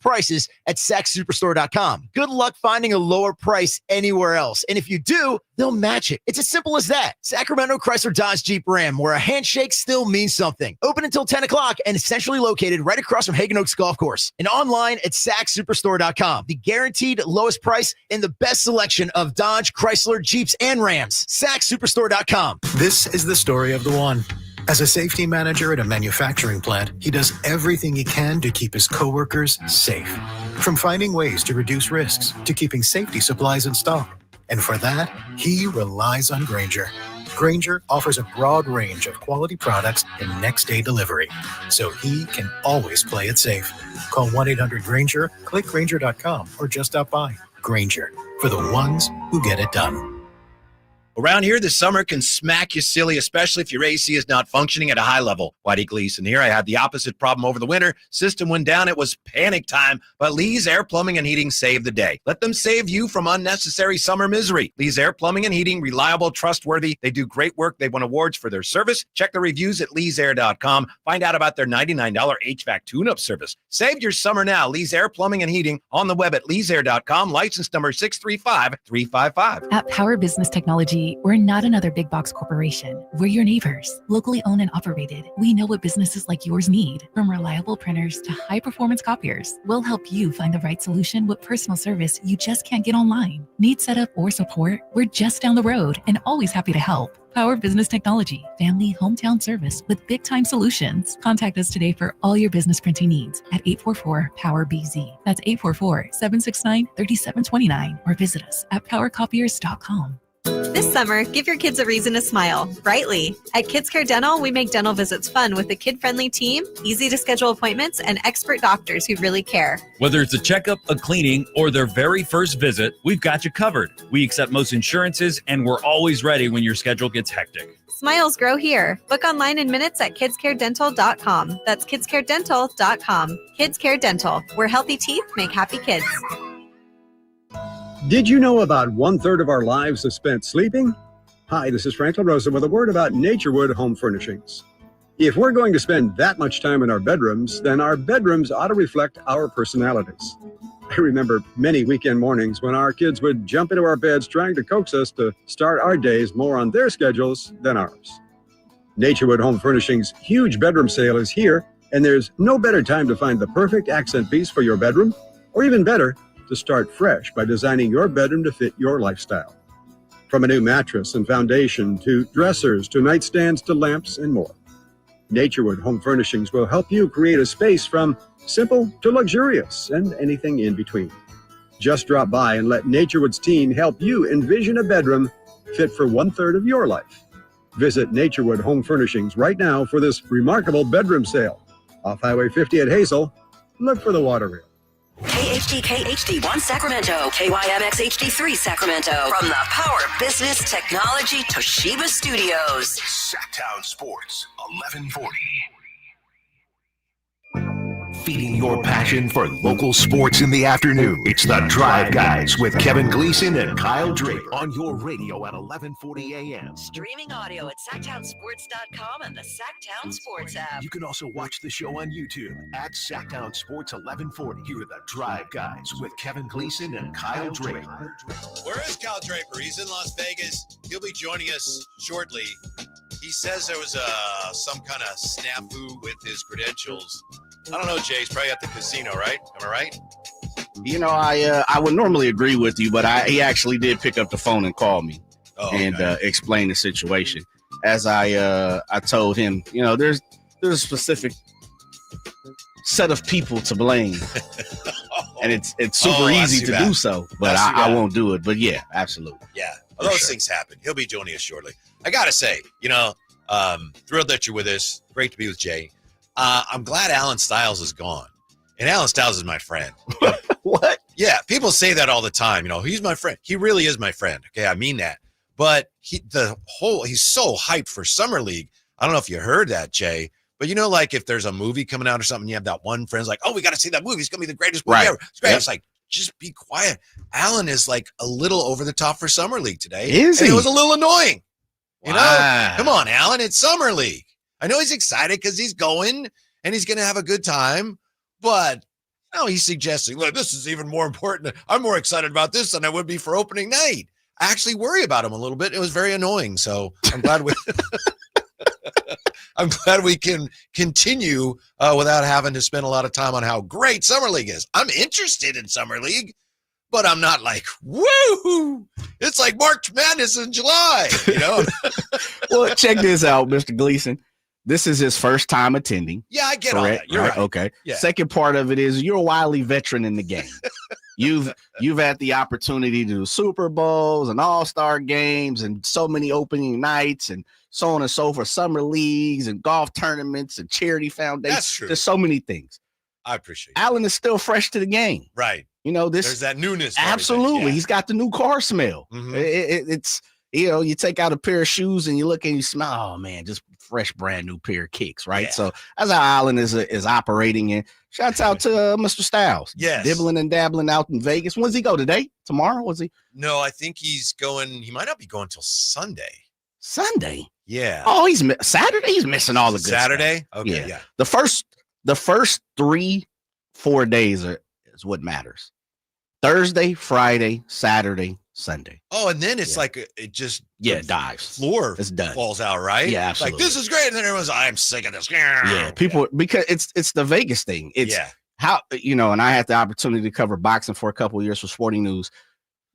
prices at saxsuperstore.com. Good luck finding a lower price anywhere else. And if you do, they'll match it. It's as simple as that. Sacramento Chrysler Dodge Jeep Ram, where a handshake still means something. Open until 10 o'clock and essentially located right across from Hagen Oaks Golf Course. And online at saxsuperstore.com. The guaranteed lowest price and the best selection of Dodge, Chrysler, Jeeps, and Rams. saxsuperstore.com. This is the story of the one. As a safety manager at a manufacturing plant, he does everything he can to keep his coworkers safe. From finding ways to reduce risks to keeping safety supplies in stock. And for that, he relies on Grainger. Grainger offers a broad range of quality products and next-day delivery, so he can always play it safe. Call 1-800-GRAINGER, click Grainger.com, or just stop by. Grainger, for the ones who get it done. Around here, the summer can smack you silly, especially if your AC is not functioning at a high level. Whitey Gleason here. I had the opposite problem over the winter. System went down. It was panic time, but Lee's Air Plumbing and Heating saved the day. Let them save you from unnecessary summer misery. Lee's Air Plumbing and Heating, reliable, trustworthy. They do great work. They won awards for their service. Check the reviews at leesair.com. Find out about their $99 HVAC tune-up service. Save your summer now. Lee's Air Plumbing and Heating on the web at leesair.com. License number 635355. At Power Business Technology, we're not another big box corporation. We're your neighbors, locally owned and operated. We know what businesses like yours need, from reliable printers to high-performance copiers. We'll help you find the right solution with personal service you just can't get online. Need setup or support? We're just down the road and always happy to help. Power Business Technology, family hometown service with big-time solutions. Contact us today for all your business printing needs at 844-POWER-BZ. That's 844-769-3729, or visit us at powercopiers.com. This summer, give your kids a reason to smile, brightly. At Kids Care Dental, we make dental visits fun with a kid-friendly team, easy to schedule appointments, and expert doctors who really care. Whether it's a checkup, a cleaning, or their very first visit, we've got you covered. We accept most insurances, and we're always ready when your schedule gets hectic. Smiles grow here. Book online in minutes at kidscaredental.com. That's kidscaredental.com. Kids Care Dental, where healthy teeth make happy kids. Did you know about 1/3 of our lives is spent sleeping? Hi, this is Frank LaRosa with a word about Naturewood Home Furnishings. If we're going to spend that much time in our bedrooms, then our bedrooms ought to reflect our personalities. I remember many weekend mornings when our kids would jump into our beds trying to coax us to start our days more on their schedules than ours. Naturewood Home Furnishings' huge bedroom sale is here, and there's no better time to find the perfect accent piece for your bedroom, or even better, to start fresh by designing your bedroom to fit your lifestyle. From a new mattress and foundation to dressers to nightstands to lamps and more. Naturewood Home Furnishings will help you create a space from simple to luxurious and anything in between. Just drop by and let Naturewood's team help you envision a bedroom fit for 1/3 of your life. Visit Naturewood Home Furnishings right now for this remarkable bedroom sale. Off Highway 50 at Hazel, look for the water rail. KHDK HD1 Sacramento, KYMX HD3 Sacramento. From the Power Business Technology Toshiba Studios. Sacktown Sports, 1140. Feeding your passion for local sports in the afternoon. It's the Drive Guys with Kevin Gleason and Kyle Drake on your radio at 1140 a.m. Streaming audio at SacktownSports.com and the Sacktown Sports app. You can also watch the show on YouTube at Sacktown Sports 1140. Here are the Drive Guys with Kevin Gleason and Kyle Drake. Where is Kyle Draper? He's in Las Vegas. He'll be joining us shortly. He says there was some kind of snafu with his credentials. I don't know, Jay. He's probably at the casino, right? Am I right? You know, I would normally agree with you, but he actually did pick up the phone and call me and explain the situation. As I told him, you know, there's a specific set of people to blame, and it's super easy to do so, but I won't do it. But yeah, absolutely. Yeah, those things happen. He'll be joining us shortly. I gotta say, you know, thrilled that you're with us. Great to be with Jay. I'm glad Alan Stiles is gone. And Alan Stiles is my friend. What? Yeah, people say that all the time. You know, he's my friend. He really is my friend. Okay, I mean that. But he's so hyped for Summer League. I don't know if you heard that, Jay. But you know, like if there's a movie coming out or something, you have that one friend's like, oh, we got to see that movie. It's going to be the greatest movie ever. It's great. Yep. It's like, just be quiet. Alan is like a little over the top for Summer League today. Is he? And it was a little annoying. You know? Come on, Alan. It's Summer League. I know he's excited because he's going and he's going to have a good time, but No, he's suggesting, look, this is even more important. I'm more excited about this than I would be for opening night. I actually worry about him a little bit. It was very annoying. So I'm glad I'm glad we can continue without having to spend a lot of time on how great Summer League is. I'm interested in Summer League, but I'm not like, woo! It's like March Madness in July, you know? Well, check this out, Mr. Gleason. This is his first time attending. Yeah, I get all that. You're right. Okay. Yeah. Second part of it is you're a wily veteran in the game. You've had the opportunity to do Super Bowls and All-Star games and so many opening nights and so on and so forth, summer leagues and golf tournaments and charity foundations. That's true. There's so many things. I appreciate it. Allen is still fresh to the game. Right. You know, There's that newness. Absolutely. Yeah. He's got the new car smell. Mhm. It's, you know, you take out a pair of shoes and you look and you smell, oh man, just fresh, brand new pair of kicks, right? Yeah. So that's how Allen is operating. And shouts out to Mr. Styles. Yes. Dibbling and dabbling out in Vegas. When's he go today? Tomorrow? Was he? No, I think he's going. He might not be going till Sunday. Sunday. Yeah. Oh, Saturday. He's missing all the good Saturday. stuff. Okay. Yeah. The first 3-4 days is what matters. Thursday, Friday, Saturday, Sunday. Oh, and then it's like it just it dives. Floor It's done. falls out, right? Yeah, absolutely. Like this is great, and then everyone's, I'm sick of this. Yeah, people because it's the Vegas thing. It's how, you know, and I had the opportunity to cover boxing for a couple of years for Sporting News.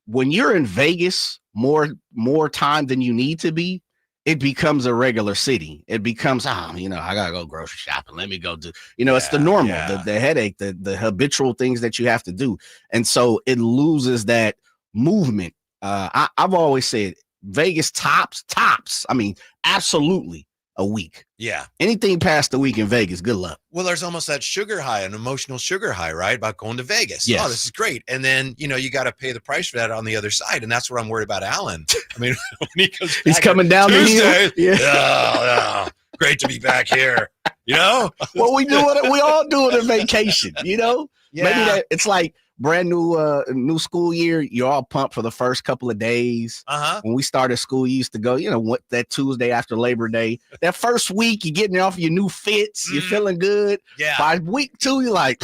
When you're in Vegas more time than you need to be, it becomes a regular city. It becomes, you know, I gotta go grocery shopping. Let me go do, you know, it's the normal, the headache, the habitual things that you have to do. And so it loses that movement. I've always said Vegas tops. I mean, absolutely a week. Yeah. Anything past a week in Vegas, good luck. Well, there's almost that sugar high, an emotional sugar high, right? About going to Vegas. Yes. Oh, this is great. And then, you know, you got to pay the price for that on the other side. And that's what I'm worried about Allen. I mean, when he goes He's coming down Tuesday, the hill. Yeah. Great to be back here. You know? Well, we all do it on vacation, you know? Yeah. Maybe it's like brand new school year. You're all pumped for the first couple of days. When we started school, you used to go, you know, what, that Tuesday after Labor Day. That first week, you're getting off your new fits. You're feeling good. Yeah. By week 2, you're like,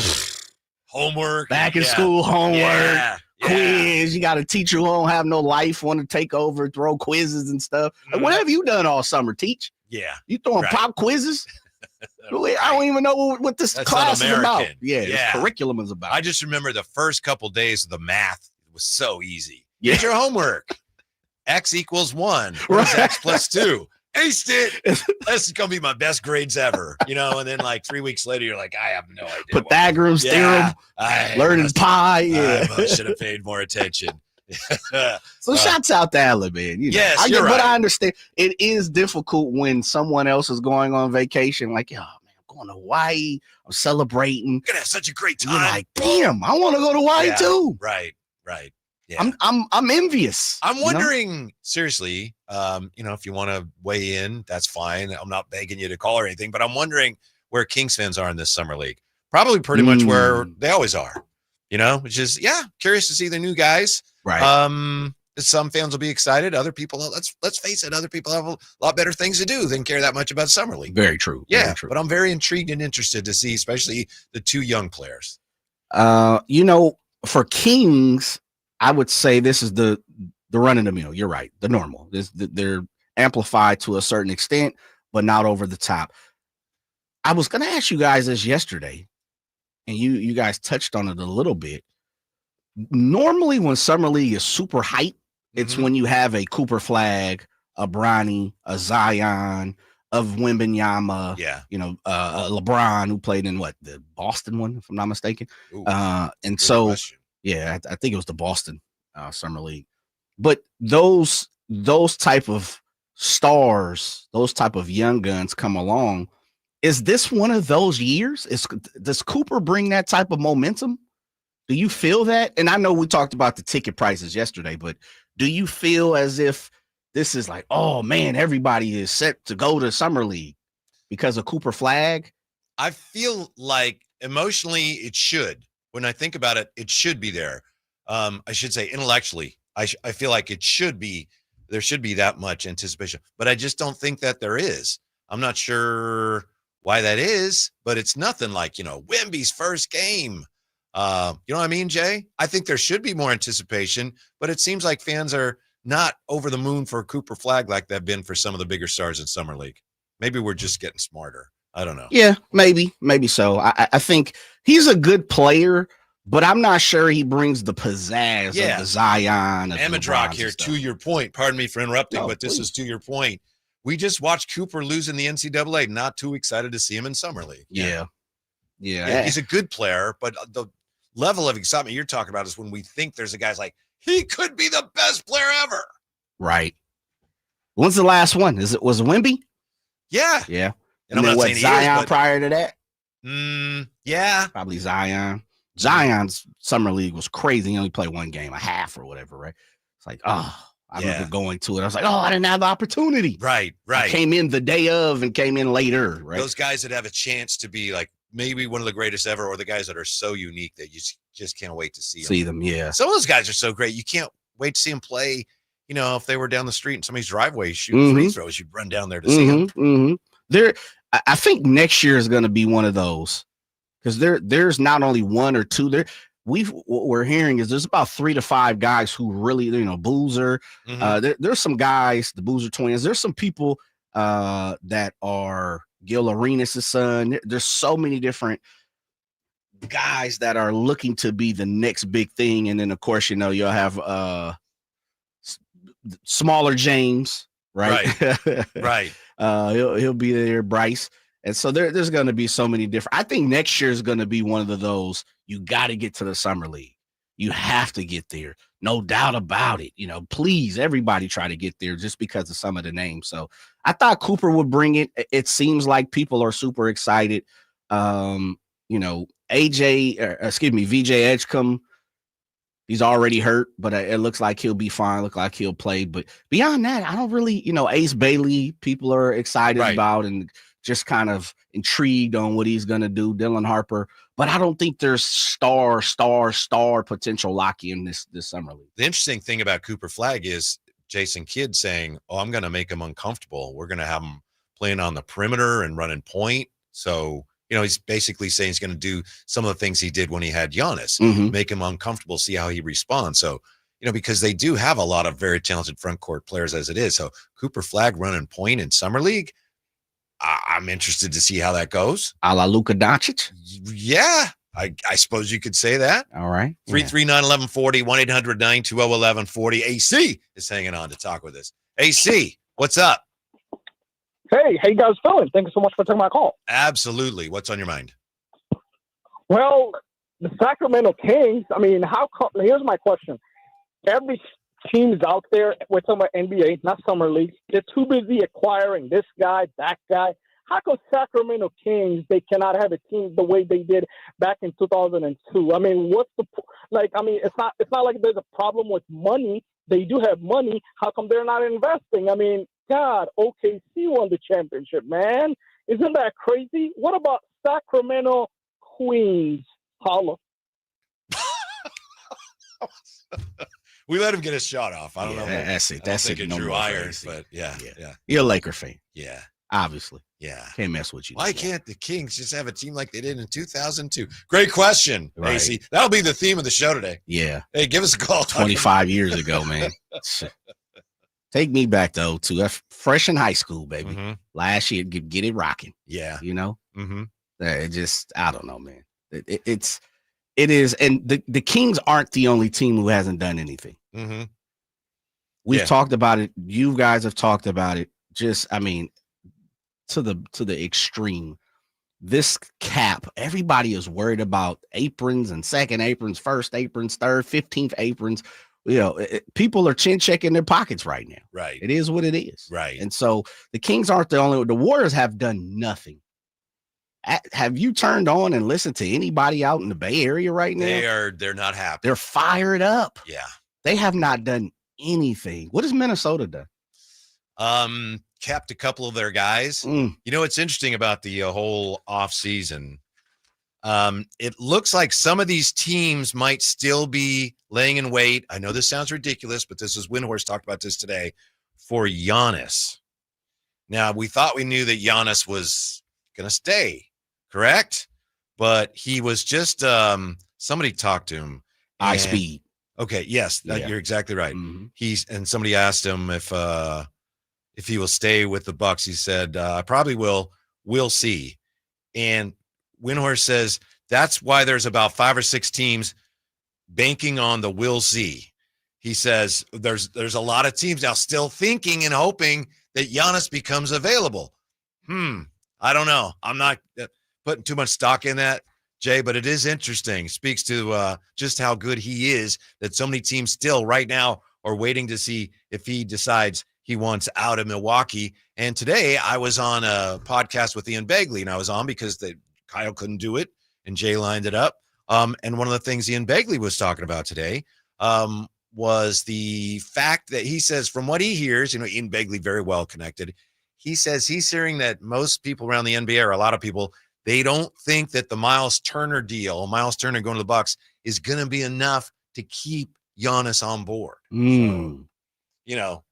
homework. Back in school, homework. Yeah. Quiz. You got a teacher who don't have no life, want to take over, throw quizzes and stuff. Like, what have you done all summer, Teach? Yeah. You throwing pop quizzes? I don't even know what this class is about. Yeah, this curriculum is about. I just remember the first couple days of the math was so easy. Yeah. Get your homework. X equals 1. What is X plus 2? Aced it. This is gonna be my best grades ever. You know, and then like 3 weeks later, you're like, I have no idea. Pythagoras theorem, learning pi. Yeah, I should have paid more attention. So shouts out to Allen, man. You know, yes, you're right. But I understand it is difficult when someone else is going on vacation. Like, oh man, I'm going to Hawaii. I'm celebrating. You're gonna have such a great time. You're like, damn, I want to go to Hawaii too. Right. Yeah. I'm envious. I'm wondering, seriously, you know, if you want to weigh in, that's fine. I'm not begging you to call or anything, but I'm wondering where Kings fans are in this summer league. Probably pretty much where they always are. You know, which is curious to see the new guys. Right. Some fans will be excited. Other people, let's face it, other people have a lot better things to do than care that much about summer league. Very true. Yeah, very true. But I'm very intrigued and interested to see, especially the 2 young players. You know, for Kings, I would say this is the run of the mill. You're right. The normal. They're amplified to a certain extent, but not over the top. I was going to ask you guys this yesterday, and you guys touched on it a little bit. Normally, when summer league is super hype, it's when you have a Cooper Flag, a Bronny, a Zion, of Wembanyama, you know, LeBron, who played in the Boston one, if I'm not mistaken. Ooh, and so, question. Yeah, I think it was the Boston summer league. But those type of stars, those type of young guns come along. Is this one of those years? Does Cooper bring that type of momentum? Do you feel that? And I know we talked about the ticket prices yesterday, but do you feel as if this is like, oh man, everybody is set to go to summer league because of Cooper Flag? I feel like emotionally it should. When I think about it, it should be there. I should say intellectually, I feel like it should be. There should be that much anticipation, but I just don't think that there is. I'm not sure why that is, but it's nothing like, you know, Wemby's first game. You know what I mean, Jay? I think there should be more anticipation, but it seems like fans are not over the moon for Cooper Flag like they've been for some of the bigger stars in Summer League. Maybe we're just getting smarter. I don't know. Yeah, maybe so. I think he's a good player, but I'm not sure he brings the pizzazz of the Zion. Amadrock here, to your point. Pardon me for interrupting, but this is to your point. We just watched Cooper lose in the NCAA. Not too excited to see him in Summer League. Yeah. He's a good player, but the level of excitement you're talking about is when we think there's a guy's like, he could be the best player ever. Right. When's the last one? Was it Wemby? Yeah. Yeah. And I'm not what, saying he Zion is, but prior to that? Yeah. Probably Zion. Zion's Summer League was crazy. He only played one game, a half or whatever, right? It's like, I remember going to it. I was like, I didn't have the opportunity. Right. I came in the day of and came in later, right? Those guys that have a chance to be like maybe one of the greatest ever, or the guys that are so unique that you just can't wait to see them. Yeah. Some of those guys are so great. You can't wait to see them play. You know, if they were down the street in somebody's driveway shooting free throws, you'd run down there to see them. I think next year is going to be one of those, because there's not only one or two there. What we're hearing is there's about 3 to 5 guys who really, Boozer. There's some guys, the Boozer twins. There's some people that are Gil Arenas' son. There's so many different guys that are looking to be the next big thing. And then, of course, you'll have smaller James, right? Right. He'll be there, Bryce. And so there's going to be so many different. I think next year is going to be one of those. You got to get to the Summer League. You have to get there. No doubt about it. Please, everybody try to get there just because of some of the names. So I thought Cooper would bring it. It seems like people are super excited. VJ Edgecombe, he's already hurt, but it looks like he'll be fine. Look like he'll play. But beyond that, I don't really, Ace Bailey, people are excited about and just kind of intrigued on what he's going to do. Dylan Harper. But I don't think there's star potential lock in this Summer League. The interesting thing about Cooper Flag is Jason Kidd saying, I'm going to make him uncomfortable. We're going to have him playing on the perimeter and running point. So, he's basically saying he's going to do some of the things he did when he had Giannis, make him uncomfortable, see how he responds. So, because they do have a lot of very talented front court players as it is. So Cooper Flag running point in Summer League, I'm interested to see how that goes. A la Luka Doncic? Yeah, I suppose you could say that. All right. 339-1140, 1-800-920-1140. AC is hanging on to talk with us. AC, what's up? Hey, how you guys feeling? Thank you so much for taking my call. Absolutely. What's on your mind? Well, the Sacramento Kings, here's my question. Every teams out there, we're talking about NBA, not Summer League, they're too busy acquiring this guy, that guy. How come Sacramento Kings, they cannot have a team the way they did back in 2002? It's not like there's a problem with money. They do have money. How come they're not investing? God, OKC won the championship, man. Isn't that crazy? What about Sacramento Queens? Holla. We let him get his shot off. I don't know. That's it. That's it. It drew irons, but yeah. You're a Laker fan. Yeah. Obviously. Yeah. Can't mess with you. Why can't the Kings just have a team like they did in 2002? Great question, Right. AC. That'll be the theme of the show today. Yeah. Hey, give us a call. 25 years ago, man. Take me back to 02. Fresh in high school, baby. Last year, get it rocking. Yeah. It just, I don't know, man. It is. And the Kings aren't the only team who hasn't done anything. We've talked about it. You guys have talked about it. Just, to the extreme. This cap, everybody is worried about aprons and second aprons, first aprons, third, 15th aprons. People are chin checking their pockets right now. Right. It is what it is. Right. And so the Kings aren't the only. The Warriors have done nothing. Have you turned on and listened to anybody out in the Bay Area right now? They're not happy. They're fired up. Yeah. They have not done anything. What has Minnesota done? Kept a couple of their guys. What's interesting about the whole offseason? It looks like some of these teams might still be laying in wait. I know this sounds ridiculous, but this is Windhorst talked about this today for Giannis. Now, we thought we knew that Giannis was going to stay, correct? But he was just somebody talked to him. High speed. Okay. Yes, you're exactly right. Mm-hmm. Somebody asked him if he will stay with the Bucks. He said, I probably will. We'll see. And Windhorst says that's why there's about 5 or 6 teams banking on the we'll see. He says there's a lot of teams now still thinking and hoping that Giannis becomes available. I don't know. I'm not putting too much stock in that, Jay, but it is interesting. It speaks to just how good he is that so many teams still right now are waiting to see if he decides he wants out of Milwaukee. And today I was on a podcast with Ian Begley, and I was on because Kyle couldn't do it, and Jay lined it up. And one of the things Ian Begley was talking about today was the fact that he says from what he hears, Ian Begley very well connected. He says he's hearing that most people around the NBA, or a lot of people, they don't think that the Miles Turner deal, Miles Turner going to the Bucks, is going to be enough to keep Giannis on board. So,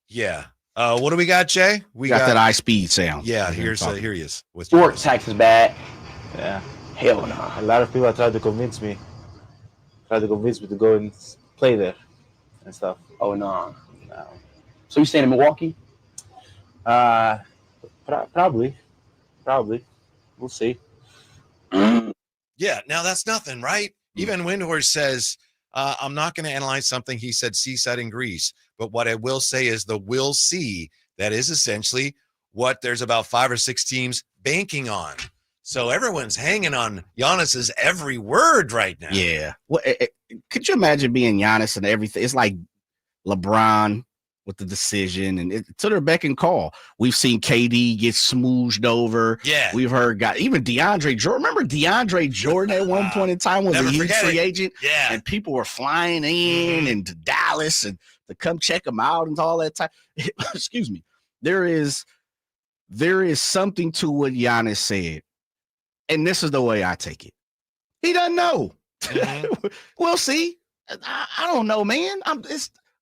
yeah. What do we got, Jay? We got that high speed sound. Yeah, here he is. With Sports tax is bad. Yeah. Hell no. A lot of people tried to convince me to go and play there and stuff. Oh no. So you staying in Milwaukee? Probably. We'll see. Yeah. Now that's nothing, right? Even Windhorst says, I'm not going to analyze something. He said seaside in Greece. But what I will say is the will see, that is essentially what there's about 5 or 6 teams banking on. So everyone's hanging on Giannis's every word right now. Yeah. Well, could you imagine being Giannis and everything? It's like LeBron with the decision, and to their beck and call. We've seen KD get smooshed over. Yeah. We've heard even DeAndre Jordan. Remember DeAndre Jordan at one point in time was a huge free agent? Yeah. And people were flying in and to Dallas and to come check him out and all that time. Excuse me. There is something to what Giannis said. And this is the way I take it. He doesn't know. Mm-hmm. We'll see. I don't know, man.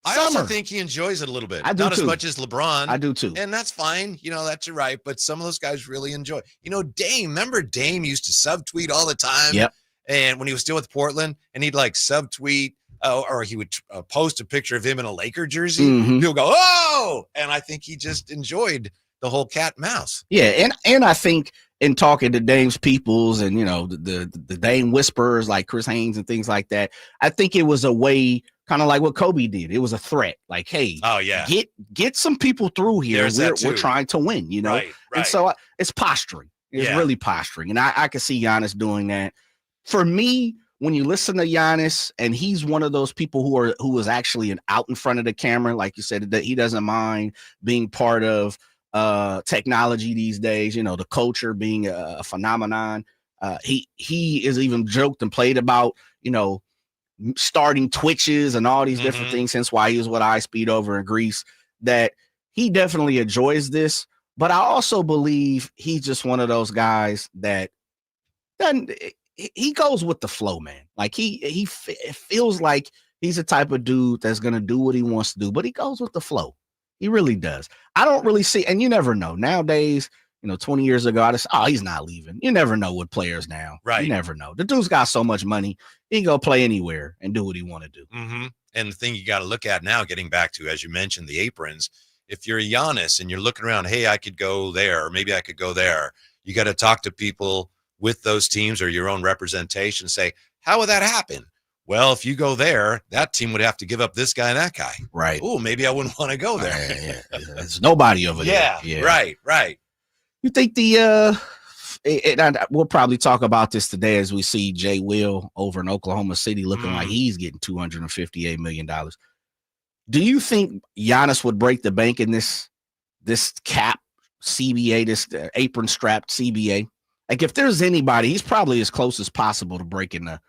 I also think he enjoys it a little bit. I do Not too. as much as LeBron. I do too. And that's fine. That's right. But some of those guys really enjoy. Dame, remember Dame used to subtweet all the time? Yep. And when he was still with Portland, and he'd like subtweet, or he would post a picture of him in a Laker jersey. Mm-hmm. He'll go, oh! And I think he just enjoyed the whole cat and mouse. Yeah, and I think in talking to Dame's peoples and the Dame whisperers like Chris Haynes and things like that, I think it was a way, kind of like what Kobe did. It was a threat, like, hey, oh yeah, get some people through here. We're trying to win, Right. And so it's posturing. It's really posturing, and I can see Giannis doing that. For me, when you listen to Giannis, and he's one of those people who is actually out in front of the camera, like you said, that he doesn't mind being part of technology these days, the culture being a phenomenon. He is even joked and played about, starting Twitches and all these different things, since why he was with High Speed over in Greece, that he definitely enjoys this. But I also believe he's just one of those guys that he goes with the flow, man. Like it feels like he's the type of dude that's going to do what he wants to do, but he goes with the flow. He really does. I don't really see, and you never know. Nowadays, 20 years ago, he's not leaving. You never know with players now. Right. You never know. The dude's got so much money. He can go play anywhere and do what he want to do. Mm-hmm. And the thing you got to look at now, getting back to, as you mentioned, the aprons, if you're a Giannis and you're looking around, hey, I could go there, or maybe I could go there, you got to talk to people with those teams or your own representation, say, how would that happen? Well, if you go there, that team would have to give up this guy and that guy. Right. Oh, maybe I wouldn't want to go there. Yeah. There's nobody over there. Yeah. Right. You think we'll probably talk about this today as we see Jay Will over in Oklahoma City looking like he's getting $258 million. Do you think Giannis would break the bank in this cap CBA, this apron strapped CBA? Like, if there's anybody, he's probably as close as possible to breaking the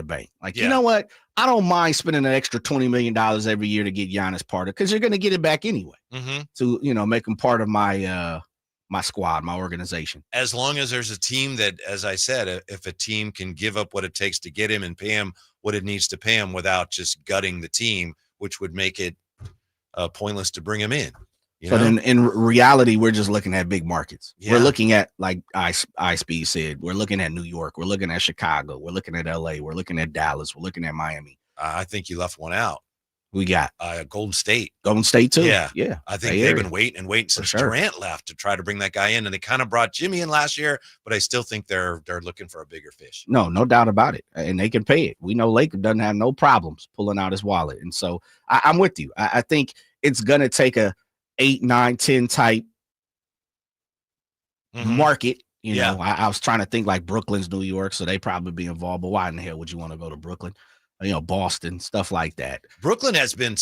bank. Like, you know what? I don't mind spending an extra $20 million every year to get Giannis part of, because you're going to get it back anyway. Mm-hmm. To make him part of my my squad, my organization. As long as there's a team that, as I said, if a team can give up what it takes to get him and pay him what it needs to pay him without just gutting the team, which would make it pointless to bring him in. So then in reality, we're just looking at big markets. Yeah. We're looking at, like iSpeed said, we're looking at New York. We're looking at Chicago. We're looking at LA. We're looking at Dallas. We're looking at Miami. I think you left one out. We got Golden State. Golden State too. Yeah. Yeah. I think they've been waiting since Durant left to try to bring that guy in. And they kind of brought Jimmy in last year, but I still think they're looking for a bigger fish. No doubt about it. And they can pay it. We know Laker doesn't have no problems pulling out his wallet. And so I'm with you. I think it's going to take a 8, 9, 10 type market. You know, I was trying to think like Brooklyn's New York, so they probably be involved. But why in the hell would you want to go to Brooklyn? Boston, stuff like that. Brooklyn has been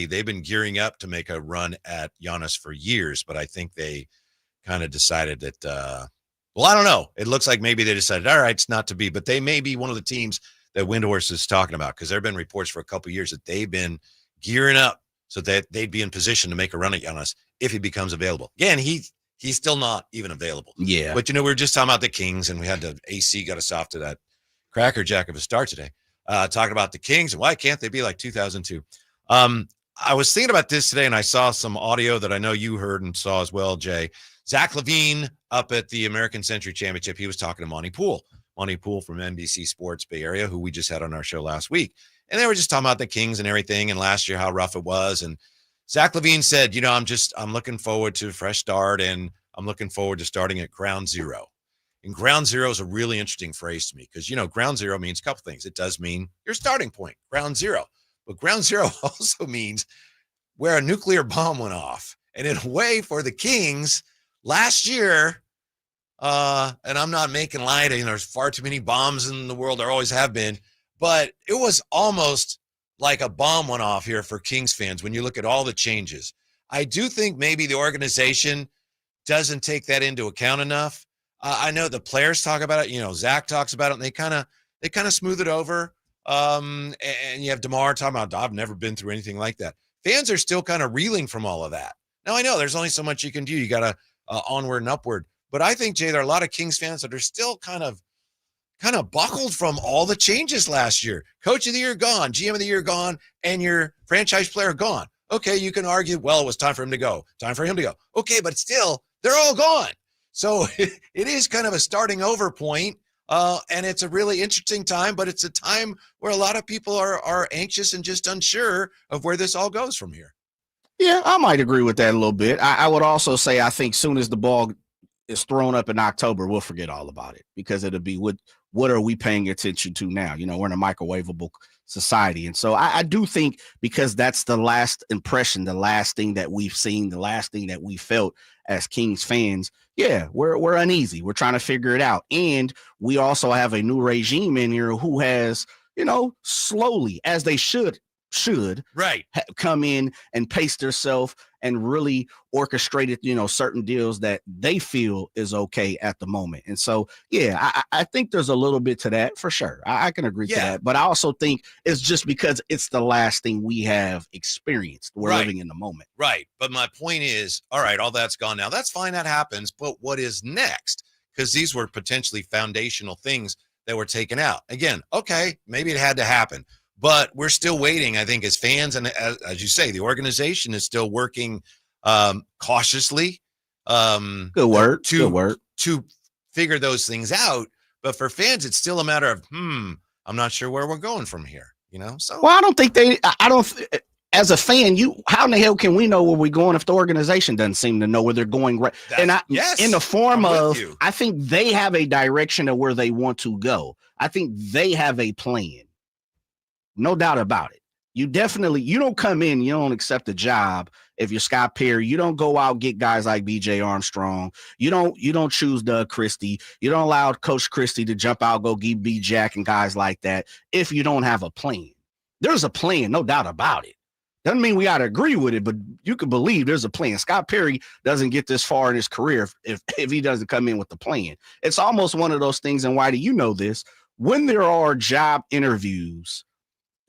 they've been gearing up to make a run at Giannis for years, but I think they kind of decided that, I don't know. It looks like maybe they decided, all right, it's not to be, but they may be one of the teams that Windhorst is talking about, because there have been reports for a couple of years that they've been gearing up so that they'd be in position to make a run at Giannis if he becomes available. Again, he's still not even available. Yeah. But, we were just talking about the Kings, and we had the AC got us off to that crackerjack of a start today. Talking about the Kings and why can't they be like 2002? I was thinking about this today, and I saw some audio that I know you heard and saw as well, Jay. Zach LaVine up at the American Century Championship, he was talking to Monty Poole from NBC Sports Bay Area, who we just had on our show last week. And they were just talking about the Kings and everything, and last year how rough it was. And Zach LaVine said, I'm looking forward to a fresh start, and I'm looking forward to starting at ground zero. And ground zero is a really interesting phrase to me because, ground zero means a couple things. It does mean your starting point, ground zero. But ground zero also means where a nuclear bomb went off. And in a way, for the Kings, last year, and I'm not making light, there's far too many bombs in the world. There always have been. But it was almost like a bomb went off here for Kings fans when you look at all the changes. I do think maybe the organization doesn't take that into account enough. I know the players talk about it. Zach talks about it, and they kind of smooth it over. And you have DeMar talking about, I've never been through anything like that. Fans are still kind of reeling from all of that. Now, I know there's only so much you can do. You got to onward and upward. But I think, Jay, there are a lot of Kings fans that are still kind of buckled from all the changes last year. Coach of the year gone, GM of the year gone, and your franchise player gone. Okay, you can argue, well, it was time for him to go. Okay, but still, they're all gone. So it is kind of a starting over point, and it's a really interesting time, but it's a time where a lot of people are anxious and just unsure of where this all goes from here. Yeah, I might agree with that a little bit. I would also say I think soon as the ball is thrown up in October, we'll forget all about it because it'll be what are we paying attention to now? We're in a microwavable society. And so I do think because that's the last impression, the last thing that we've seen, the last thing that we felt as Kings fans, we're uneasy. We're trying to figure it out. And we also have a new regime in here who has, slowly, as they should come in and pace themselves and really orchestrated, certain deals that they feel is okay at the moment. And so, I think there's a little bit to that for sure. I can agree to that. But I also think it's just because it's the last thing we have experienced. We're living in the moment. Right. But my point is, all right, all that's gone now. That's fine. That happens. But what is next? Because these were potentially foundational things that were taken out. Again, okay, maybe it had to happen. But we're still waiting, I think, as fans. And as you say, the organization is still working cautiously. Good work. To figure those things out. But for fans, it's still a matter of, I'm not sure where we're going from here. So. Well, I don't think as a fan, how in the hell can we know where we're going if the organization doesn't seem to know where they're going? Right. And in the form of, I think they have a direction of where they want to go. I think they have a plan. No doubt about it. You don't come in, you don't accept a job if you're Scott Perry. You don't go out get guys like BJ Armstrong. You don't choose Doug Christie. You don't allow Coach Christie to jump out, go get B Jack and guys like that if you don't have a plan. There's a plan, no doubt about it. Doesn't mean we got to agree with it, but you can believe there's a plan. Scott Perry doesn't get this far in his career if he doesn't come in with the plan. It's almost one of those things, and why do you know this? When there are job interviews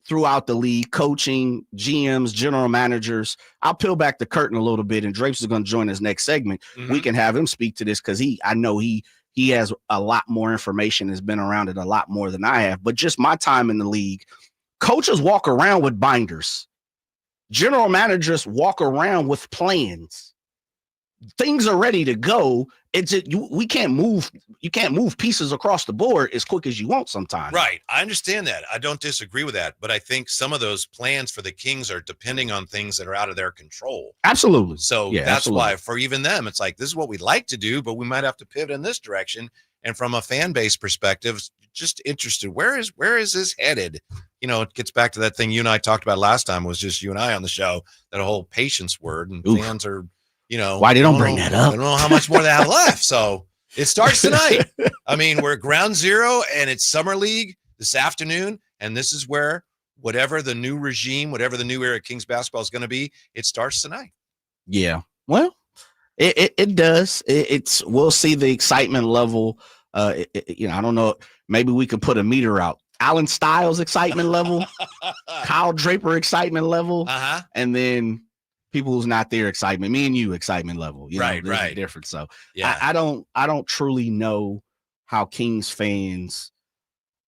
throughout the league, coaching, GMs, general managers, I'll peel back the curtain a little bit, and Drapes is going to join us next segment. Mm-hmm. We can have him speak to this because I know he has a lot more information, has been around it a lot more than I have. But just my time in the league, coaches walk around with binders. General managers walk around with plans. Things are ready to go. We can't move. You can't move pieces across the board as quick as you want sometimes. Right. I understand that. I don't disagree with that. But I think some of those plans for the Kings are depending on things that are out of their control. Absolutely. So that's why for even them, it's like, this is what we'd like to do, but we might have to pivot in this direction. And from a fan base perspective, just interested, where is this headed? It gets back to that thing you and I talked about last time, was just you and I on the show, that whole patience word, and fans are, why they don't bring that up? I don't know how much more they have left. So it starts tonight. I mean, we're at ground zero, and it's Summer League this afternoon. And this is where whatever the new regime, whatever the new era of Kings basketball is going to be, it starts tonight. Yeah. Well, it does. We'll see the excitement level. I don't know. Maybe we could put a meter out. Alan Stiles excitement level, Kyle Draper excitement level, and then people who's not there excitement. Me and you excitement level. Right. Different. So I don't truly know how Kings fans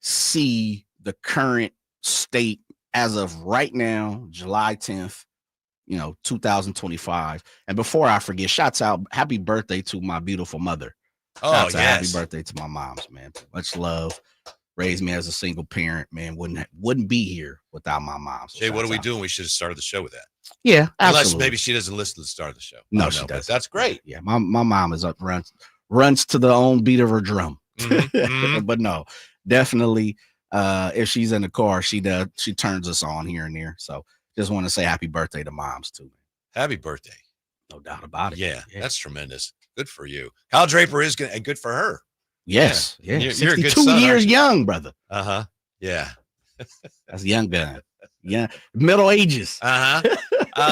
see the current state as of right now, July 10th. 2025. And before I forget, shouts out, happy birthday to my beautiful mother. Shouts out, happy birthday to my moms, man. Much love. Raised me as a single parent, man. Wouldn't be here without my mom. So Jay, what are we doing? We should have started the show with that. Yeah, absolutely. Unless maybe she doesn't listen to the start of the show. No, she does. That's great. Yeah, my mom is up, runs to the own beat of her drum. Mm-hmm. But no, definitely. If she's in the car, she turns us on here and there. So just want to say happy birthday to moms too. Happy birthday. No doubt about it. Yeah, that's tremendous. Good for you. Kyle Draper is good, and good for her. Yes. Yeah. You're a good 62 son, years young, brother. Yeah. That's a young gun. Yeah. Middle ages.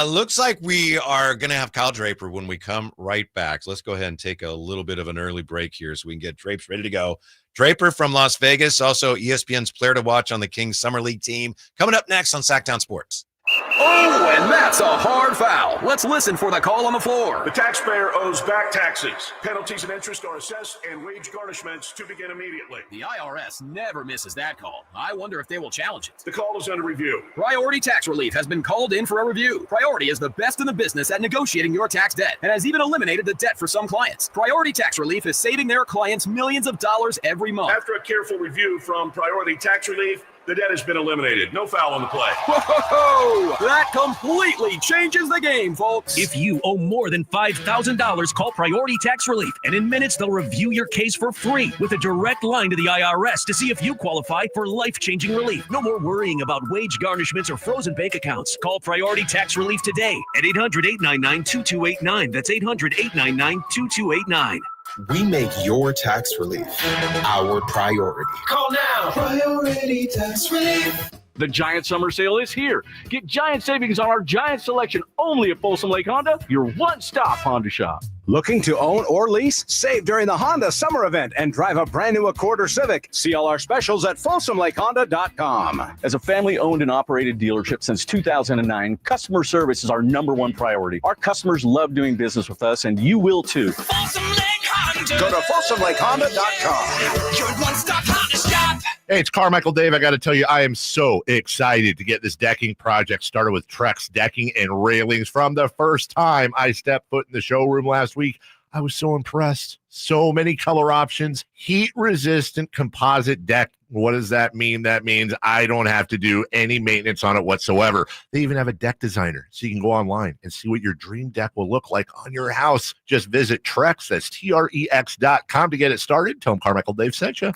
Looks like we are going to have Kyle Draper when we come right back. So let's go ahead and take a little bit of an early break here so we can get Drapes ready to go. Draper from Las Vegas, also ESPN's player to watch on the Kings Summer League team. Coming up next on Sacktown Sports. Oh, and that's a hard foul. Let's listen for the call on the floor. The taxpayer owes back taxes. Penalties and interest are assessed and wage garnishments to begin immediately. The IRS never misses that call. I wonder if they will challenge it. The call is under review. Priority Tax Relief has been called in for a review. Priority is the best in the business at negotiating your tax debt and has even eliminated the debt for some clients. Priority Tax Relief is saving their clients millions of dollars every month. After a careful review from Priority Tax Relief, the debt has been eliminated. No foul on the play. Whoa! That completely changes the game, folks. If you owe more than $5,000, call Priority Tax Relief, and in minutes they'll review your case for free with a direct line to the IRS to see if you qualify for life-changing relief. No more worrying about wage garnishments or frozen bank accounts. Call Priority Tax Relief today at 800-899-2289. That's 800-899-2289. We make your tax relief our priority. Call now. Priority Tax Relief. The Giant Summer Sale is here. Get giant savings on our giant selection only at Folsom Lake Honda, your one-stop Honda shop. Looking to own or lease? Save during the Honda Summer Event and drive a brand new Accord or Civic. See all our specials at FolsomLakeHonda.com. As a family-owned and operated dealership since 2009, customer service is our #1 priority. Our customers love doing business with us, and you will too. Folsom Lake Honda. Go to FolsomLakeHonda.com. Your one-stop Honda shop. Hey, it's Carmichael Dave. I got to tell you, I am so excited to get this decking project started with Trex Decking and Railings. From the first time I stepped foot in the showroom last week, I was so impressed. So many color options, heat-resistant composite deck. What does that mean? That means I don't have to do any maintenance on it whatsoever. They even have a deck designer, so you can go online and see what your dream deck will look like on your house. Just visit Trex, that's Trex.com to get it started. Tell them Carmichael Dave sent you.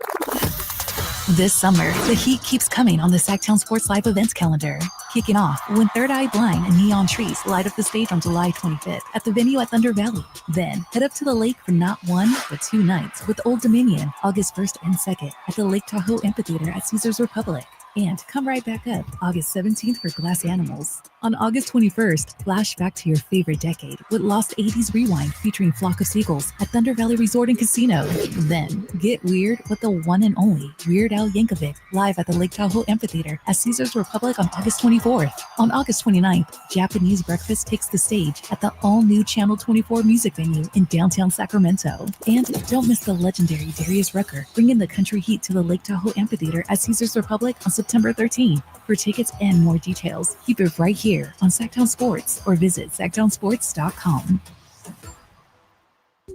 This summer, the heat keeps coming on the Sacktown Sports Live events calendar. Kicking off when Third Eye Blind and Neon Trees light up the stage on July 25th at the venue at Thunder Valley. Then head up to the lake for not one, but 2 nights with Old Dominion, August 1st and 2nd at the Lake Tahoe Amphitheater at Caesars Republic. And come right back up August 17th for Glass Animals. On August 21st, flash back to your favorite decade with Lost 80s Rewind featuring Flock of Seagulls at Thunder Valley Resort and Casino. Then get weird with the one and only Weird Al Yankovic live at the Lake Tahoe Amphitheater at Caesars Republic on August 24th. On August 29th, Japanese Breakfast takes the stage at the all-new Channel 24 music venue in downtown Sacramento. And don't miss the legendary Darius Rucker bringing the country heat to the Lake Tahoe Amphitheater at Caesars Republic on September 13th. For tickets and more details, keep it right here on Sacktown Sports or visit sacktownsports.com.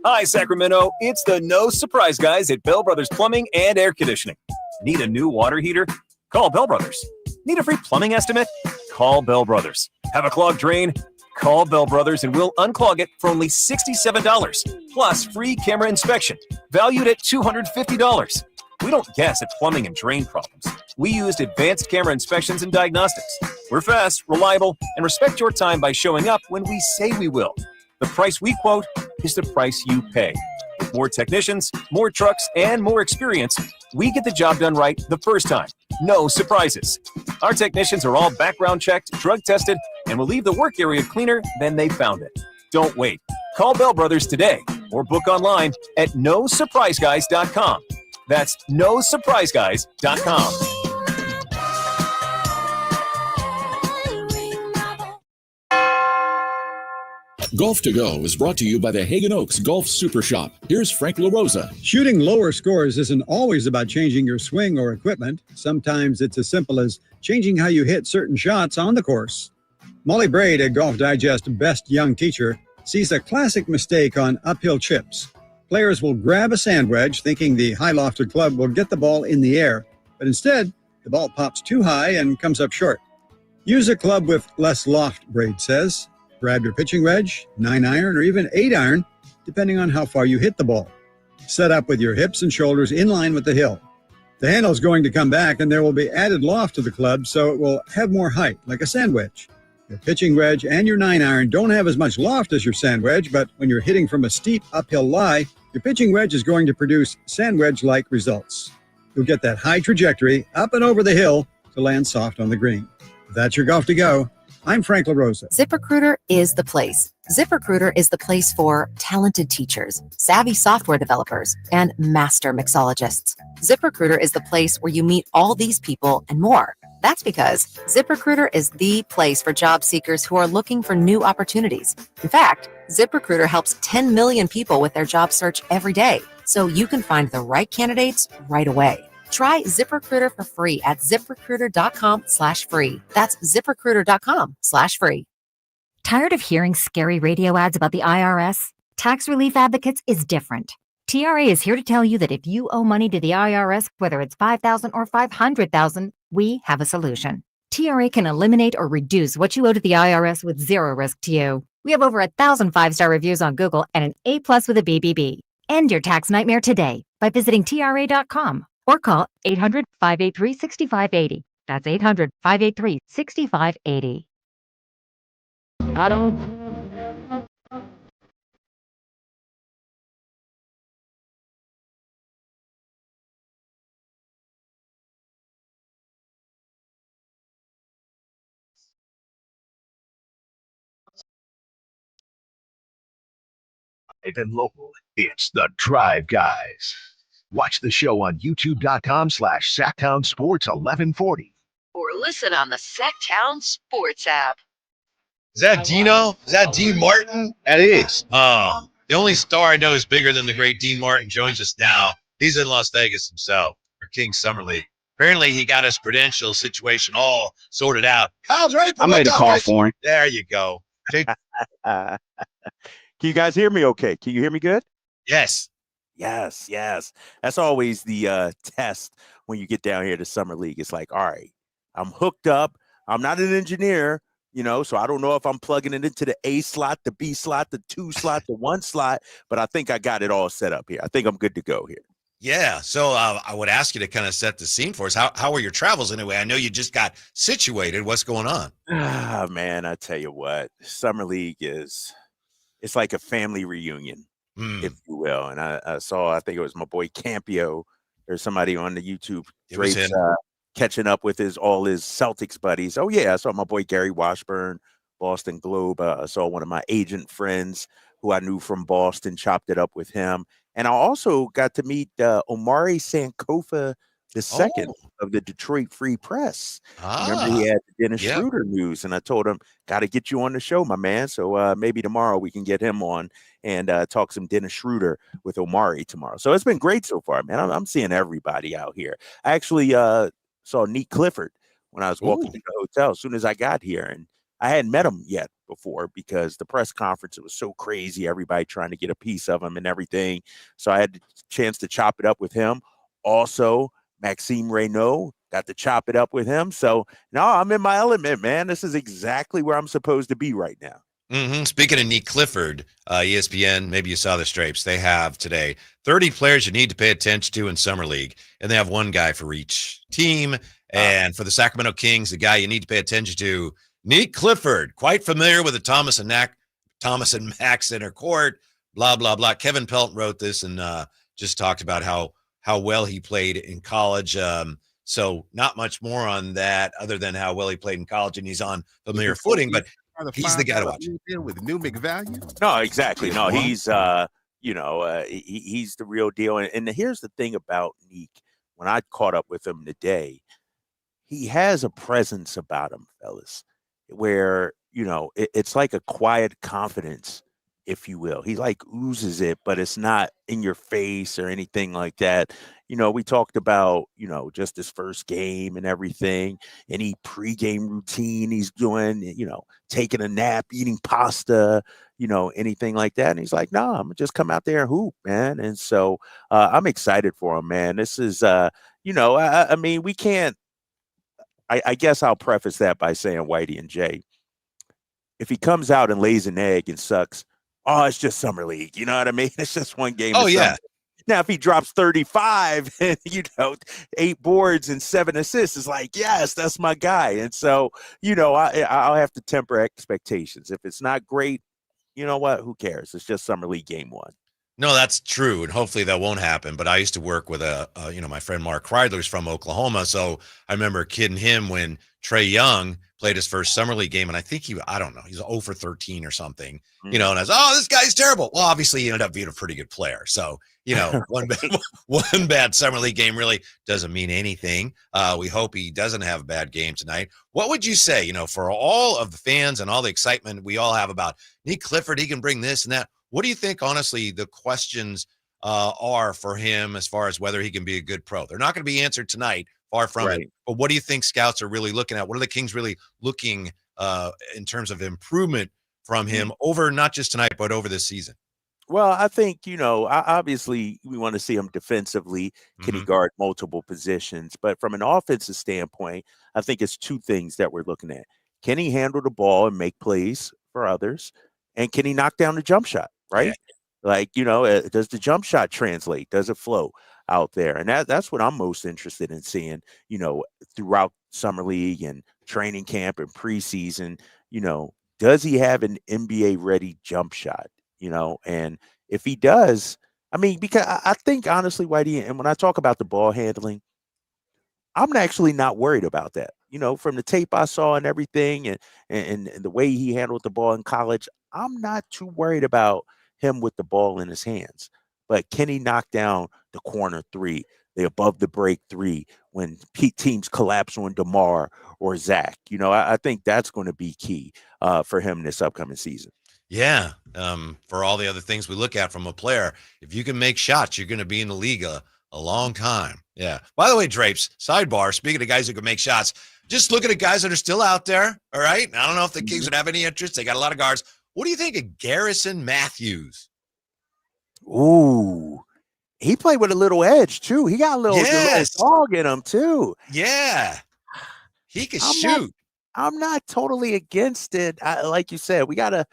Hi, Sacramento. It's the No Surprise Guys at Bell Brothers Plumbing and Air Conditioning. Need a new water heater? Call Bell Brothers. Need a free plumbing estimate? Call Bell Brothers. Have a clogged drain? Call Bell Brothers and we'll unclog it for only $67, plus free camera inspection, valued at $250. We don't guess at plumbing and drain problems. We used advanced camera inspections and diagnostics. We're fast, reliable, and respect your time by showing up when we say we will. The price we quote is the price you pay. With more technicians, more trucks, and more experience, we get the job done right the first time. No surprises. Our technicians are all background checked, drug tested, and will leave the work area cleaner than they found it. Don't wait. Call Bell Brothers today or book online at nosurpriseguys.com. That's nosurpriseguys.com. Golf to Go is brought to you by the Hagen Oaks Golf Super Shop. Here's Frank LaRosa. Shooting lower scores isn't always about changing your swing or equipment. Sometimes it's as simple as changing how you hit certain shots on the course. Molly Braid, a Golf Digest Best Young Teacher, sees a classic mistake on uphill chips. Players will grab a sand wedge thinking the high-lofted club will get the ball in the air, but instead, the ball pops too high and comes up short. Use a club with less loft, Braid says. Grab your pitching wedge, 9-iron, or even 8-iron, depending on how far you hit the ball. Set up with your hips and shoulders in line with the hill. The handle is going to come back, and there will be added loft to the club, so it will have more height, like a sand wedge. Your pitching wedge and your 9-iron don't have as much loft as your sand wedge, but when you're hitting from a steep uphill lie, your pitching wedge is going to produce sand wedge-like results. You'll get that high trajectory up and over the hill to land soft on the green. That's your Golf to Go. I'm Frank LaRosa. ZipRecruiter is the place. ZipRecruiter is the place for talented teachers, savvy software developers, and master mixologists. ZipRecruiter is the place where you meet all these people and more. That's because ZipRecruiter is the place for job seekers who are looking for new opportunities. In fact, ZipRecruiter helps 10 million people with their job search every day, so you can find the right candidates right away. Try ZipRecruiter for free at ziprecruiter.com/free. That's ziprecruiter.com/free. Tired of hearing scary radio ads about the IRS? Tax Relief Advocates is different. TRA is here to tell you that if you owe money to the IRS, whether it's $5,000 or $500,000, we have a solution. TRA can eliminate or reduce what you owe to the IRS with zero risk to you. We have over 1,000 5-star reviews on Google and an A+ with a BBB. End your tax nightmare today by visiting TRA.com. Or call 800-583-6580. That's 800-583-6580. I don't... And local, it's the Drive Guys. Watch the show on youtube.com/Sacktown Sports 1140. Or listen on the Sacktown Sports app. Is that Dino? Is that Dean Martin? That is. Oh, the only star I know is bigger than the great Dean Martin joins us now. He's in Las Vegas himself for King Summer League. Apparently, he got his credential situation all sorted out. Kyle's right. I made a call for him. There you go. Can you guys hear me okay? Can you hear me good? Yes. Yes. That's always the test when you get down here to Summer League. It's like, all right, I'm hooked up. I'm not an engineer, so I don't know if I'm plugging it into the A slot, the B slot, the 2 slot, the 1 slot, but I think I got it all set up here. I think I'm good to go here. Yeah. So I would ask you to kind of set the scene for us. How were your travels anyway? I know you just got situated. What's going on? Man, I tell you what, Summer League it's like a family reunion, if you will. And I think it was my boy Campio or somebody on the YouTube Drake's, catching up with all his Celtics buddies. Oh yeah, I saw my boy Gary Washburn, Boston Globe. I saw one of my agent friends who I knew from Boston, chopped it up with him. And I also got to meet Omari Sankofa II of the Detroit Free Press. Remember, he had the Dennis Schroeder news, and I told him, got to get you on the show, my man. So maybe tomorrow we can get him on and talk some Dennis Schroeder with Omari tomorrow. So it's been great so far, man. I'm seeing everybody out here. I actually saw Neat Clifford when I was walking to the hotel as soon as I got here. And I hadn't met him yet before because the press conference, it was so crazy, everybody trying to get a piece of him and everything. So I had the chance to chop it up with him. Also, Maxime Reynaud, got to chop it up with him. So no, I'm in my element, man. This is exactly where I'm supposed to be right now. Speaking of Nick Clifford, ESPN, maybe you saw the Strapes. They have today 30 players you need to pay attention to in Summer League, and they have one guy for each team. And for the Sacramento Kings, the guy you need to pay attention to, Nick Clifford, quite familiar with the Thomas and Mack center court, blah, blah, blah. Kevin Pelt wrote this and just talked about how well he played in college. So not much more on that other than how well he played in college, and he's on familiar footing, but he's the guy to watch. With new McValue? No, exactly. No, he's he's the real deal. And here's the thing about Neek. When I caught up with him today, he has a presence about him, fellas, where, it's like a quiet confidence, if you will. He like oozes it, but it's not in your face or anything like that. We talked about, just his first game and everything, any pregame routine he's doing, taking a nap, eating pasta, anything like that. And he's like, no, I'm gonna just come out there and hoop, man. And so I'm excited for him, man. This is, I mean, we can't, I guess I'll preface that by saying, Whitey and Jay, if he comes out and lays an egg and sucks, oh, it's just Summer League. You know what I mean? It's just one game. Oh, yeah. Now, if he drops 35 and, 8 boards and 7 assists, it's like, yes, that's my guy. And so, I'll have to temper expectations. If it's not great, you know what? Who cares? It's just Summer League game 1. No, that's true, and hopefully that won't happen. But I used to work with my friend Mark Kreidler's from Oklahoma, so I remember kidding him when Trae Young played his first Summer League game, and I think he's 0 for 13 or something, and I was, this guy's terrible. Well, obviously he ended up being a pretty good player. So, one bad Summer League game really doesn't mean anything. We hope he doesn't have a bad game tonight. What would you say, for all of the fans and all the excitement we all have about Nick Clifford, he can bring this and that. What do you think, honestly, the questions are for him as far as whether he can be a good pro? They're not going to be answered tonight, far from it. But what do you think scouts are really looking at? What are the Kings really looking in terms of improvement from him over not just tonight, but over this season? Well, I think, obviously we want to see him defensively. Can he guard multiple positions? But from an offensive standpoint, I think it's 2 things that we're looking at. Can he handle the ball and make plays for others? And can he knock down the jump shot? Right? Yeah. Like, does the jump shot translate? Does it flow out there? And that's what I'm most interested in seeing, throughout Summer League and training camp and preseason. Does he have an NBA ready jump shot? And if he does, I mean, because I think honestly, Whitey, and when I talk about the ball handling, I'm actually not worried about that. From the tape I saw and everything and the way he handled the ball in college, I'm not too worried about him with the ball in his hands. But can he knock down the corner 3, the above the break 3 when teams collapse on DeMar or Zach? I think that's going to be key for him this upcoming season. Yeah. For all the other things we look at from a player, if you can make shots, you're going to be in the league a long time. Yeah. By the way, Drapes, sidebar, speaking of guys who can make shots, just looking at guys that are still out there. All right. I don't know if the Kings would have any interest. They got a lot of guards. What do you think of Garrison Matthews? Ooh, he played with a little edge too. He got a little dog in him too. Yeah. He can shoot. I'm not totally against it. Like you said, we got a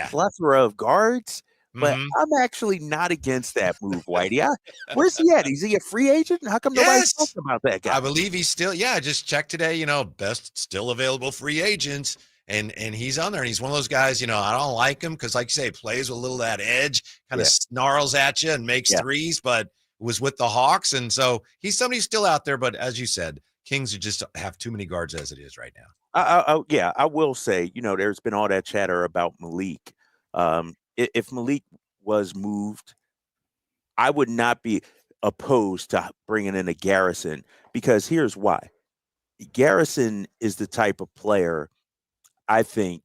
plethora of guards, but I'm actually not against that move, Whitey. Where's he at? Is he a free agent? How come nobody's talking about that guy? I believe he's still, I just checked today, best still available free agents. And he's on there, and he's one of those guys, I don't like him because, like you say, plays with a little of that edge, kind of snarls at you and makes threes, but was with the Hawks. And so he's somebody still out there. But as you said, Kings just have too many guards as it is right now. I will say, there's been all that chatter about Malik. If Malik was moved, I would not be opposed to bringing in a Garrison, because here's why. Garrison is the type of player I think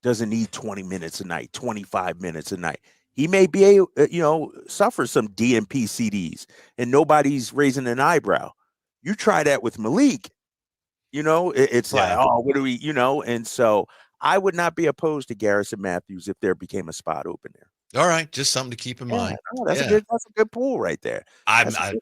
doesn't need 20 minutes a night, 25 minutes a night. He may be able, suffer some DNP CDs and nobody's raising an eyebrow. You try that with Malik, It's like, Yeah. oh, what do we, and so I would not be opposed to Garrison Matthews if there became a spot open there. All right, just something to keep in mind. No, that's a good pool right there.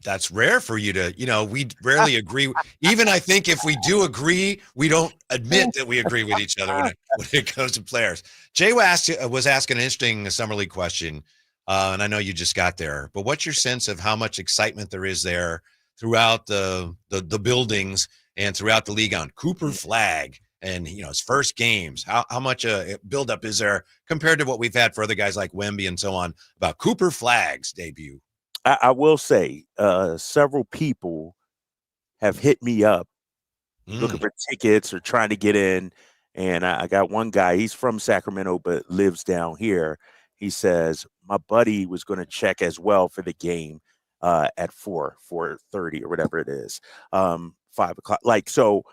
That's rare for you to, we rarely agree. Even I think if we do agree, we don't admit that we agree with each other when it comes to players. Jay was asking an interesting summer league question, and I know you just got there, but what's your sense of how much excitement there is there throughout the buildings and throughout the league on Cooper Flag? And, his first games, how much buildup is there compared to what we've had for other guys like Wemby and so on about Cooper Flag's debut? I will say several people have hit me up looking for tickets or trying to get in. And I got one guy, he's from Sacramento, but lives down here. He says, my buddy was going to check as well for the game at 4:30 or whatever it is, 5 o'clock. So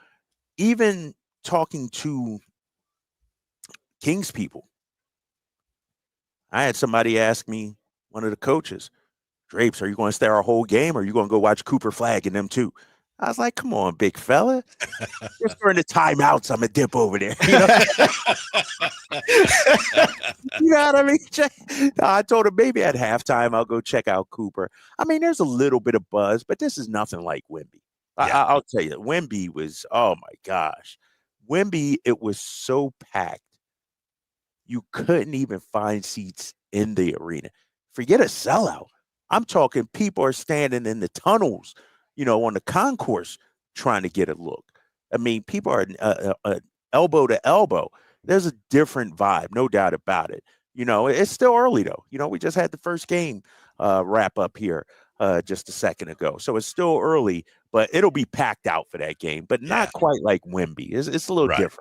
even talking to Kings people, I had somebody ask me, one of the coaches, Drapes, are you going to stay our whole game or are you going to go watch Cooper Flag and them too? I was like, come on, big fella. Just during the timeouts, I'm going to dip over there. You know what I mean? I told him maybe at halftime I'll go check out Cooper. I mean, there's a little bit of buzz, but this is nothing like Wemby. Yeah. I'll tell you, Wemby was, oh my gosh. Wemby, it was so packed. You couldn't even find seats in the arena. Forget a sellout. I'm talking people are standing in the tunnels, on the concourse trying to get a look. I mean, people are elbow to elbow. There's a different vibe, no doubt about it. It's still early, though. We just had the first game wrap up here just a second ago. So it's still early, but it'll be packed out for that game, but not quite like Wemby. It's a little different.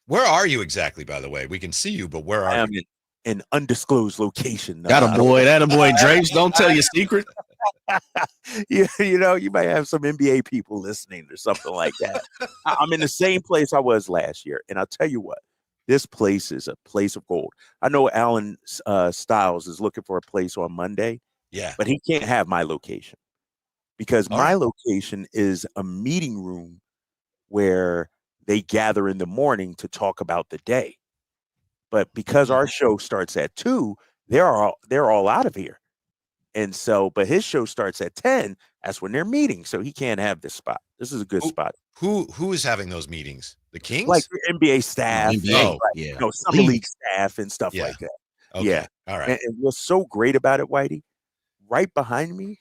Where are you exactly, by the way? We can see you, but where are you? An undisclosed location. That a boy, Drapes. Don't tell your secret. You might have some NBA people listening or something like that. I'm in the same place I was last year. And I'll tell you what, this place is a place of gold. I know Alan Stiles is looking for a place on Monday. Yeah. But he can't have my location because my location is a meeting room where they gather in the morning to talk about the day. But because our show starts at 2, they're all out of here. And so, but his show starts at 10. That's when they're meeting. So he can't have this spot. This is a good spot. Who is having those meetings? The Kings? Like the NBA staff, summer league staff and stuff like that. Okay. Yeah. All right. And what's so great about it, Whitey, right behind me,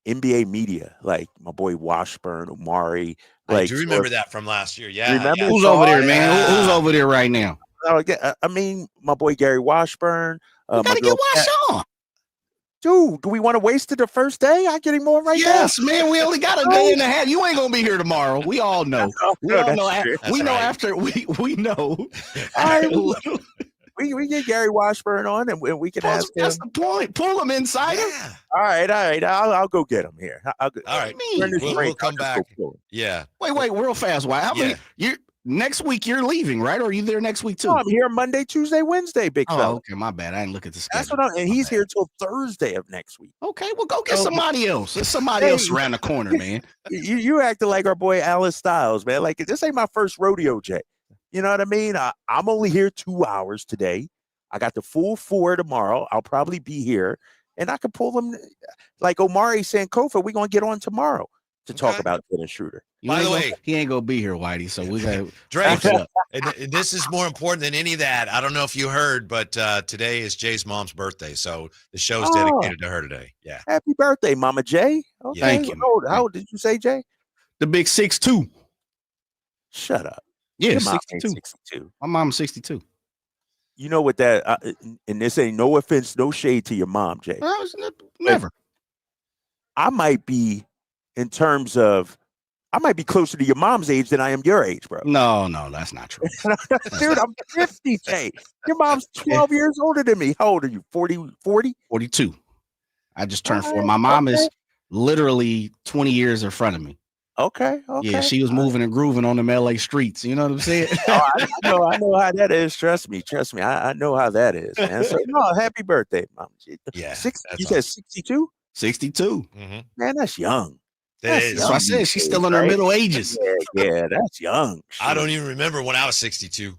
NBA media, like my boy Washburn, Omari. I do remember that from last year. Yeah. Remember who's over there, man? Who's over there right now? I mean, my boy Gary Washburn. You gotta get Wash on. Dude, do we want to waste it the first day? I get him on right now. Yes, man. We only got a day and a half. You ain't gonna be here tomorrow. We all know. We all know. We know after we know. We get Gary Washburn on, and we can ask him. That's the point. Pull him inside him. All right. I'll go get him here. All right. We'll come back. Yeah. Wait, real fast. Why? How many? Next week you're leaving, right? Or are you there next week too? No, I'm here Monday, Tuesday, Wednesday, big fella. Okay, my bad. I didn't look at the schedule. That's and he's here till Thursday of next week. Okay, well, go get somebody else. There's somebody else around the corner, man. You acting like our boy Alice Styles, man. Like this ain't my first rodeo, Jay. You know what I mean? I'm only here 2 hours today. I got the full 4 tomorrow. I'll probably be here, and I can pull them like Omari Sankofa. We're gonna get on tomorrow to talk about Dennis Schroeder. By the way, he ain't gonna be here, Whitey. So we got Drapes. And this is more important than any of that. I don't know if you heard, but today is Jay's mom's birthday, so the show's dedicated to her today. Yeah. Happy birthday, Mama Jay. Okay. Yeah, thank you. How old did you say, Jay? The big 6'2". Shut up. Yeah, 62. My mom's 62. You know what that? And this ain't no offense, no shade to your mom, Jay. Never. I might be. In terms of, I might be closer to your mom's age than I am your age, bro. No, that's not true. Dude, I'm 50, Jay. Your mom's 12 years older than me. How old are you? 40? 42. I just turned 40. My mom is literally 20 years in front of me. Okay. Yeah, she was moving and grooving on them LA streets. You know what I'm saying? I know how that is. Trust me. I know how that is, man. So, happy birthday, Mom. Yeah. You said 62? 62. Man, that's young. That That's what I said. She's still in her middle ages. Yeah, that's young. I don't even remember when I was 62.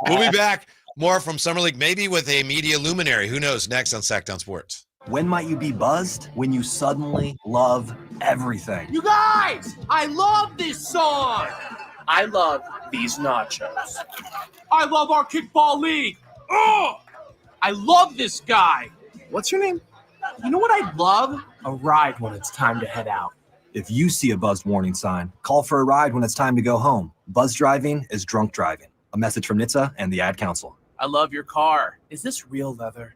We'll be back. More from Summer League, maybe with a media luminary. Who knows? Next on Sacktown Sports. When might you be buzzed? When you suddenly love everything. You guys, I love this song. I love these nachos. I love our kickball league. Oh, I love this guy. What's your name? You know what I love? A ride when it's time to head out. If you see a buzzed warning sign, call for a ride when it's time to go home. Buzz driving is drunk driving. A message from NHTSA and the Ad Council. I love your car. Is this real leather?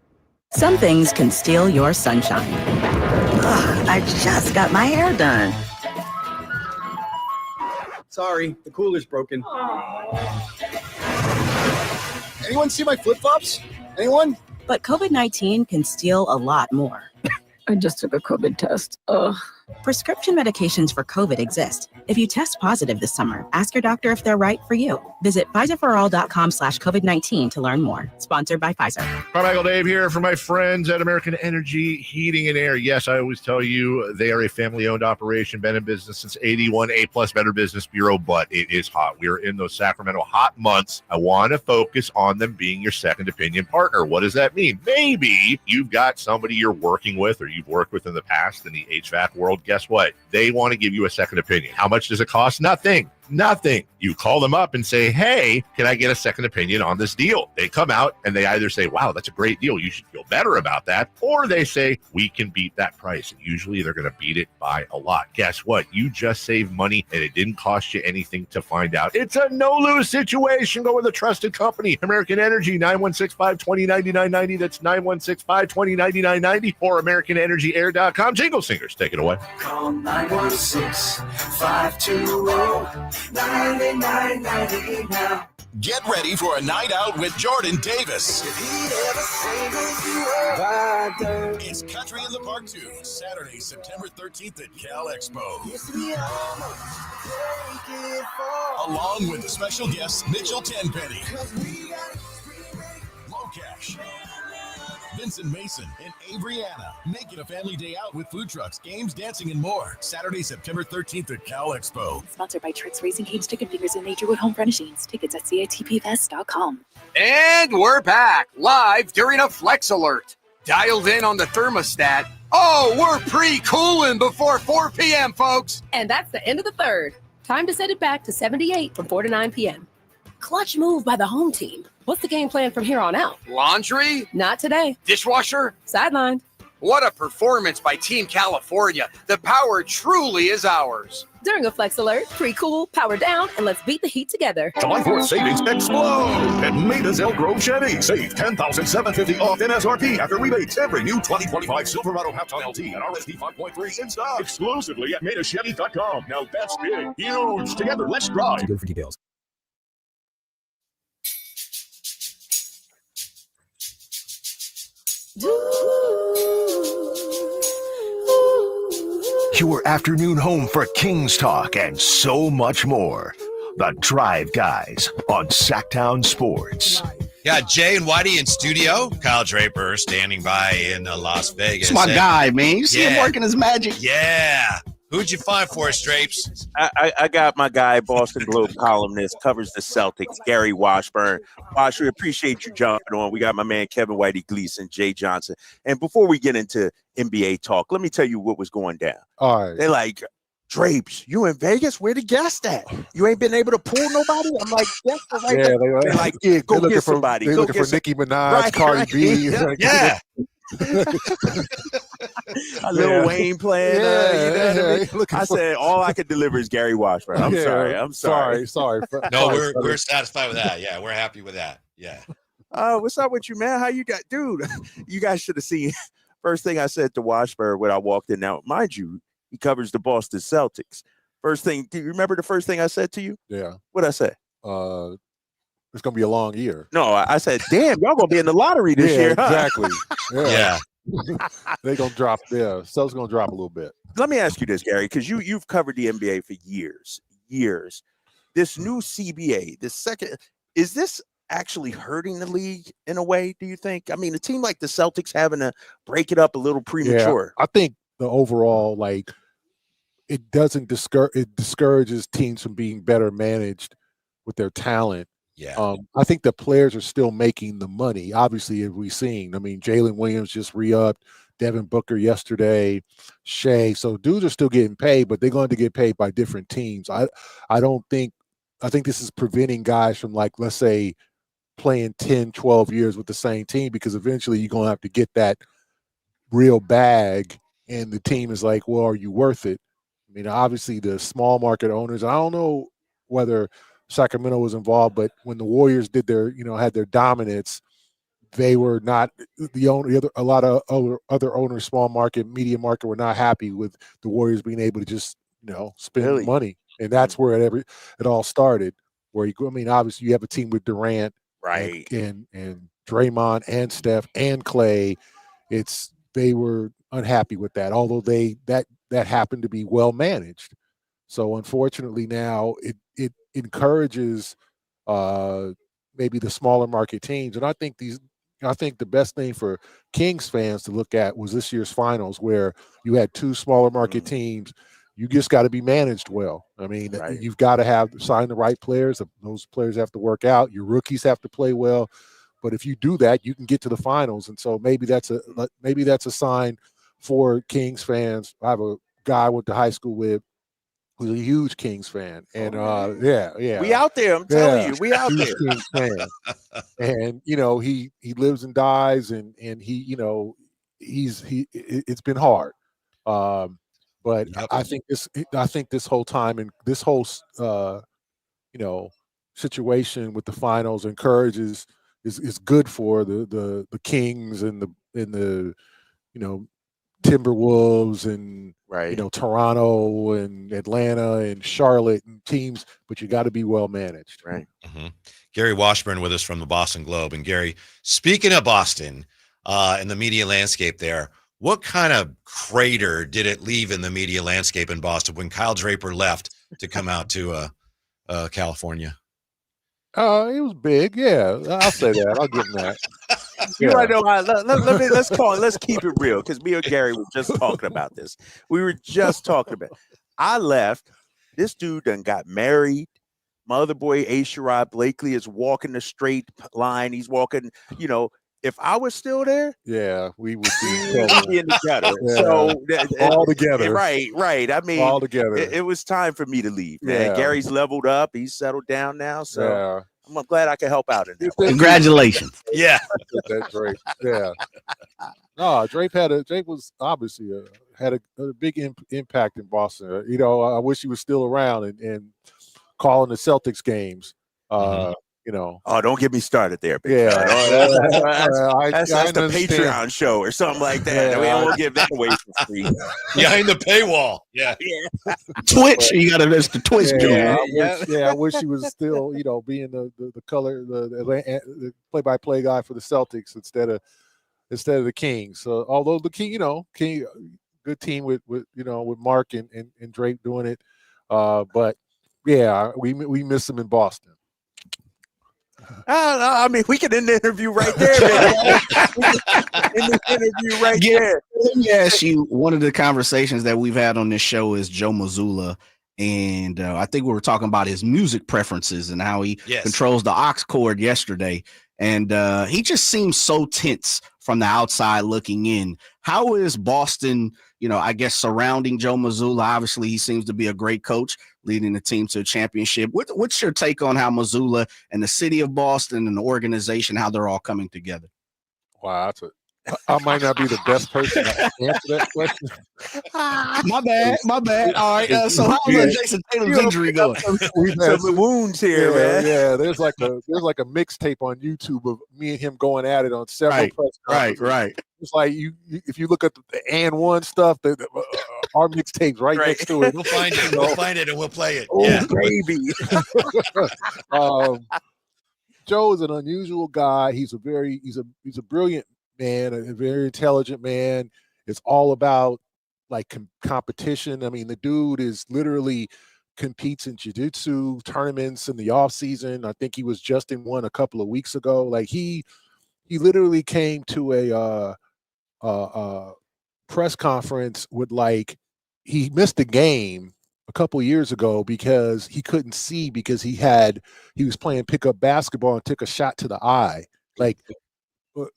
Some things can steal your sunshine. Ugh, I just got my hair done. Sorry, the cooler's broken. Anyone see my flip-flops? Anyone? But COVID-19 can steal a lot more. I just took a COVID test. Ugh. Prescription medications for COVID exist. If you test positive this summer, ask your doctor if they're right for you. Visit PfizerForAll.com/COVID-19 to learn more. Sponsored by Pfizer. Carmichael Dave here for my friends at American Energy Heating and Air. Yes, I always tell you they are a family-owned operation, been in business since 81, A+ Better Business Bureau, but it is hot. We are in those Sacramento hot months. I want to focus on them being your second opinion partner. What does that mean? Maybe you've got somebody you're working with or you've worked with in the past in the HVAC world. Guess what? They want to give you a second opinion. How much does it cost? Nothing. You call them up and say, hey, can I get a second opinion on this deal? They come out and they either say, wow, that's a great deal. You should feel better about that. Or they say, we can beat that price. And usually they're going to beat it by a lot. Guess what? You just saved money and it didn't cost you anything to find out. It's a no-lose situation. Go with a trusted company. American Energy, 916-520-9990. That's 916-520-9990 or AmericanEnergyAir.com. Jingle Singers, take it away. Call 916-520-9990 now. Get ready for a night out with Jordan Davis. It's Country in the Park 2, Saturday, September 13th at Cal Expo. Along with the special guests Mitchell Tenpenny, Low Cash, Vincent Mason, and Avriana. Make it a family day out with food trucks, games, dancing, and more. Saturday, September 13th at Cal Expo. Sponsored by Tricks Racing Canes, Chicken Fingers, and Naturewood Home Furnishings. Tickets at catpfest.com. And we're back live during a Flex Alert. Dialed in on the thermostat. Oh, we're pre-cooling before 4 p.m., folks. And that's the end of the third. Time to set it back to 78 from 4 to 9 p.m. Clutch move by the home team. What's the game plan from here on out? Laundry? Not today. Dishwasher? Sidelined. What a performance by Team California. The power truly is ours. During a Flex Alert, pre-cool, power down, and let's beat the heat together. July 4th savings explode at Maida's Elk Grove Chevy. Save $10,750 off MSRP after rebates. Every new 2025 Silverado Half-Ton LT and RSD 5.3 in stock. Exclusively at MaidaChevy.com. Now that's big, huge. Together, let's drive. Good for details. Your afternoon home for Kings Talk and so much more. The Drive Guys on Sacktown Sports. Yeah, Jay and Whitey in studio. Kyle Draper standing by in Las Vegas. It's my guy, man. You see him working his magic. Yeah. Who'd you find for us, Drapes? I got my guy, Boston Globe columnist, covers the Celtics, Gary Washburn. Wash, we appreciate you jumping on. We got my man, Kevin Whitey Gleason, Jay Johnson. And before we get into NBA talk, let me tell you what was going down. All right. They're like, Drapes, you in Vegas? Where the guest at? You ain't been able to pull nobody? I'm like, guest right there. They're like, yeah, go get somebody. They're looking for Nicki Minaj, Cardi B. Yeah. Lil Wayne playing. I said all I could deliver is Gary Washburn. I'm sorry. No, we're satisfied with that. Yeah, we're happy with that. Yeah. What's up with you, man? How you got, dude? You guys should have seen. First thing I said to Washburn when I walked in. Now, mind you, he covers the Boston Celtics. First thing, do you remember the first thing I said to you? Yeah. What'd I say? It's gonna be a long year. No, I said, damn, y'all gonna be in the lottery this year. Huh? Exactly. Yeah. They're gonna drop. Yeah, Celtics gonna drop a little bit. Let me ask you this, Gary, because you've covered the NBA for years. This new CBA, is this actually hurting the league in a way? Do you think? I mean, a team like the Celtics having to break it up a little premature. Yeah, I think the overall it discourages teams from being better managed with their talent. Yeah. I think the players are still making the money. Obviously, as we've seen. I mean, Jalen Williams just re-upped, Devin Booker yesterday, Shea. So dudes are still getting paid, but they're going to get paid by different teams. I think this is preventing guys from, like, let's say, playing 10, 12 years with the same team, because eventually you're going to have to get that real bag, and the team is like, well, are you worth it? I mean, obviously the small market owners, I don't know whether Sacramento was involved, but when the Warriors did had their dominance, they were not a lot of other owners, small market, media market, were not happy with the Warriors being able to just, spend money. And that's where it all started. Obviously you have a team with Durant, right, and Draymond and Steph and Clay. They were unhappy with that, although that happened to be well managed. So unfortunately now it encourages maybe the smaller market teams. And I think the best thing for Kings fans to look at was this year's finals, where you had two smaller market teams. You just got to be managed well. I mean, you've got to sign the right players. Those players have to work out. Your rookies have to play well. But if you do that, you can get to the finals. And so maybe that's a sign for Kings fans. I have a guy I went to high school with who's a huge Kings fan. And yeah. We out there, I'm telling you, we out huge there. Kings fan. And he lives and dies, and it's been hard. But I think this whole time, and this whole situation with the finals encourages is good for the Kings and the Timberwolves and Toronto and Atlanta and Charlotte and teams, but you got to be well managed. Right. Mm-hmm. Gary Washburn with us from the Boston Globe. And Gary, speaking of Boston and the media landscape there, what kind of crater did it leave in the media landscape in Boston when Kyle Draper left to come out to California? It was big. Yeah, I'll say that. I'll give him that. You want to know? Let's keep it real, because me and Gary were just talking about this. We were just talking about it. I left. This dude done got married. My other boy, A. Sherrod Blakely, is walking the straight line. He's walking, if I was still there, yeah, we would be in the gutter. Yeah. So all together, right. I mean, all together. It was time for me to leave, man. Yeah. Gary's leveled up. He's settled down now. So yeah. I'm glad I could help out in that. Congratulations. Yeah. That's Drake. Yeah. No, Drake was obviously had a big impact in Boston. I wish he was still around and calling the Celtics games. Oh, don't get me started there. Yeah, that's the Patreon show or something like that. Yeah, we won't give that away for free. Behind the paywall. Yeah. Twitch. You got to miss the Twitch. I wish he was still, being the color, the play-by-play guy for the Celtics instead of the Kings. So although the King, good team with Mark and Drake doing it, but yeah, we miss him in Boston. I mean, we can end the interview right there, man. End the interview right there. Let me ask you, one of the conversations that we've had on this show is Joe Mazzulla, and I think we were talking about his music preferences and how he controls the aux cord yesterday, and he just seems so tense from the outside looking in. How is Boston, I guess, surrounding Joe Mazzulla? Obviously, he seems to be a great coach, leading the team to a championship. What's your take on how Mazzulla and the city of Boston and the organization, how they're all coming together? Wow, I might not be the best person to answer that question. My bad. All right. So how is Jason Tatum's injury going? We've had some wounds here, man. Yeah, there's like a mixtape on YouTube of me and him going at it on several press conferences. Right. It's like if you look at the and one stuff, our mixtape's right next to it. We'll find it. We'll find it and we'll play it. Oh, baby. Joe is an unusual guy. He's a brilliant man, a very intelligent man. It's all about like competition. I mean, the dude is literally competes in jiu-jitsu tournaments in the off season. I think he was just in one a couple of weeks ago. Like he literally came to a press conference with like he missed a game a couple years ago because he couldn't see because he was playing pickup basketball and took a shot to the eye. Like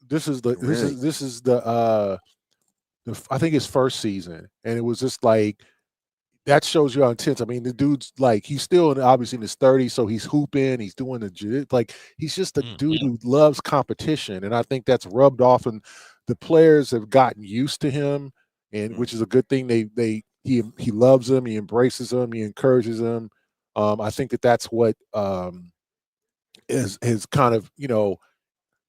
this is the I think his first season, and it was just like that shows you how intense. I mean, the dude's like he's still obviously in his 30s, so he's hooping, he's doing like he's just a dude who loves competition, and I think that's rubbed off, and the players have gotten used to him, and which is a good thing. He loves them, he embraces them, he encourages them. I think that's what is kind of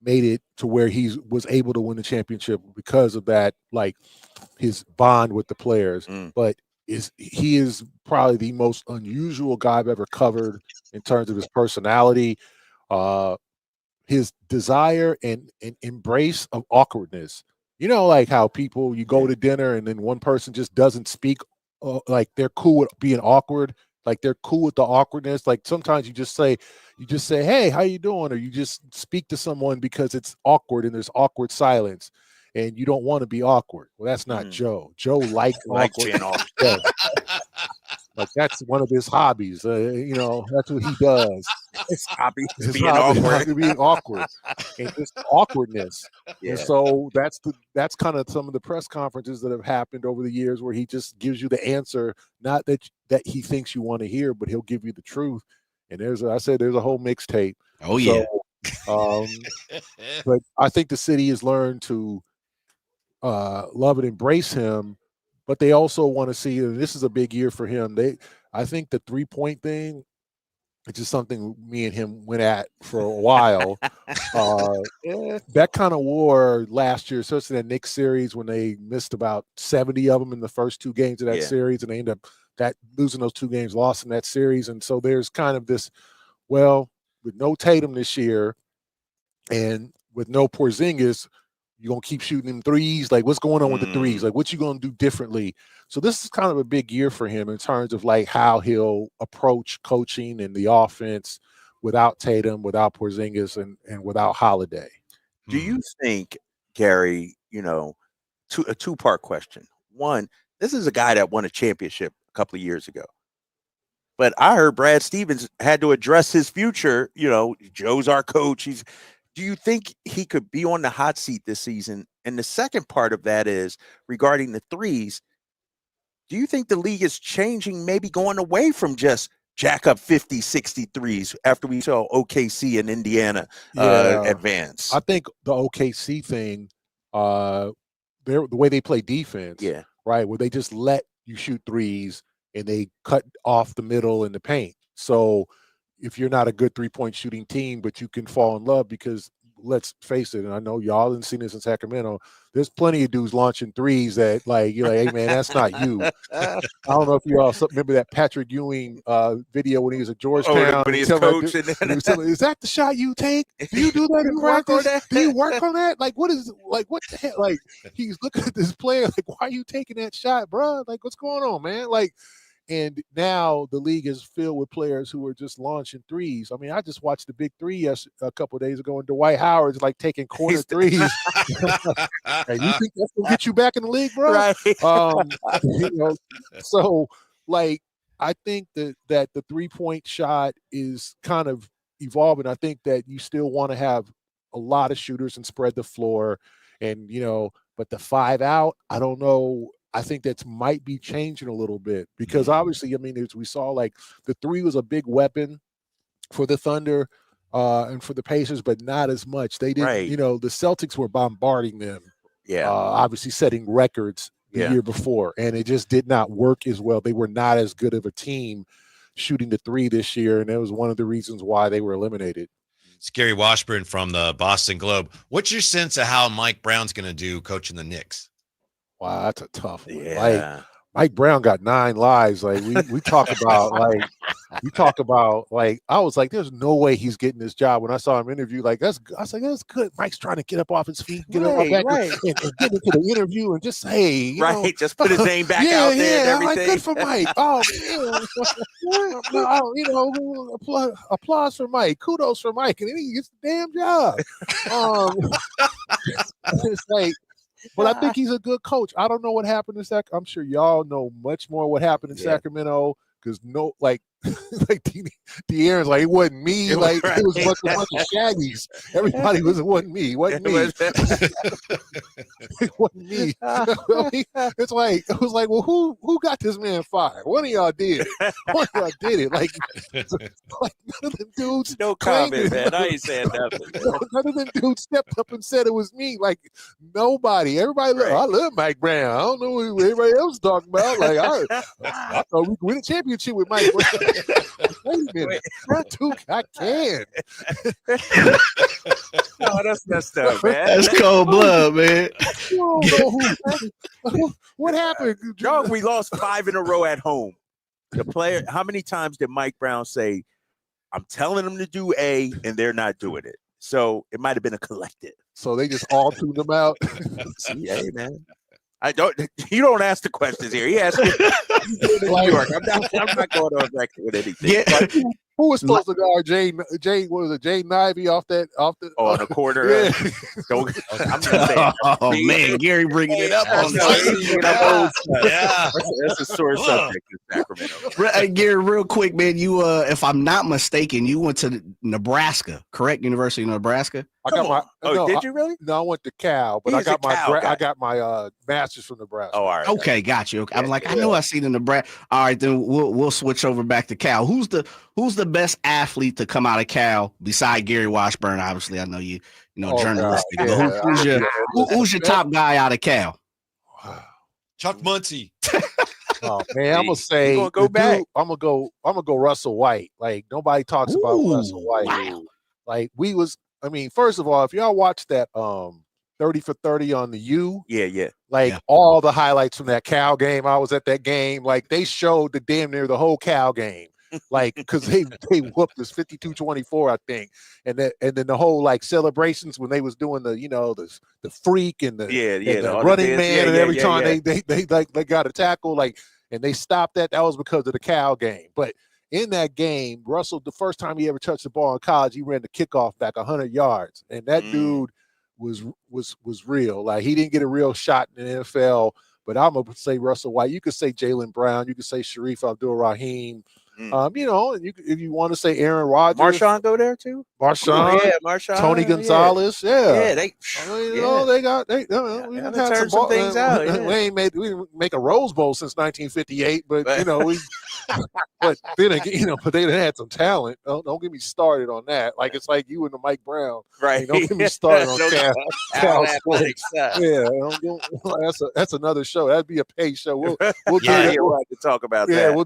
made it to where he was able to win the championship because of that, like his bond with the players. But he is probably the most unusual guy I've ever covered in terms of his personality, his desire and embrace of awkwardness. Like how people, you go to dinner and then one person just doesn't speak, like they're cool with being awkward. Like they're cool with the awkwardness. Like sometimes you just say, "Hey, how you doing?" Or you just speak to someone because it's awkward and there's awkward silence, and you don't want to be awkward. Well, that's not Joe. Joe likes being awkward. Yeah. Like that's one of his hobbies. That's what he does. His hobby is His being hobby is awkward. being awkward, and just awkwardness. Yeah. And so that's kind of some of the press conferences that have happened over the years, where he just gives you the answer, not that he thinks you want to hear, but he'll give you the truth. And there's a whole mixtape. Oh yeah. But I think the city has learned to love and embrace him, but they also want to see, and this is a big year for him. I think the 3-point thing, which is something me and him went at for a while. That kind of war last year, especially that Knicks series when they missed about 70 of them in the first 2 games of that series, and they ended up losing those 2 games, lost in that series. And so there's kind of this, well, with no Tatum this year and with no Porzingis, you're going to keep shooting them threes. Like, what's going on with the threes? Like, what you going to do differently? So this is kind of a big year for him in terms of like how he'll approach coaching and the offense without Tatum, without Porzingis, and without Holiday. Do you think, Gary, a 2-part question. One, this is a guy that won a championship a couple of years ago. But I heard Brad Stevens had to address his future. Joe's our coach. Do you think he could be on the hot seat this season? And the second part of that is regarding the threes. Do you think the league is changing, maybe going away from just jack up 50, 60 threes after we saw OKC and Indiana advance? I think the OKC thing, the way they play defense, right, where they just let you shoot threes and they cut off the middle and the paint. So if you're not a good 3-point shooting team, but you can fall in love, because let's face it, and I know y'all haven't seen this in Sacramento, there's plenty of dudes launching threes that like, you're like, hey man, that's not you. I don't know if you all remember that Patrick Ewing video when he was at Georgetown. When he's coach. Is that the shot you take? Do you do that in practice? Do you work on that? Like, what the hell? Like, he's looking at this player like, why are you taking that shot, bro? Like, what's going on, man? Like, and now the league is filled with players who are just launching threes. I mean, I just watched the Big Three a couple of days ago, and Dwight Howard's like taking corner threes. And you think that's gonna get you back in the league, bro? Right. So like, I think that the 3-point shot is kind of evolving. I think that you still want to have a lot of shooters and spread the floor, and but the 5 out, I don't know. I think that might be changing a little bit, because obviously, I mean, as we saw, like the 3 was a big weapon for the Thunder and for the Pacers, but not as much. They didn't, the Celtics were bombarding them. Obviously setting records the year before, and it just did not work as well. They were not as good of a team shooting the 3 this year, and that was one of the reasons why they were eliminated. It's Gary Washburn from the Boston Globe. What's your sense of how Mike Brown's going to do coaching the Knicks? Wow, that's a tough one. Like, Mike Brown got 9 lives. Like we talk about, like I was like, there's no way he's getting this job. When I saw him interview, I was like, that's good. Mike's trying to get up off his feet, get up back and get into the interview and just say, just put his name back out there and everything. Like, good for Mike. Applause for Mike. Kudos for Mike, and then he gets the damn job. It's like, But I think he's a good coach. I don't know what happened in Sacramento. I'm sure y'all know much more what happened in Sacramento because like De'Aaron's like it wasn't me. Like it was a bunch of shaggies. Everybody it wasn't me. It wasn't me. It wasn't me. It was like, well, who got this man fired? One of y'all did. One of y'all did it. Like none of them dudes. No comment, man. I ain't saying nothing. None of them dudes stepped up and said it was me. Like nobody. Everybody. Right. I love Mike Brown. I don't know what everybody else is talking about. Like I thought we could win a championship with Mike Brown. Wait a minute. That dude, I can. No, that's messed up, man. That's cold blood, man. What happened? Dog, we lost 5 in a row at home. The player, how many times did Mike Brown say, I'm telling them to do A, and they're not doing it? So it might have been a collective. So they just all tuned them out. See, hey, man. You don't ask the questions here. He asked New York. I'm not going on record with anything. Yeah. Like, who was supposed to guard Jay? What was it? Jay Nivey off the on the corner. Yeah. I'm say, man, Gary bringing it up. That's a sore subject in Sacramento. Hey, Gary, real quick, man. You, if I'm not mistaken, you went to Nebraska, correct? University of Nebraska. I got my. Did you really? No, I went to Cal, but I got my master's from Nebraska. Oh, all right. Okay, got you. Okay. I'm like, I know I see the Nebraska. All right, then we'll switch over back to Cal. Who's the best athlete to come out of Cal beside Gary Washburn? Obviously, I know you journalistic. Who's your top guy out of Cal? Chuck Muncie. Oh man, I'm gonna say I'm gonna go Russell White. Like nobody talks about Russell White. Wow. Like first of all, if y'all watch that 30 for 30 on the U, all the highlights from that Cal game, I was at that game. Like they showed the damn near the whole Cal game. Like because they whooped us 52-24, I think, and then the whole like celebrations when they was doing the freak and the running man and every time they got a tackle and they stopped that was because of the Cal game. But in that game, Russell, the first time he ever touched the ball in college, he ran the kickoff back 100 yards, and that dude was real. Like he didn't get a real shot in the NFL. But I'm gonna say Russell White. You could say Jaylen Brown. You could say Sharif Abdul-Rahim. And if you want to say Aaron Rodgers, Marshawn go there too. Marshawn, Tony Gonzalez, they had some things out. We didn't make a Rose Bowl since 1958, but but then again, but they had some talent. Don't get me started on that. Like it's like you and the Mike Brown, right? Don't get me started on Cal Sports. Yeah, that's another show. That'd be a pay show. We'll to talk about that. Yeah, we'll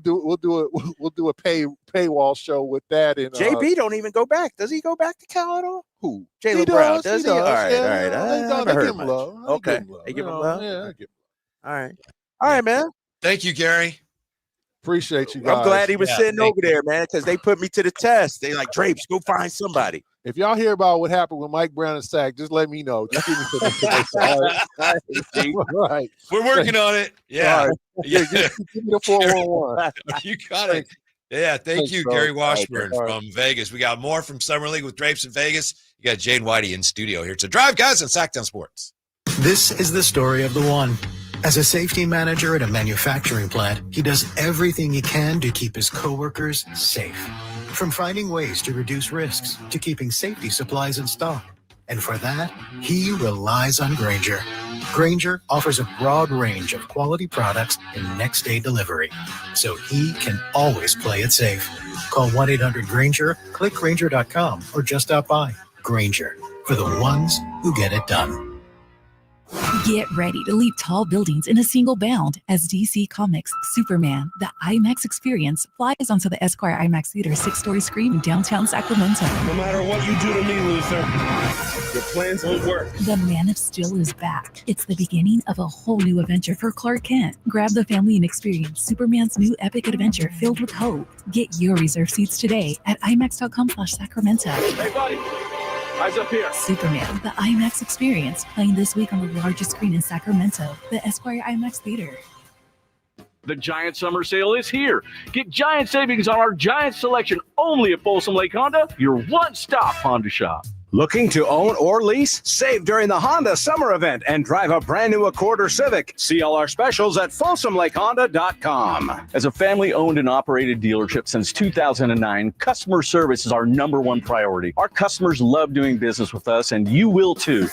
do a paywall show with that. And JB don't even go back. Does he go back to Cal at all? Who? Jaylen Brown. Does he? All right. They give him love. Okay. They give him love? Yeah. All right, man. Thank you, Gary. Appreciate you guys. I'm glad he was sitting over there, man, because they put me to the test. They like, Drapes, go find somebody. If y'all hear about what happened with Mike Brown and Sack, just let me know. Just give me some information. All right. We're working on it. Yeah. Give me the 411. You got it. Yeah, thank you, Gary Washburn from Vegas. We got more from Summer League with Drapes in Vegas. You got Jane Whitey in studio here to Drive Guys on Sacktown Sports. This is the story of the one. As a safety manager at a manufacturing plant, he does everything he can to keep his coworkers safe. From finding ways to reduce risks to keeping safety supplies in stock. And for that, he relies on Grainger. Grainger offers a broad range of quality products and next-day delivery, so he can always play it safe. Call 1-800-GRAINGER, click Grainger.com, or just stop by. Grainger, for the ones who get it done. Get ready to leap tall buildings in a single bound as DC Comics' Superman, the IMAX experience, flies onto the Esquire IMAX Theater 6-story screen in downtown Sacramento. No matter what you do to me, Luther, your plans won't work. The Man of Steel is back. It's the beginning of a whole new adventure for Clark Kent. Grab the family and experience Superman's new epic adventure filled with hope. Get your reserved seats today at IMAX.com/Sacramento. Hey, buddy. Eyes up here. Superman, the IMAX experience, playing this week on the largest screen in Sacramento, the Esquire IMAX Theater. The Giant Summer Sale is here. Get giant savings on our giant selection only at Folsom Lake Honda, your one-stop Honda shop. Looking to own or lease? Save during the Honda Summer Event and drive a brand new Accord or Civic. See all our specials at FolsomLakeHonda.com. As a family-owned and operated dealership since 2009, customer service is our number one priority. Our customers love doing business with us, and you will too. Go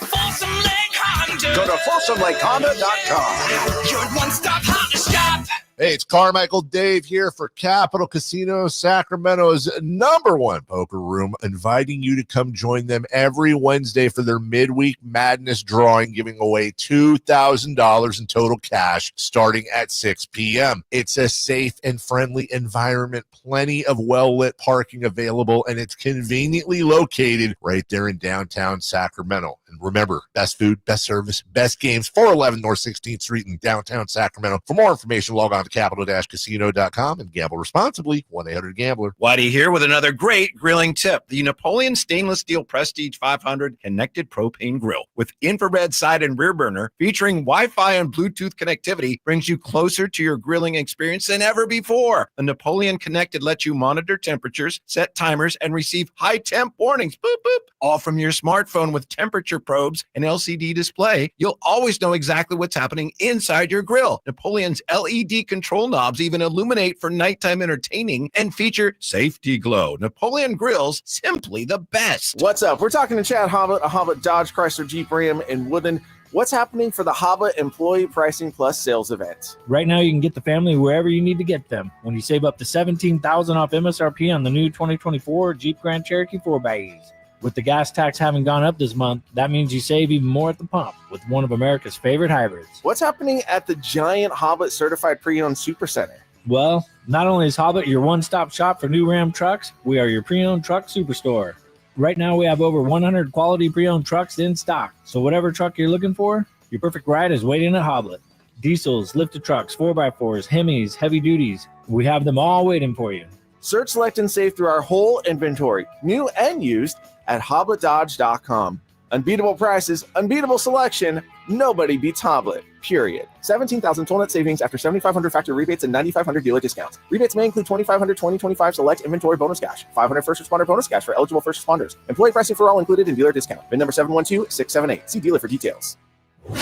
to FolsomLakeHonda.com. Your one-stop Honda shop. Hey, it's Carmichael Dave here for Capital Casino, Sacramento's #1 poker room, inviting you to come join them every Wednesday for their midweek madness drawing, giving away $2,000 in total cash starting at 6 p.m. It's a safe and friendly environment, plenty of well-lit parking available, and it's conveniently located right there in downtown Sacramento. And remember, best food, best service, best games, 411 North 16th Street in downtown Sacramento. For more information, log on to capital-casino.com and gamble responsibly. 1-800-GAMBLER. Whitey here with another great grilling tip. The Napoleon Stainless Steel Prestige 500 Connected Propane Grill with infrared side and rear burner featuring Wi-Fi and Bluetooth connectivity brings you closer to your grilling experience than ever before. The Napoleon Connected lets you monitor temperatures, set timers, and receive high temp warnings. Boop, boop. All from your smartphone with temperature probes and LCD display. You'll always know exactly what's happening inside your grill. Napoleon's LED control knobs even illuminate for nighttime entertaining and feature safety glow. Napoleon grills, simply the best. What's up? We're talking to Chad Hobbit, a Hobbit Dodge Chrysler Jeep Ram in Woodland. What's happening for the Hobbit Employee Pricing Plus sales event? Right now, you can get the family wherever you need to get them. When you save up to $17,000 off MSRP on the new 2024 Jeep Grand Cherokee 4xEs. With the gas tax having gone up this month, that means you save even more at the pump with one of America's favorite hybrids. What's happening at the giant Hobbit Certified Pre-Owned Supercenter? Well, not only is Hobbit your one-stop shop for new Ram trucks, we are your pre-owned truck superstore. Right now, we have over 100 quality pre-owned trucks in stock. So whatever truck you're looking for, your perfect ride is waiting at Hobbit. Diesels, lifted trucks, 4x4s, Hemis, heavy duties. We have them all waiting for you. Search, select, and save through our whole inventory, new and used, at HobletDodge.com. Unbeatable prices, unbeatable selection. Nobody beats Hoblet, period. 17,000 total net savings after 7,500 factory rebates and 9,500 dealer discounts. Rebates may include 2,500 2025 select inventory bonus cash, 500 first responder bonus cash for eligible first responders. Employee pricing for all included in dealer discount. VIN number 712-678. See dealer for details.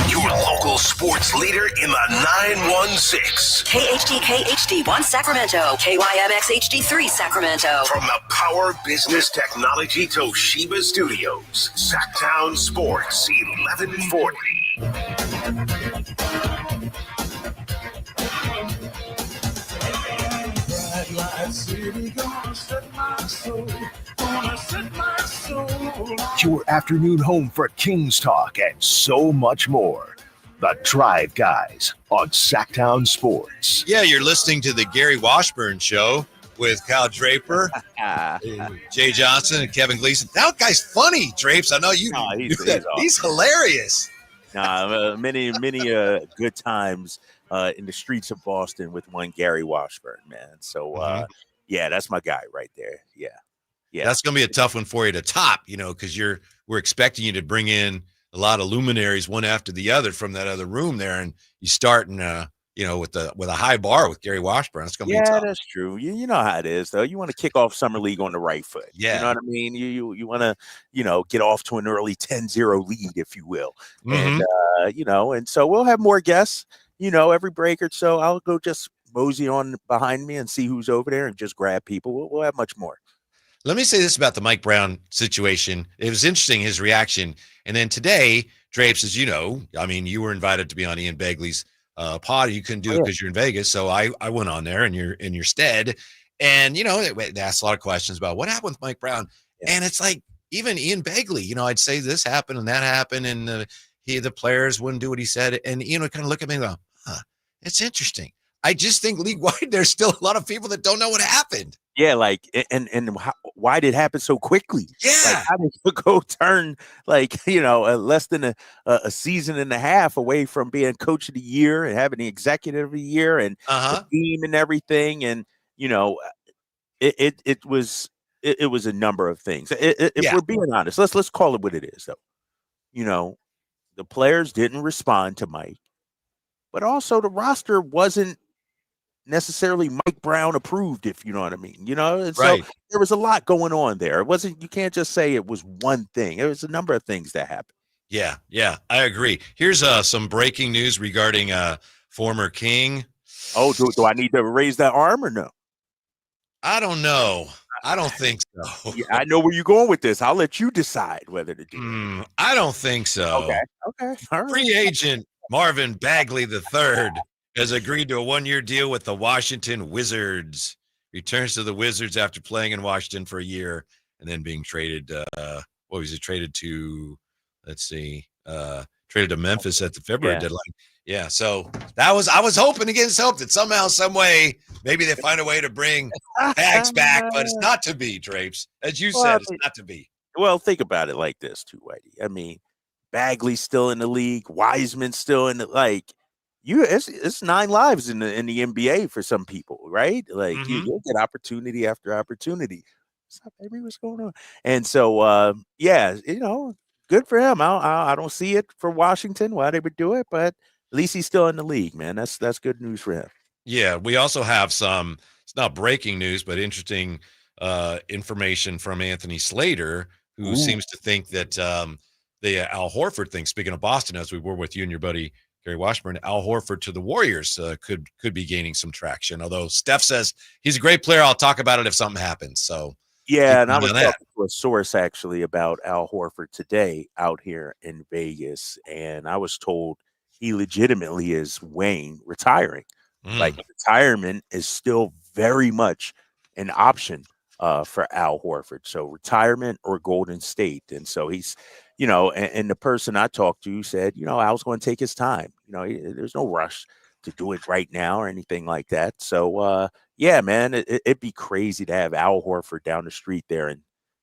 Your local sports leader in the 916. KHD1 Sacramento, KYMX HD3 Sacramento. From the Power Business Technology Toshiba Studios, Sacktown Sports 1140. Your afternoon home for Kings talk and so much more. The Drive Guys on Sacktown Sports. Yeah, you're listening to the Gary Washburn Show with Kyle Draper, Jay Johnson, and Kevin Gleason. That guy's funny, Drapes. I know you. No, he's hilarious. Many good times in the streets of Boston with one Gary Washburn, man. So, yeah, that's my guy right there. Yeah. That's going to be a tough one for you to top, because we're expecting you to bring in a lot of luminaries one after the other from that other room there, and you starting, with a high bar with Gary Washburn. It's going to be tough. That's true. You know how it is, though. You want to kick off Summer League on the right foot. Yeah. You know what I mean? You want to, get off to an early 10-0 lead, if you will. And, and so we'll have more guests, every break or so. I'll go just mosey on behind me and see who's over there and just grab people. We'll have much more. Let me say this about the Mike Brown situation. It was interesting, his reaction. And then today, Drapes, as you know, you were invited to be on Ian Begley's pod. You couldn't do it because you're in Vegas. So I went on there in your stead. And, they asked a lot of questions about what happened with Mike Brown. Yeah. And it's like, even Ian Begley, I'd say this happened and that happened. And the players wouldn't do what he said. And Ian would kind of look at me and go, it's interesting. I just think league-wide, there's still a lot of people that don't know what happened. Yeah, why did it happen so quickly? Yeah. How did you go turn, less than a season and a half away from being coach of the year and having the executive of the year and the team and everything? And, it was a number of things. If we're being honest, let's call it what it is, though. The players didn't respond to Mike, but also the roster wasn't necessarily Mike Brown approved, if you know what I mean. And so Right. there was a lot going on there. It wasn't, you can't just say it was one thing. There was a number of things that happened. Yeah, I agree. Here's some breaking news regarding former King. Oh, do I need to raise that arm or no? I don't know. I don't think so. Yeah, I know where you're going with this. I'll let you decide whether to do it. I don't think so. Okay. All right. Free agent Marvin Bagley III has agreed to a 1-year deal with the Washington Wizards. Returns to the Wizards after playing in Washington for a year and then being traded. What was he traded to? Let's see. Traded to Memphis at the February deadline. Yeah, so I was hoping against hope that somehow, some way, maybe they find a way to bring Bags back, but it's not to be, Drapes. As you said, it's not to be. Well, think about it like this, too, Whitey. I mean, Bagley's still in the league. Wiseman's still in the it's 9 lives in the NBA for some people, right? Like you'll get opportunity after opportunity. What's up, baby? What's going on? And so, good for him. I don't see it for Washington why they would do it, but at least he's still in the league, man. That's good news for him. Yeah, we also have some. It's not breaking news, but interesting information from Anthony Slater, who seems to think that the Al Horford thing. Speaking of Boston, as we were with you and your buddy Gary Washburn, Al Horford to the Warriors could be gaining some traction. Although Steph says he's a great player, I'll talk about it if something happens. So yeah, and I was talking to a source actually about Al Horford today out here in Vegas, and I was told he legitimately is weighing retiring. Like retirement is still very much an option for Al Horford. So retirement or Golden State. And so he's, and the person I talked to said, Al's going to take his time. There's no rush to do it right now or anything like that. So, yeah, man, it'd be crazy to have Al Horford down the street there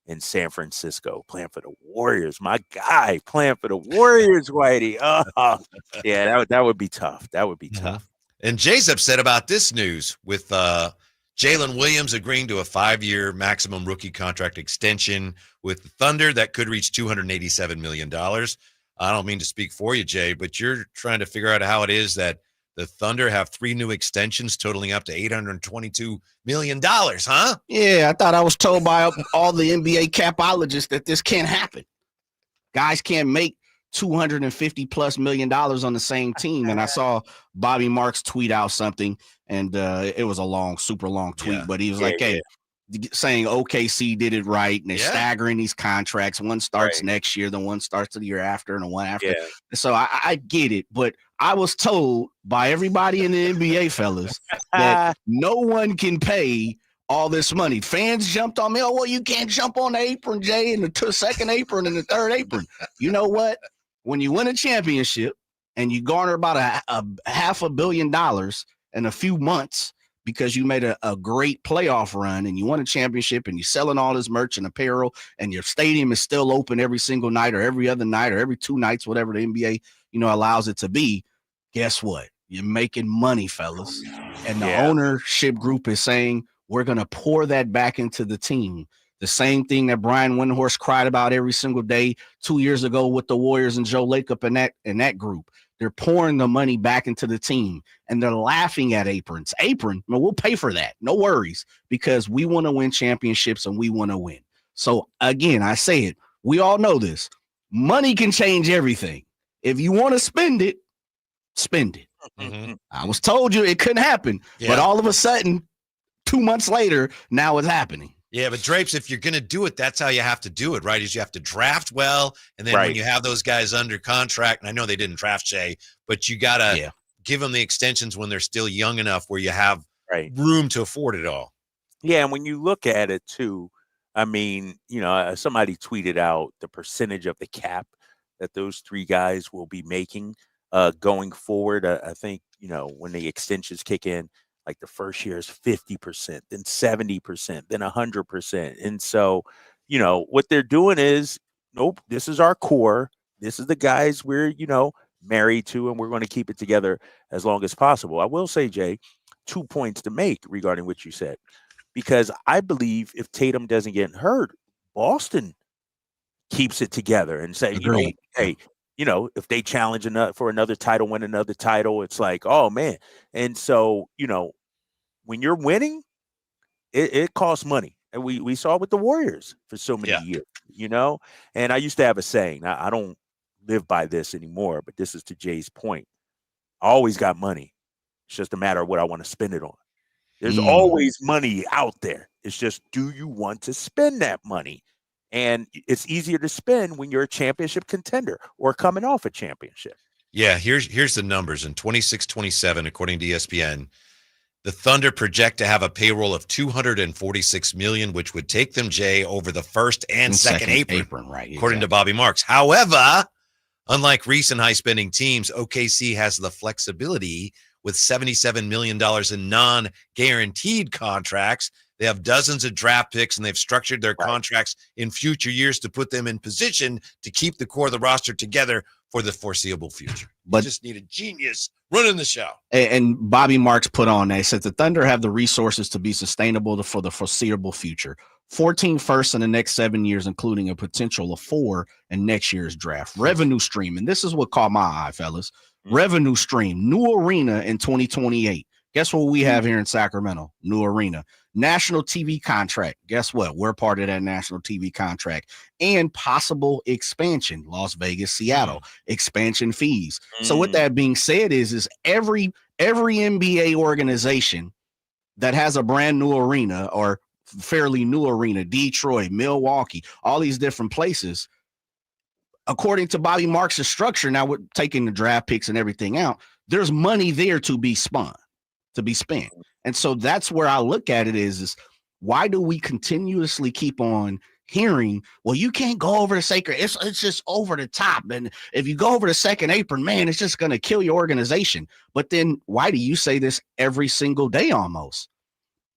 in San Francisco playing for the Warriors. My guy playing for the Warriors, Whitey. Oh, yeah, that would be tough. That would be tough. And Jay's upset about this news with Jalen Williams agreeing to a 5-year maximum rookie contract extension with the Thunder that could reach $287 million. I don't mean to speak for you, Jay, but you're trying to figure out how it is that the Thunder have 3 new extensions totaling up to $822 million, huh? Yeah, I thought I was told by all the NBA capologists that this can't happen. Guys can't make $250+ million on the same team. And I saw Bobby Marks tweet out something, and it was a super long tweet, but he was saying OKC did it right, and they're staggering these contracts. One starts next year, then one starts the year after, and the one after. So I get it, but I was told by everybody in the NBA, fellas, that no one can pay all this money. Fans jumped on me. Oh, well, you can't jump on the apron, Jay, and the second apron and the third apron. You know what? When you win a championship and you garner about a $500 million in a few months because you made a great playoff run and you won a championship and you're selling all this merch and apparel and your stadium is still open every single night or every other night or every 2 nights, whatever the NBA, allows it to be, guess what? You're making money, fellas. And the ownership group is saying, we're going to pour that back into the team. The same thing that Brian Windhorst cried about every single day 2 years ago with the Warriors and Joe Lacob and that group. They're pouring the money back into the team, and they're laughing at aprons. We'll pay for that. No worries, because we want to win championships and we want to win. So, again, I say it. We all know this. Money can change everything. If you want to spend it, spend it. Mm-hmm. I was told you it couldn't happen, but all of a sudden, 2 months later, now it's happening. Yeah, but Drapes, if you're going to do it, that's how you have to do it, right? Is you have to draft well, and then when you have those guys under contract, and I know they didn't draft Shea, but you got to give them the extensions when they're still young enough where you have room to afford it all. Yeah, and when you look at it, too, I mean, somebody tweeted out the percentage of the cap that those 3 guys will be making going forward. I think, when the extensions kick in, like the first year is 50%, then 70%, then 100%. And so, what they're doing is, nope, this is our core. This is the guys we're, married to, and we're going to keep it together as long as possible. I will say, Jay, 2 points to make regarding what you said, because I believe if Tatum doesn't get hurt, Boston keeps it together and say, hey, if they challenge for another title, win another title, it's like, oh, man. And so, when you're winning, it costs money. And we saw it with the Warriors for so many years, And I used to have a saying, I don't live by this anymore, but this is to Jay's point. I always got money. It's just a matter of what I want to spend it on. There's always money out there. It's just, do you want to spend that money? And it's easier to spend when you're a championship contender or coming off a championship. Yeah, here's the numbers. In 26-27, according to ESPN, the Thunder project to have a payroll of $246 million, which would take them, Jay, over the first and second apron, right? According to Bobby Marks. However, unlike recent high-spending teams, OKC has the flexibility with $77 million in non-guaranteed contracts. They have dozens of draft picks, and they've structured their contracts in future years to put them in position to keep the core of the roster together for the foreseeable future. But you just need a genius running the show. And Bobby Marks put on, they said the Thunder have the resources to be sustainable for the foreseeable future. 14 firsts in the next 7 years, including a potential of 4 in next year's draft. Revenue stream, and this is what caught my eye, fellas. Revenue stream, new arena in 2028. Guess what we have here in Sacramento? New arena. National TV contract. Guess what? We're part of that national TV contract. And possible expansion. Las Vegas, Seattle. Expansion fees. So with that being said is every NBA organization that has a brand new arena or fairly new arena, Detroit, Milwaukee, all these different places, according to Bobby Marks' structure, now we're taking the draft picks and everything out, there's money there to be spent. And so that's where I look at it is why do we continuously keep on hearing, well, you can't go over the sacred, it's just over the top. And if you go over the second apron, man, it's just going to kill your organization. But then why do you say this every single day almost?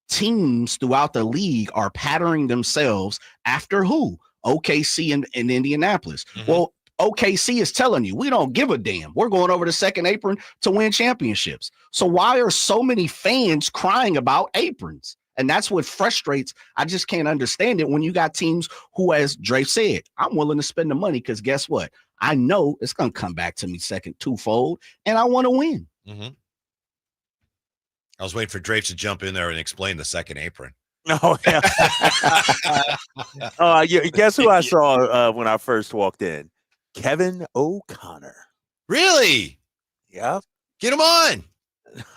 Teams throughout the league are patterning themselves after who? OKC and Indianapolis. Well, OKC is telling you, we don't give a damn. We're going over the second apron to win championships. So why are so many fans crying about aprons? And that's what frustrates. I just can't understand it when you got teams who, as Dre said, I'm willing to spend the money because guess what? I know it's going to come back to me second twofold, and I want to win. I was waiting for Drapes to jump in there and explain the second apron. Oh, yeah. Guess who I saw when I first walked in? Kevin O'Connor. Really? Yeah. Get him on.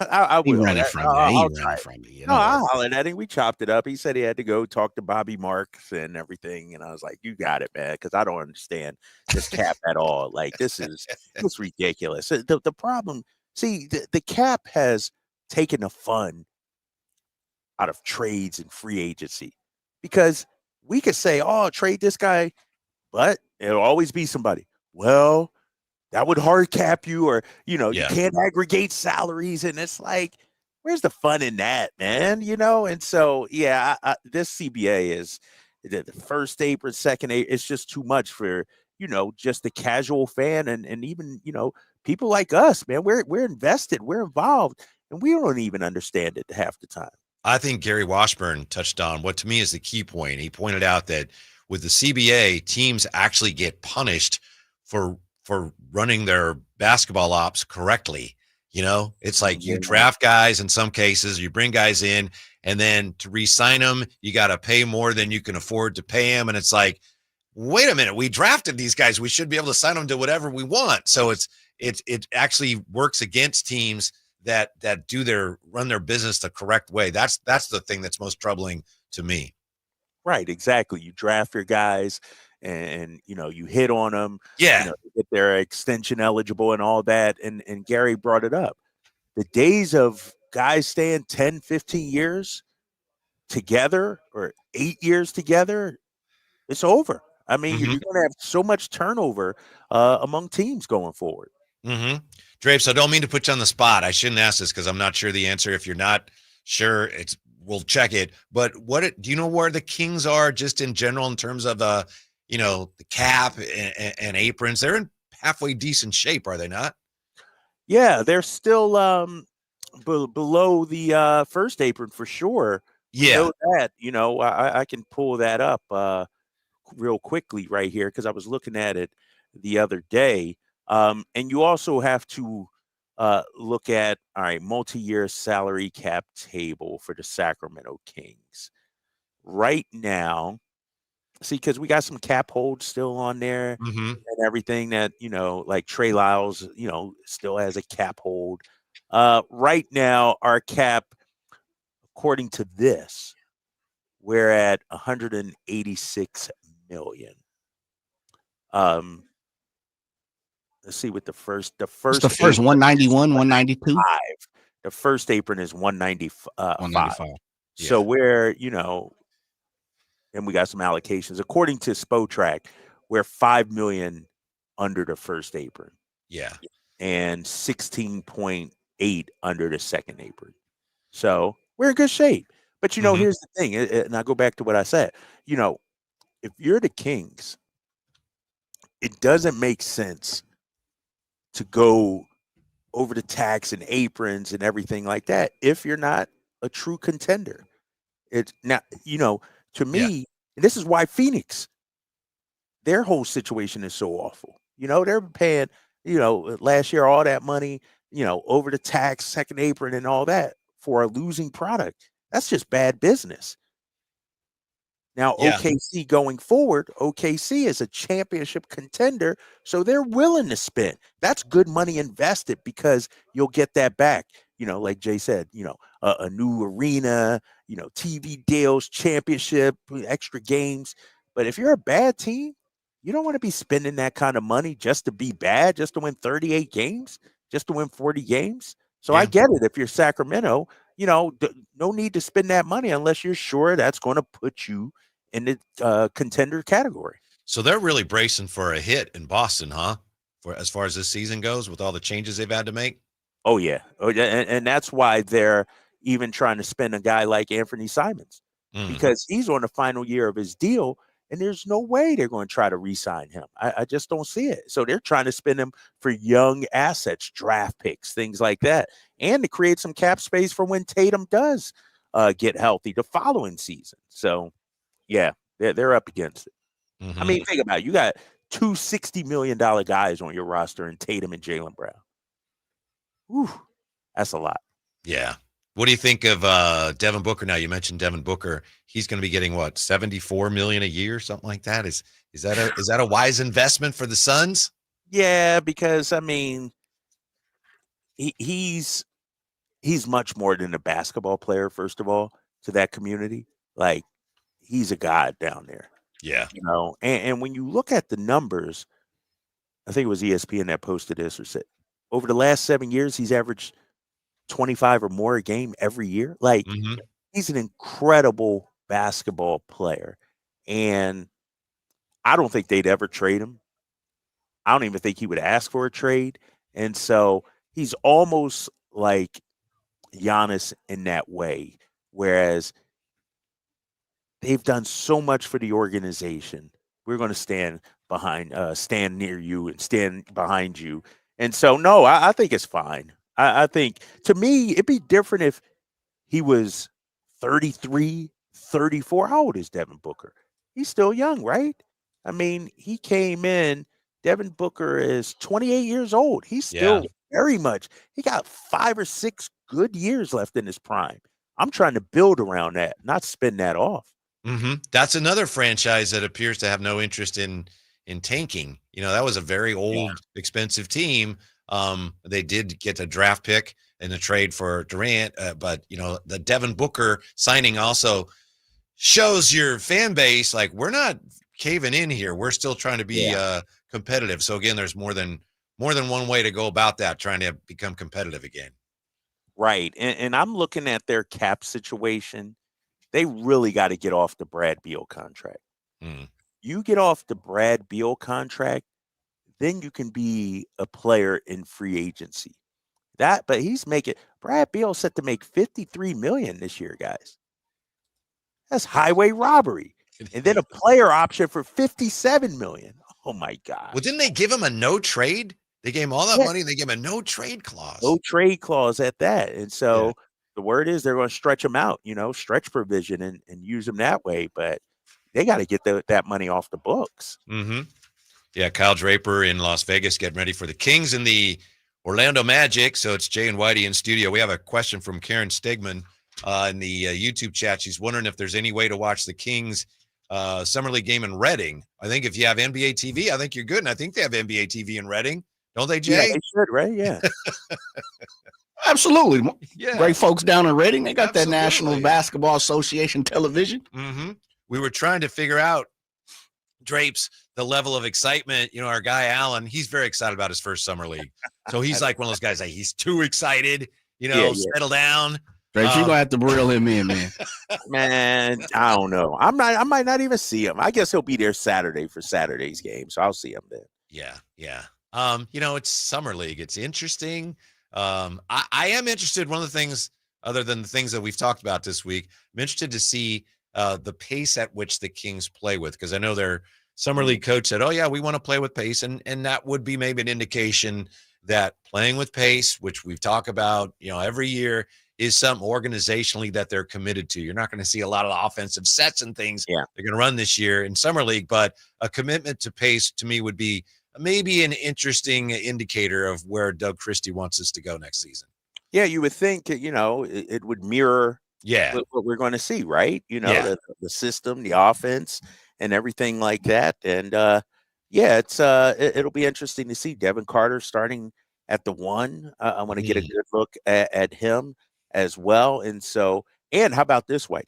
I He will. ran it from me. He ran it from me. No, I hollered at him. We chopped it up. He said he had to go talk to Bobby Marks and everything. And I was like, you got it, man, because I don't understand this cap at all. Like, this is ridiculous. The problem, see, the cap has taken the fun out of trades and free agency because we could say, oh, trade this guy, but it'll always be somebody. Well, that would hard cap you, or, you can't aggregate salaries. And it's like, where's the fun in that, man? And so, this CBA is the first apron, second apron. It's just too much for, just the casual fan. And even, people like us, man, we're invested, we're involved, and we don't even understand it half the time. I think Gary Washburn touched on what to me is the key point. He pointed out that with the CBA, teams actually get punished for running their basketball ops correctly. It's like you draft guys in some cases, you bring guys in, and then to re-sign them, you got to pay more than you can afford to pay them. And it's like, wait a minute, we drafted these guys. We should be able to sign them to whatever we want. So it actually works against teams that run their business the correct way. That's the thing that's most troubling to me. Right, exactly. You draft your guys and you hit on them. Yeah. Get their extension eligible and all that. And Gary brought it up. The days of guys staying 10, 15 years together or 8 years together, it's over. I mean, you're going to have so much turnover among teams going forward. Drapes, I don't mean to put you on the spot. I shouldn't ask this because I'm not sure the answer. If you're not sure, we'll check it. But do you know where the Kings are just in general in terms of the cap and aprons? They're in halfway decent shape, are they not? Yeah, they're still below the first apron for sure. Yeah, I can pull that up real quickly right here because I was looking at it the other day. And you also have to look at, all right, multi-year salary cap table for the Sacramento Kings. Right now, see, because we got some cap holds still on there and everything that, like Trey Lyles, still has a cap hold. Right now, our cap, according to this, we're at 186 million. Let's see what the first 191, 192. The first apron is 195. 195. So we're, and we got some allocations. According to Spotrac, we're 5 million under the first apron. Yeah. And 16.8 under the second apron. So we're in good shape. But, here's the thing, and I go back to what I said. If you're the Kings, it doesn't make sense to go over the tax and aprons and everything like that if you're not a true contender. It's not, to me, and this is why Phoenix, their whole situation is so awful. They're paying, last year all that money, over the tax, second apron, and all that for a losing product. That's just bad business. Now, OKC going forward, OKC is a championship contender, so they're willing to spend. That's good money invested because you'll get that back. Like Jay said, a new arena, TV deals, championship, extra games. But if you're a bad team, you don't want to be spending that kind of money just to be bad, just to win 38 games, just to win 40 games. So I get it. If you're Sacramento, no need to spend that money unless you're sure that's going to put you in the contender category. So they're really bracing for a hit in Boston, huh? For as far as this season goes, with all the changes they've had to make. Oh yeah, and that's why they're even trying to spend a guy like Anthony Simons because he's on the final year of his deal, and there's no way they're going to try to re-sign him. I just don't see it. So they're trying to spend him for young assets, draft picks, things like that, and to create some cap space for when Tatum does get healthy the following season. So. Yeah, they're up against it. I mean, think about it. You got two $60 million guys on your roster in Tatum and Jaylen Brown. Whew, that's a lot. Yeah. What do you think of Devin Booker now? You mentioned Devin Booker. He's going to be getting what, $74 million a year, something like that. Is that a wise investment for the Suns? Yeah, because I mean, he's much more than a basketball player. First of all, to that community, like. He's a god down there. Yeah. And when you look at the numbers, I think it was ESPN that posted this or said over the last 7 years, he's averaged 25 or more a game every year. Like he's an incredible basketball player. And I don't think they'd ever trade him. I don't even think he would ask for a trade. And so he's almost like Giannis in that way. Whereas they've done so much for the organization. We're going to stand near you and stand behind you. And so, no, I think it's fine. I think, to me, it'd be different if he was 33, 34. How old is Devin Booker? He's still young, right? I mean, he came in. Devin Booker is 28 years old. He's still very much. He got 5 or 6 good years left in his prime. I'm trying to build around that, not spin that off. That's another franchise that appears to have no interest in tanking. That was a very old, expensive team. They did get a draft pick in the trade for Durant, but the Devin Booker signing also shows your fan base like we're not caving in here. We're still trying to be competitive. So again, there's more than one way to go about that, trying to become competitive again. Right, and I'm looking at their cap situation. They really got to get off the Brad Beal contract. You get off the Brad Beal contract, then you can be a player in free agency. But Brad Beal set to make $53 million this year, guys. That's highway robbery. And then a player option for $57 million. Oh my God. Well, didn't they give him a no trade? They gave him all that money. They gave him a no trade clause. No trade clause at that. And so the word is they're going to stretch them out, stretch provision and use them that way. But they got to get that money off the books. Yeah, Kyle Draper in Las Vegas getting ready for the Kings in the Orlando Magic. So it's Jay and Whitey in studio. We have a question from Karen Stigman in the YouTube chat. She's wondering if there's any way to watch the Kings Summer League game in Reading. I think if you have NBA TV, I think you're good. And I think they have NBA TV in Reading. Don't they, Jay? Yeah, they should, right? Yeah. Absolutely. Yeah. Great folks down in Reading. They got that National Basketball Association television. Mm-hmm. We were trying to figure out, Drapes, the level of excitement. Our guy Alan, he's very excited about his first summer league. So he's like one of those guys, he's too excited, settle down. Drapes, you're gonna have to reel him in, man. Man, I don't know. I might not even see him. I guess he'll be there Saturday for Saturday's game, so I'll see him then. Yeah. It's summer league. It's interesting. I am interested. One of the things, other than the things that we've talked about this week, I'm interested to see the pace at which the Kings play with, because I know their summer league coach said, "Oh yeah, we want to play with pace," and that would be maybe an indication that playing with pace, which we've talked about, every year, is something organizationally that they're committed to. You're not going to see a lot of the offensive sets and things they're going to run this year in summer league, but a commitment to pace to me would be maybe an interesting indicator of where Doug Christie wants us to go next season. Yeah, you would think, it would mirror what we're going to see, right? The system, the offense, and everything like that. And it'll be interesting to see Devin Carter starting at the 1. I want to get a good look at him as well. And how about this way?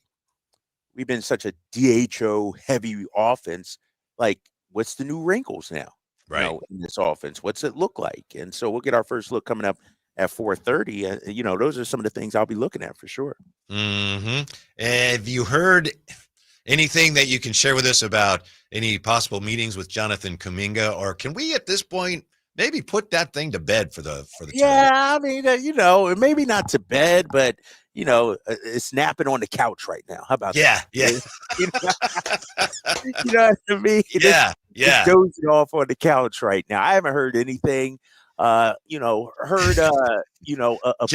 We've been such a DHO heavy offense. Like, what's the new wrinkles now? Right. In this offense, what's it look like? And so we'll get our first look coming up at 4:30. Those are some of the things I'll be looking at for sure. Mm-hmm. Have you heard anything that you can share with us about any possible meetings with Jonathan Kuminga, or can we at this point maybe put that thing to bed for the Yeah, tournament? I mean, maybe not to bed, but it's napping on the couch right now. How about that? Yeah. You know what I mean? Yeah. Dozing off on the couch right now. I haven't heard anything. Jay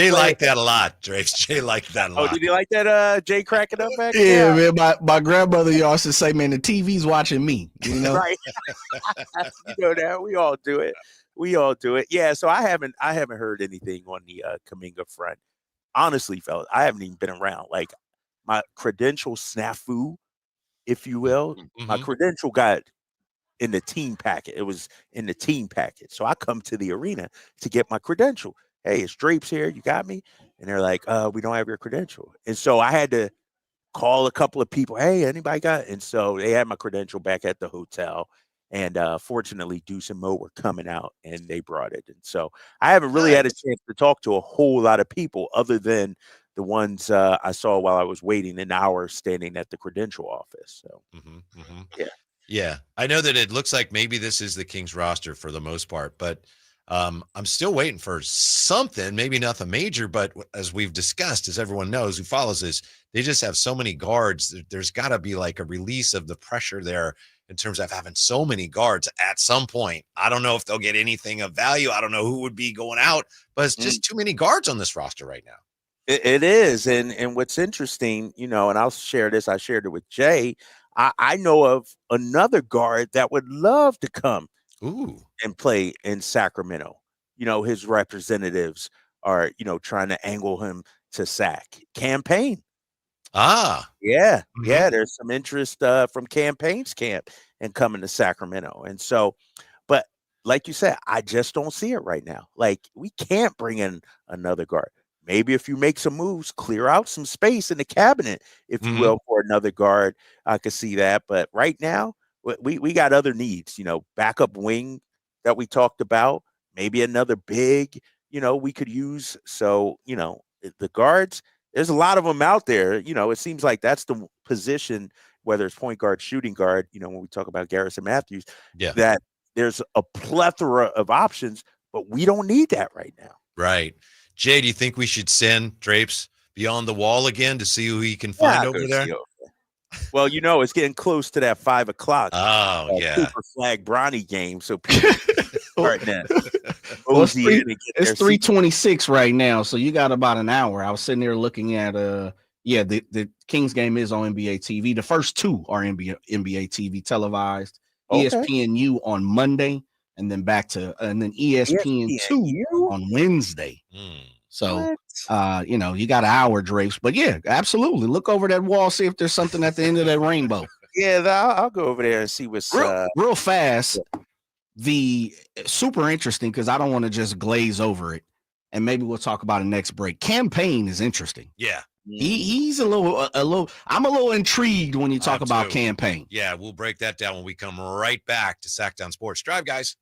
liked that a lot, Drapes. Jay liked that a lot. Oh, did you like that? Jay cracking up back there? Yeah, man. My grandmother used to say, "Man, the TV's watching me." Right? That we all do it. Yeah. So I haven't heard anything on the Kuminga front. Honestly, fellas, I haven't even been around. Like, my credential snafu, if you will. Mm-hmm. My credential got in the team packet. It was in the team packet. So I come to the arena to get my credential. Hey, it's Drapes here. You got me? And they're like, we don't have your credential. And so I had to call a couple of people. Hey, anybody got it? And so they had my credential back at the hotel. And fortunately, Deuce and Mo were coming out and they brought it. And so I haven't really had a chance to talk to a whole lot of people other than the ones I saw while I was waiting an hour standing at the credential office. So, Yeah. I know that it looks like maybe this is the Kings roster for the most part, but I'm still waiting for something, maybe nothing major, but as we've discussed, as everyone knows who follows this, they just have so many guards. There's got to be like a release of the pressure there in terms of having so many guards at some point. I don't know if they'll get anything of value. I don't know who would be going out, but it's just too many guards on this roster right now. It is. And what's interesting, and I'll share this. I shared it with Jay. I know of another guard that would love to come and play in Sacramento. His representatives are, trying to angle him to Sac. Campaign. Yeah. There's some interest from Campaign's camp and coming to Sacramento. And so, but like you said, I just don't see it right now. Like, we can't bring in another guard. Maybe if you make some moves, clear out some space in the cabinet, if you will, for another guard, I could see that. But right now, we got other needs, backup wing that we talked about, maybe another big, we could use. So, the guards, there's a lot of them out there. It seems like that's the position, whether it's point guard, shooting guard, when we talk about Garrison Matthews, that there's a plethora of options, but we don't need that right now. Right. Jay, do you think we should send Drapes beyond the wall again to see who he can find over there? Well, it's getting close to that 5 o'clock. Oh, yeah. Super Flag Bronny game. So people starting that. Well, it's 3:26 right now, so you got about an hour. I was sitting there looking at the Kings game is on NBA TV. The first two are NBA TV televised. Okay. ESPNU on Monday, and then back to and then ESPN2 on Wednesday. So you got an hour, Drapes. But yeah, absolutely. Look over that wall, see if there's something at the end of that rainbow. Yeah, I'll go over there and see what's real fast. The super interesting, because I don't want to just glaze over it, and maybe we'll talk about it next break. Campaign is interesting. Yeah. He's a little. I'm a little intrigued when you talk about Campaign. Yeah, we'll break that down when we come right back to Sacktown Sports Drive, guys.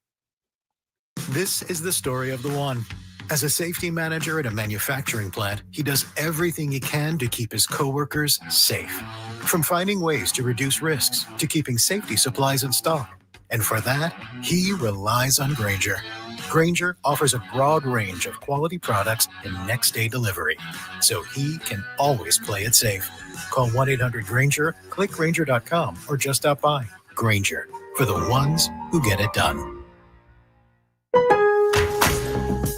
This is the story of the one. As a safety manager at a manufacturing plant, he does everything he can to keep his coworkers safe. From finding ways to reduce risks to keeping safety supplies in stock. And for that, he relies on Grainger. Grainger offers a broad range of quality products and next-day delivery, so he can always play it safe. Call 1-800-GRAINGER, click Grainger.com, or just stop by. Grainger, for the ones who get it done.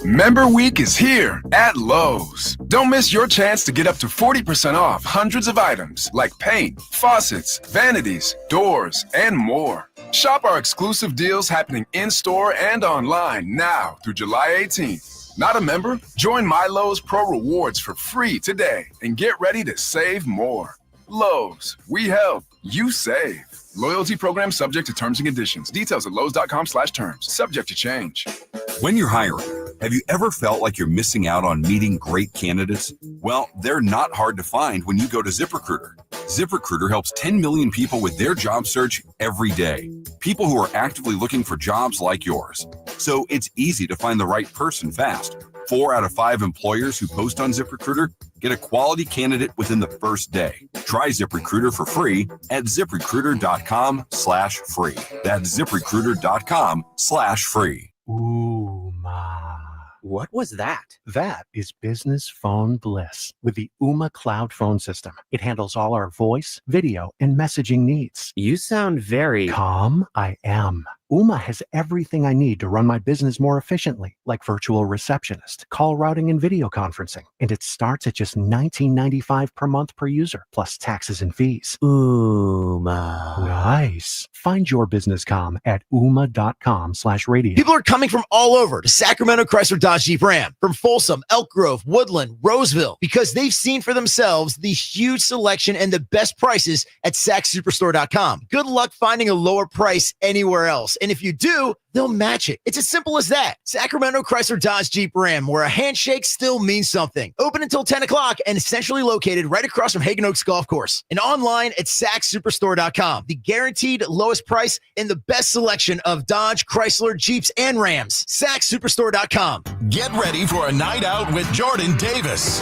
Member Week is here at Lowe's. Don't miss your chance to get up to 40% off hundreds of items like paint, faucets, vanities, doors, and more. Shop our exclusive deals happening in-store and online now through July 18th. Not a member? Join My Lowe's Pro Rewards for free today and get ready to save more. Lowe's, we help, you save. Loyalty program subject to terms and conditions. Details at lowes.com/terms. Subject to change. When you're hiring, have you ever felt like you're missing out on meeting great candidates? Well, they're not hard to find when you go to ZipRecruiter. ZipRecruiter helps 10 million people with their job search every day. People who are actively looking for jobs like yours. So it's easy to find the right person fast. 4 out of 5 employers who post on ZipRecruiter get a quality candidate within the first day. Try ZipRecruiter for free at ZipRecruiter.com/free. That's ZipRecruiter.com/free. Ooh, ma. What was that? That is business phone bliss with the Ooma Cloud phone system. It handles all our voice, video, and messaging needs. You sound very calm. I am. Ooma has everything I need to run my business more efficiently, like virtual receptionist, call routing, and video conferencing. And it starts at just $19.95 per month per user, plus taxes and fees. Ooma. Nice. Find your business comm at ooma.com/radio. People are coming from all over to Sacramento Chrysler Dodge Jeep Ram, from Folsom, Elk Grove, Woodland, Roseville, because they've seen for themselves the huge selection and the best prices at SacSuperstore.com. Good luck finding a lower price anywhere else. And if you do, they'll match it. It's as simple as that. Sacramento Chrysler Dodge Jeep Ram, where a handshake still means something. Open until 10 o'clock and centrally located right across from Hagen Oaks Golf Course. And online at SacSuperstore.com. The guaranteed lowest price and the best selection of Dodge, Chrysler, Jeeps, and Rams. SacSuperstore.com. Get ready for a night out with Jordan Davis.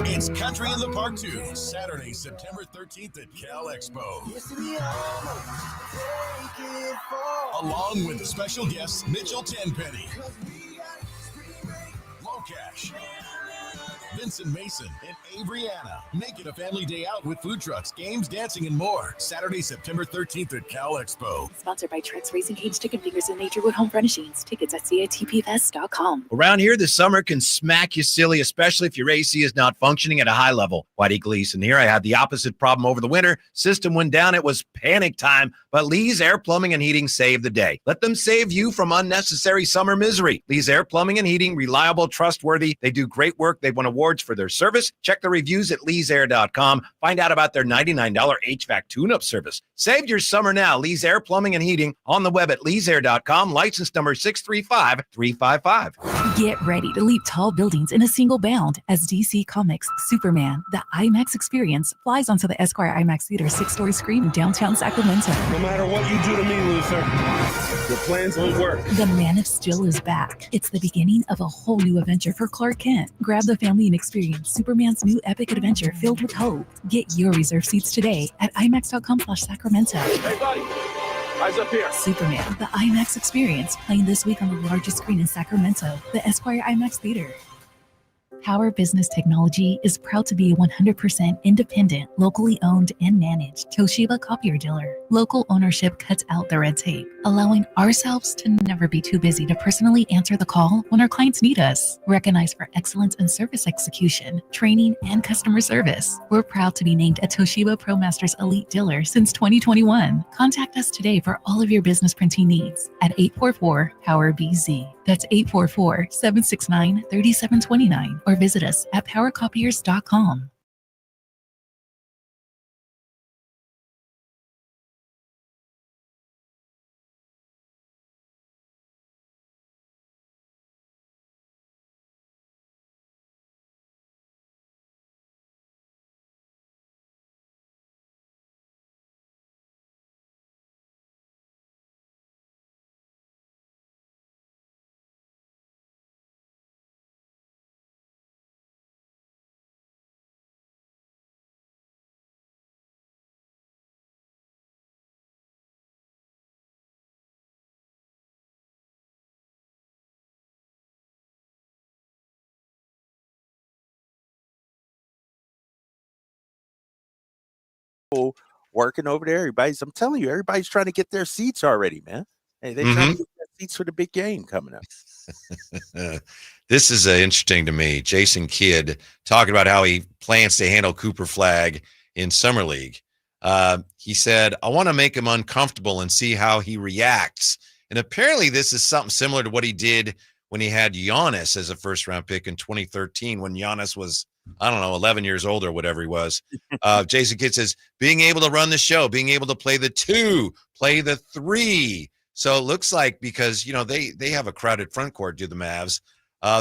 It's Country in the Park 2, Saturday, September 13th at Cal Expo. Along with the special guests Mitchell Tenpenny, Locash, Vincent Mason, and Avriana. Make it a family day out with food trucks, games, dancing, and more. Saturday, September 13th at Cal Expo. Sponsored by Trex Racing Cage, Chicken Fingers, and Naturewood Home Furnishings. Tickets at catpfest.com. Around here, the summer can smack you silly, especially if your AC is not functioning at a high level. Whitey Gleason here. I had the opposite problem over the winter. System went down. It was panic time, but Lee's Air Plumbing and Heating saved the day. Let them save you from unnecessary summer misery. Lee's Air Plumbing and Heating, reliable, trustworthy. They do great work. They've won awards for their service. Check the reviews at leesair.com. Find out about their $99 HVAC tune-up service. Save your summer now. Lee's Air Plumbing and Heating on the web at leesair.com. License number 635355. Get ready to leap tall buildings in a single bound as DC Comics' Superman, the IMAX experience, flies onto the Esquire IMAX Theater 6-story screen in downtown Sacramento. No matter what you do to me, Luther, your plans won't work. The Man of Steel is back. It's the beginning of a whole new adventure for Clark Kent. Grab the family and experience Superman's new epic adventure filled with hope. Get your reserved seats today at IMAX.com/Sacramento. Hey, buddy. Eyes up here. Superman, the IMAX experience, playing this week on the largest screen in Sacramento, the Esquire IMAX Theater. Power Business Technology is proud to be a 100% independent, locally owned and managed Toshiba copier dealer. Local ownership cuts out the red tape, allowing ourselves to never be too busy to personally answer the call when our clients need us. Recognized for excellence in service execution, training, and customer service, we're proud to be named a Toshiba ProMasters Elite dealer since 2021. Contact us today for all of your business printing needs at 844-POWER-BZ. That's 844-769-3729, or visit us at powercopiers.com. Working over there. I'm telling you, everybody's trying to get their seats already, man. Hey, they're trying to get their seats for the big game coming up. This is interesting to me. Jason Kidd talking about how he plans to handle Cooper Flagg in Summer League. He said, I want to make him uncomfortable and see how he reacts. And apparently this is something similar to what he did when he had Giannis as a first-round pick in 2013 when Giannis was, 11 years old or whatever he was. Jason Kidd says, being able to run the show, being able to play the 2, play the 3. So it looks like because, they have a crowded front court, do the Mavs.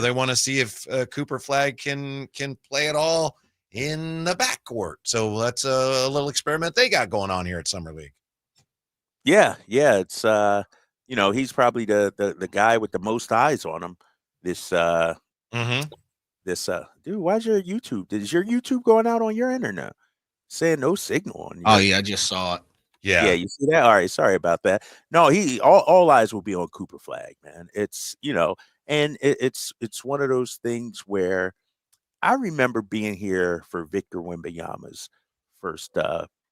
They want to see if Cooper Flagg can play it all in the backcourt. So that's a little experiment they got going on here at Summer League. Yeah. It's he's probably the guy with the most eyes on him. Dude, why's your YouTube? Is your YouTube going out on your end or no? Saying no signal on you. Oh yeah, I just saw it. Yeah, you see that? All right, sorry about that. No, all eyes will be on Cooper Flagg, man. It's and it's one of those things where I remember being here for Victor Wembanyama's first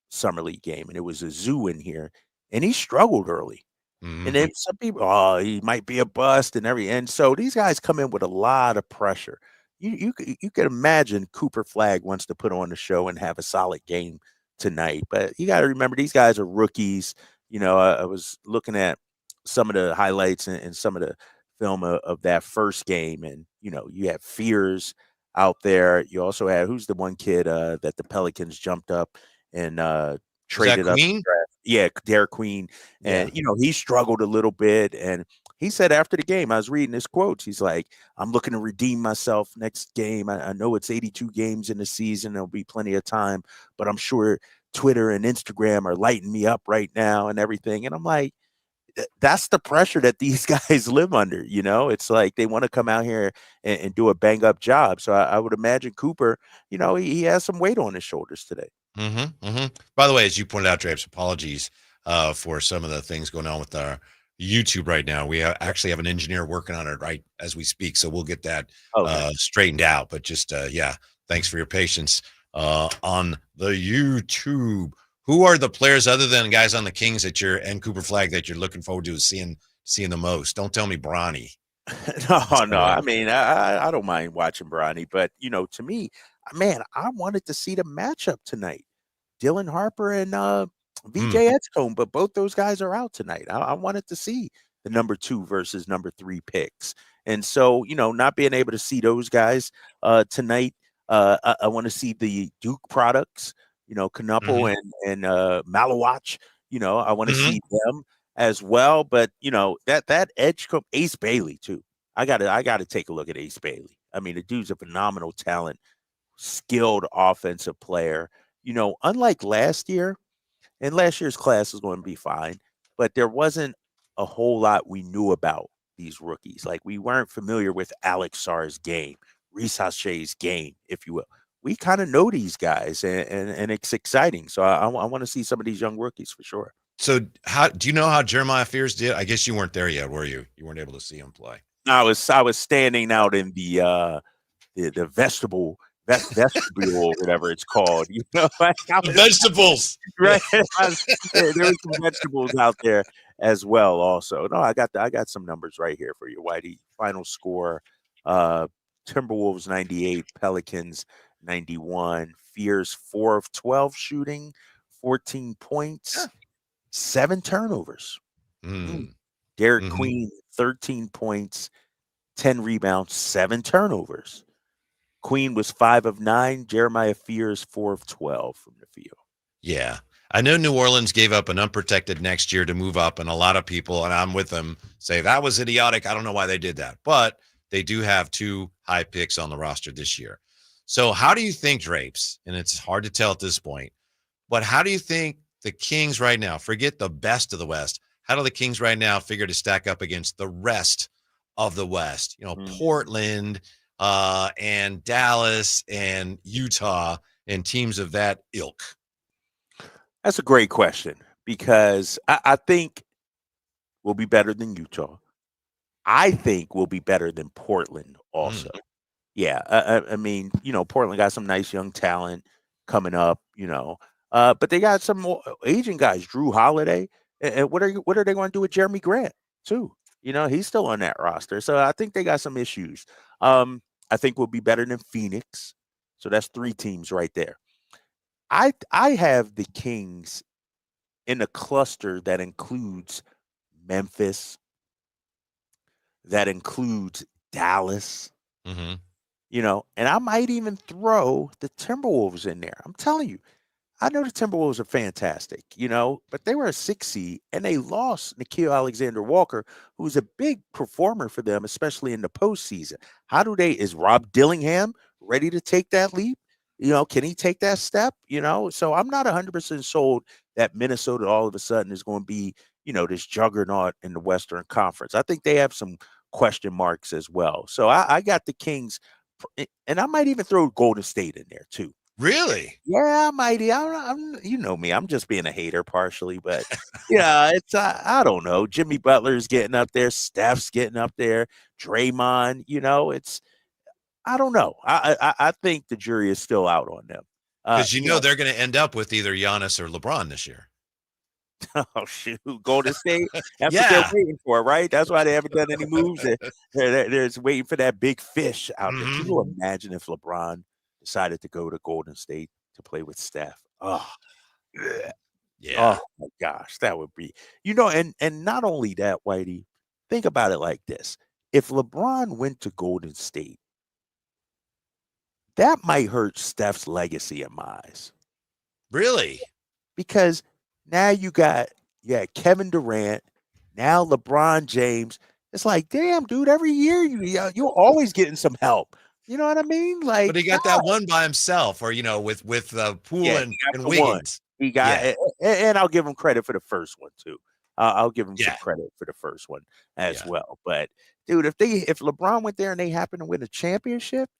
summer league game, and it was a zoo in here, and he struggled early. And then some people, he might be a bust and so these guys come in with a lot of pressure. You can imagine Cooper Flagg wants to put on the show and have a solid game tonight, but you got to remember these guys are rookies. I was looking at some of the highlights and some of the film of that first game, and you have Fears out there. You also had who's the one kid that the Pelicans jumped up and traded up. Yeah, Derek Queen, and he struggled a little bit, and he said after the game, I was reading his quotes. He's like, I'm looking to redeem myself next game. I know it's 82 games in the season. There'll be plenty of time, but I'm sure Twitter and Instagram are lighting me up right now and everything. And I'm like, that's the pressure that these guys live under. It's like they want to come out here and do a bang up job. So I would imagine Cooper, he has some weight on his shoulders today. By the way, as you pointed out, Drapes, apologies for some of the things going on with our YouTube right now. We actually have an engineer working on it right as we speak, so we'll get that straightened out. But just thanks for your patience on the YouTube. Who are the players other than guys on the Kings and Cooper Flagg that you're looking forward to seeing the most? Don't tell me Bronny. No. I mean, I don't mind watching Bronny, but to me, man, I wanted to see the matchup tonight. Dylan Harper and VJ Edstone, but both those guys are out tonight. I wanted to see the number 2 versus number 3 picks. And so, not being able to see those guys tonight, I want to see the Duke products, Knuppel and Malawach. I want to see them as well. But, that edge Ace Bailey, too. I gotta take a look at Ace Bailey. I mean, the dude's a phenomenal talent, skilled offensive player. Unlike last year, and last year's class was going to be fine, but there wasn't a whole lot we knew about these rookies. Like, we weren't familiar with Alex Sarr's game, Reese Hashay's game, if you will. We kind of know these guys, and it's exciting. So I want to see some of these young rookies for sure. So how do you know how Jeremiah Fears did? I guess you weren't there yet, were you? You weren't able to see him play. I was standing out in the the vestibule or whatever it's called. You know, The vegetables, right? There was some vegetables out there as well. Also, no, I got some numbers right here for you, Whitey. Final score: Timberwolves 98, Pelicans 91. Fears 4 of 12 shooting, 14 points, 7 turnovers. Derek Queen 13 points, 10 rebounds, 7 turnovers. Queen was 5 of 9. Jeremiah Fears 4 of 12 from the field. Yeah. I know New Orleans gave up an unprotected next year to move up, and a lot of people, and I'm with them, say that was idiotic. I don't know why they did that, but they do have 2 high picks on the roster this year. So how do you think, Drapes, and it's hard to tell at this point, but how do you think the Kings right now, forget the best of the West, how do the Kings right now figure to stack up against the rest of the West? You know, Portland and Dallas and Utah and teams of that ilk. That's a great question because I think we'll be better than Utah. I think we'll be better than Portland also. Yeah, I mean, you know, Portland got some nice young talent coming up, you know, but they got some more Asian guys, Drew Holiday. And what are they going to do with Jeremy Grant too? You know, he's still on that roster, so I think they got some issues. I think we'll be better than Phoenix, so that's 3 teams right there. I have the Kings in a cluster that includes Memphis, that includes Dallas, you know, and I might even throw the Timberwolves in there. I'm telling you, I know the Timberwolves are fantastic, you know, but they were a 6 seed and they lost Nickeil Alexander-Walker, who's a big performer for them, especially in the postseason. Is Rob Dillingham ready to take that leap? You know, can he take that step? You know, so I'm not 100% sold that Minnesota all of a sudden is going to be, you know, this juggernaut in the Western Conference. I think they have some question marks as well. So I got the Kings, and I might even throw Golden State in there too. Really? Yeah, I might. You know me. I'm just being a hater partially, but yeah, it's I don't know. Jimmy Butler's getting up there. Steph's getting up there. Draymond. You know, I don't know. I think the jury is still out on them. Because you know they're going to end up with either Giannis or LeBron this year. Oh, shoot. Golden State. That's what they're waiting for, right? That's why they haven't done any moves. They're just waiting for that big fish out there. Can you imagine if LeBron decided to go to Golden State to play with Steph? Oh, yeah. Oh, my gosh. That would be, you know, and not only that, Whitey, think about it like this. If LeBron went to Golden State, that might hurt Steph's legacy in my eyes. Really? Because now you got Kevin Durant, now LeBron James. It's like, damn, dude, every year you're always getting some help. You know what I mean? Like, but he got that one by himself, or, you know, with Poole and Wiggins. He got and I'll give him credit for the first one too. I'll give him some credit for the first one as well. But dude, if LeBron went there and they happen to win a championship,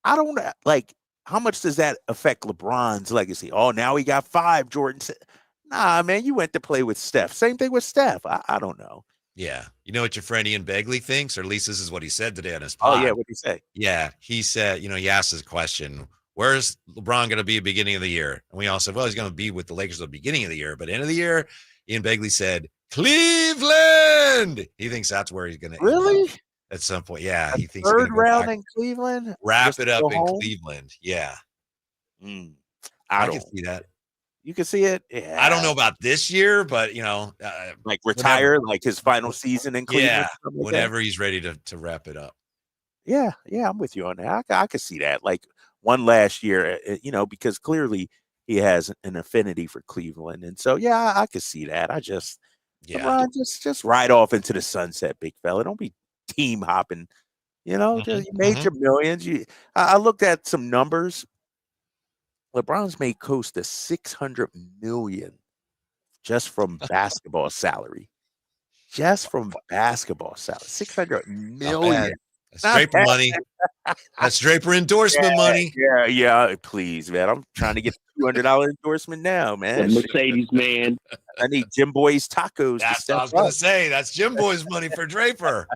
I don't know, like, how much does that affect LeBron's legacy? Oh, now he got 5, Jordan said. Nah, man, you went to play with Steph. Same thing with Steph. I don't know. Yeah. You know what your friend Ian Begley thinks, or at least this is what he said today on his pod. Oh, yeah, what'd he say? Yeah, he said, you know, he asked this question, where's LeBron going to be at the beginning of the year? And we all said, well, he's going to be with the Lakers at the beginning of the year. But end of the year, Ian Begley said, Cleveland. He thinks that's where he's going to really? At some point. Yeah, he thinks third round in Cleveland. Wrap it up in Cleveland. Yeah. I can see that. You can see it. Yeah. I don't know about this year, but, you know, like retire, like his final season in Cleveland. Yeah, whenever he's ready to wrap it up. Yeah, I'm with you on that. I could see that. Like one last year, you know, because clearly he has an affinity for Cleveland, and so I could see that. LeBron, just ride off into the sunset, big fella. Don't be team hopping. You know, you made your millions. I looked at some numbers. LeBron's made close to $600 million just from basketball salary. Just from basketball salary, $600 million. That's Draper money. That's Draper endorsement money. Yeah. Please, man. I'm trying to get $200 endorsement now, man. Mercedes, man. I need Jim Boy's tacos. That's what I was going to say. That's Jim Boy's money for Draper.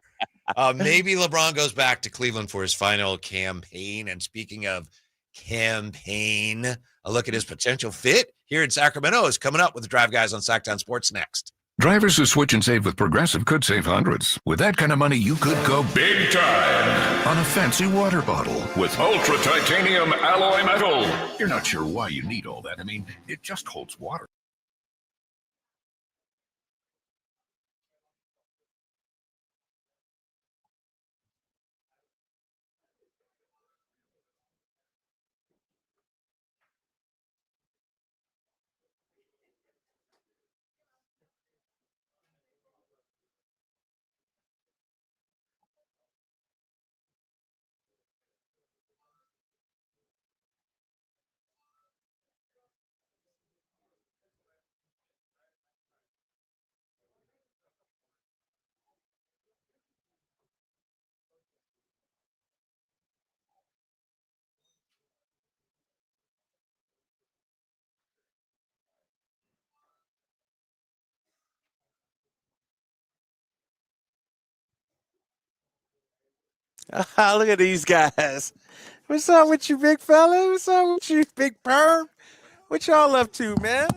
Maybe LeBron goes back to Cleveland for his final campaign. And speaking of campaign, a look at his potential fit here in Sacramento is coming up with the Drive Guys on Sacktown Sports next. Drivers who switch and save with Progressive could save hundreds. With that kind of money, you could go big time on a fancy water bottle with ultra titanium alloy metal. You're not sure why you need all that. I mean, it just holds water. Look at these guys. What's up with you, big fella? What's up with you, big perm? What y'all up to, man?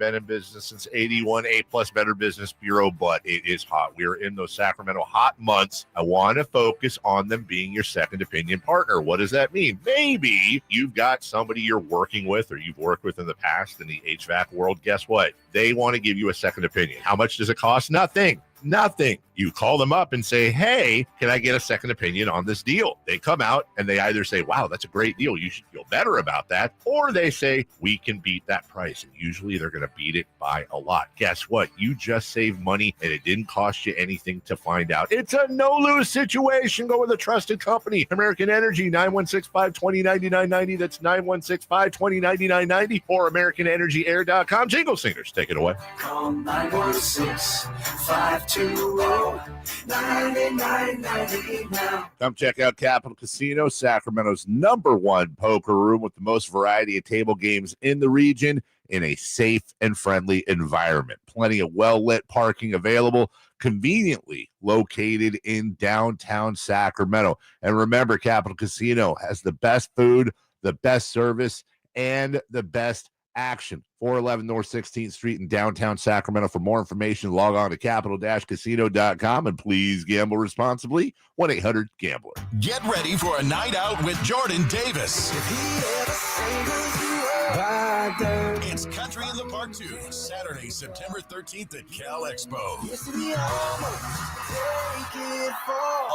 been in business since 81, A+ Better Business Bureau, but it is hot. We are in those Sacramento hot months. I want to focus on them being your second opinion partner. What does that mean? Maybe you've got somebody you're working with or you've worked with in the past in the HVAC world. Guess what? They want to give you a second opinion. How much does it cost? Nothing. You call them up and say, hey, can I get a second opinion on this deal? They come out and they either say, wow, that's a great deal, you should feel better about that. Or they say, we can beat that price. And usually they're going to beat it by a lot. Guess what? You just saved money and it didn't cost you anything to find out. It's a no-lose situation. Go with a trusted company. American Energy, 916-520-9990. That's 916-520-9990 or AmericanEnergyAir.com. Jingle Singers, take it away. Call 916-520-9990 now. Come check out Capital Casino, Sacramento's #1 poker room with the most variety of table games in the region in a safe and friendly environment. Plenty of well-lit parking available, conveniently located in downtown Sacramento. And remember, Capital Casino has the best food, the best service, and the best action. 411 North 16th Street in downtown Sacramento. For more information, log on to capital-casino.com and please gamble responsibly. 1-800-GAMBLER. Get ready for a night out with Jordan Davis. It's Country in the Park 2, Saturday, September 13th at Cal Expo.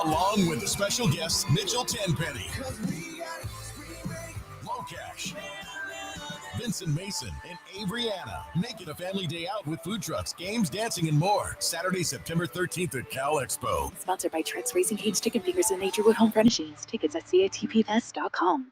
Along with the special guests Mitchell Tenpenny, Locash, Vincent Mason, and Avery-Anna. Make it a family day out with food trucks, games, dancing, and more. Saturday, September 13th at Cal Expo. Sponsored by Trex Racing Cage, Chicken Fingers, and Naturewood Home Furnishings. Tickets at catpfest.com.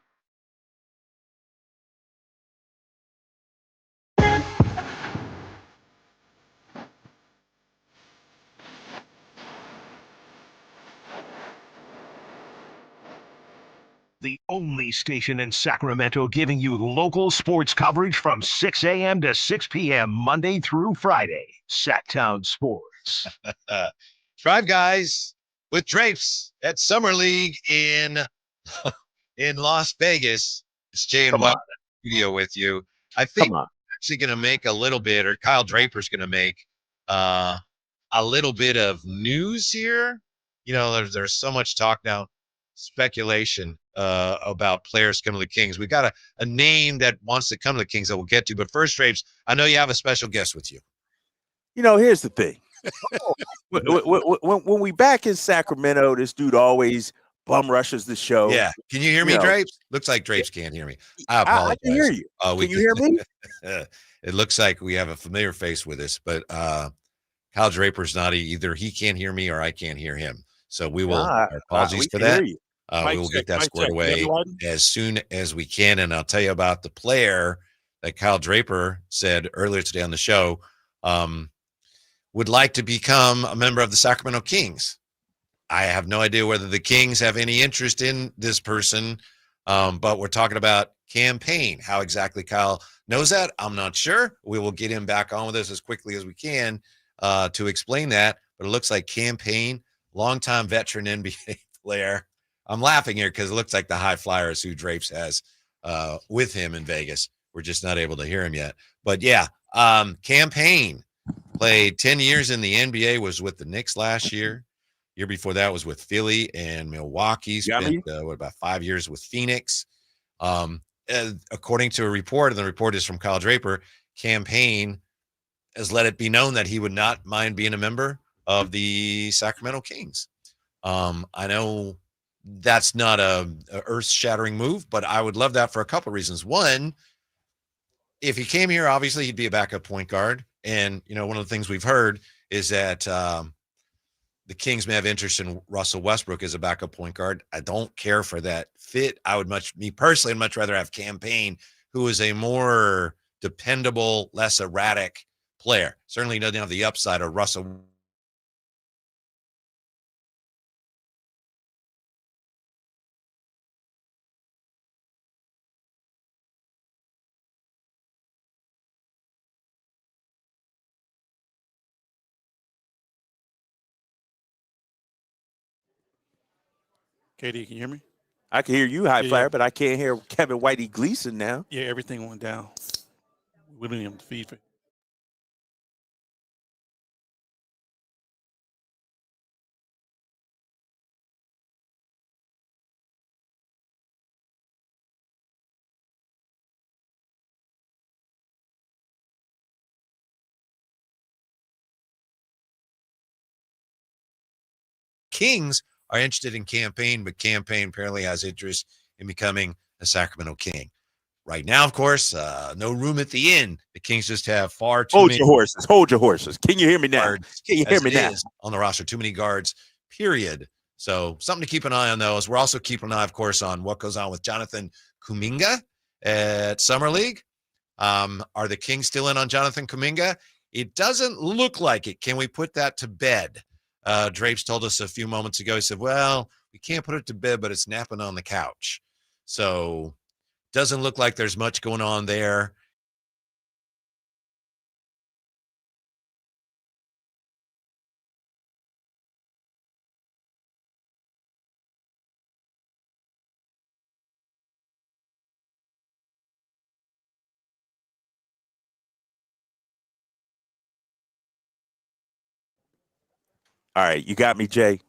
The only station in Sacramento giving you local sports coverage from 6 a.m. to 6 p.m. Monday through Friday. Sacktown Sports. Drive Guys with Drapes at Summer League in Las Vegas. It's Jay and White in the studio with you. I think we're actually going to make a little bit, or Kyle Draper's going to make a little bit of news here. You know, there's so much talk now, speculation about players coming to the Kings. We got a name that wants to come to the Kings that we'll get to. But first, Drapes, I know you have a special guest with you. You know, here's the thing. when we back in Sacramento, this dude always bum rushes the show. Yeah. Can you hear me, Drapes? Looks like Drapes can't hear me. I apologize. I can hear you. Can you hear me? It looks like we have a familiar face with us, but Kyle Draper's not either. He can't hear me or I can't hear him. So we will, our apologies for that. We will get that squared away as soon as we can. And I'll tell you about the player that Kyle Draper said earlier today on the show would like to become a member of the Sacramento Kings. I have no idea whether the Kings have any interest in this person, but we're talking about campaign. How exactly Kyle knows that, I'm not sure. We will get him back on with us as quickly as we can to explain that. But it looks like campaign, longtime veteran NBA player. I'm laughing here because it looks like the high flyers who Drapes has with him in Vegas. We're just not able to hear him yet. But yeah, campaign played 10 years in the NBA, was with the Knicks last year. Year before that was with Philly and Milwaukee. Spent about 5 years with Phoenix. According to a report, and the report is from Kyle Draper, campaign has let it be known that he would not mind being a member of the Sacramento Kings. I know that's not a earth-shattering move, but I would love that for a couple of reasons. One, if he came here, obviously he'd be a backup point guard. And, you know, one of the things we've heard is that the Kings may have interest in Russell Westbrook as a backup point guard. I don't care for that fit. I would me personally, I'd much rather have Campaign, who is a more dependable, less erratic player. Certainly doesn't have the upside of Russell. KD, can you hear me? I can hear you, High Flyer, but I can't hear Kevin Whitey Gleason now. Yeah, everything went down. We didn't even feed. Kings are interested in Campaign, but Campaign apparently has interest in becoming a Sacramento King. Right now, of course, no room at the inn. The Kings just have far too Hold many your horses. Hold your horses. Can you hear me now? guards Can you hear as me it now? is on the roster. Too many guards, period. So something to keep an eye on those. We're also keeping an eye, of course, on what goes on with Jonathan Kuminga at Summer League. Are the Kings still in on Jonathan Kuminga? It doesn't look like it. Can we put that to bed? Drapes told us a few moments ago. He said, well, we can't put it to bed, but it's napping on the couch. So doesn't look like there's much going on there. All right, you got me, Jay,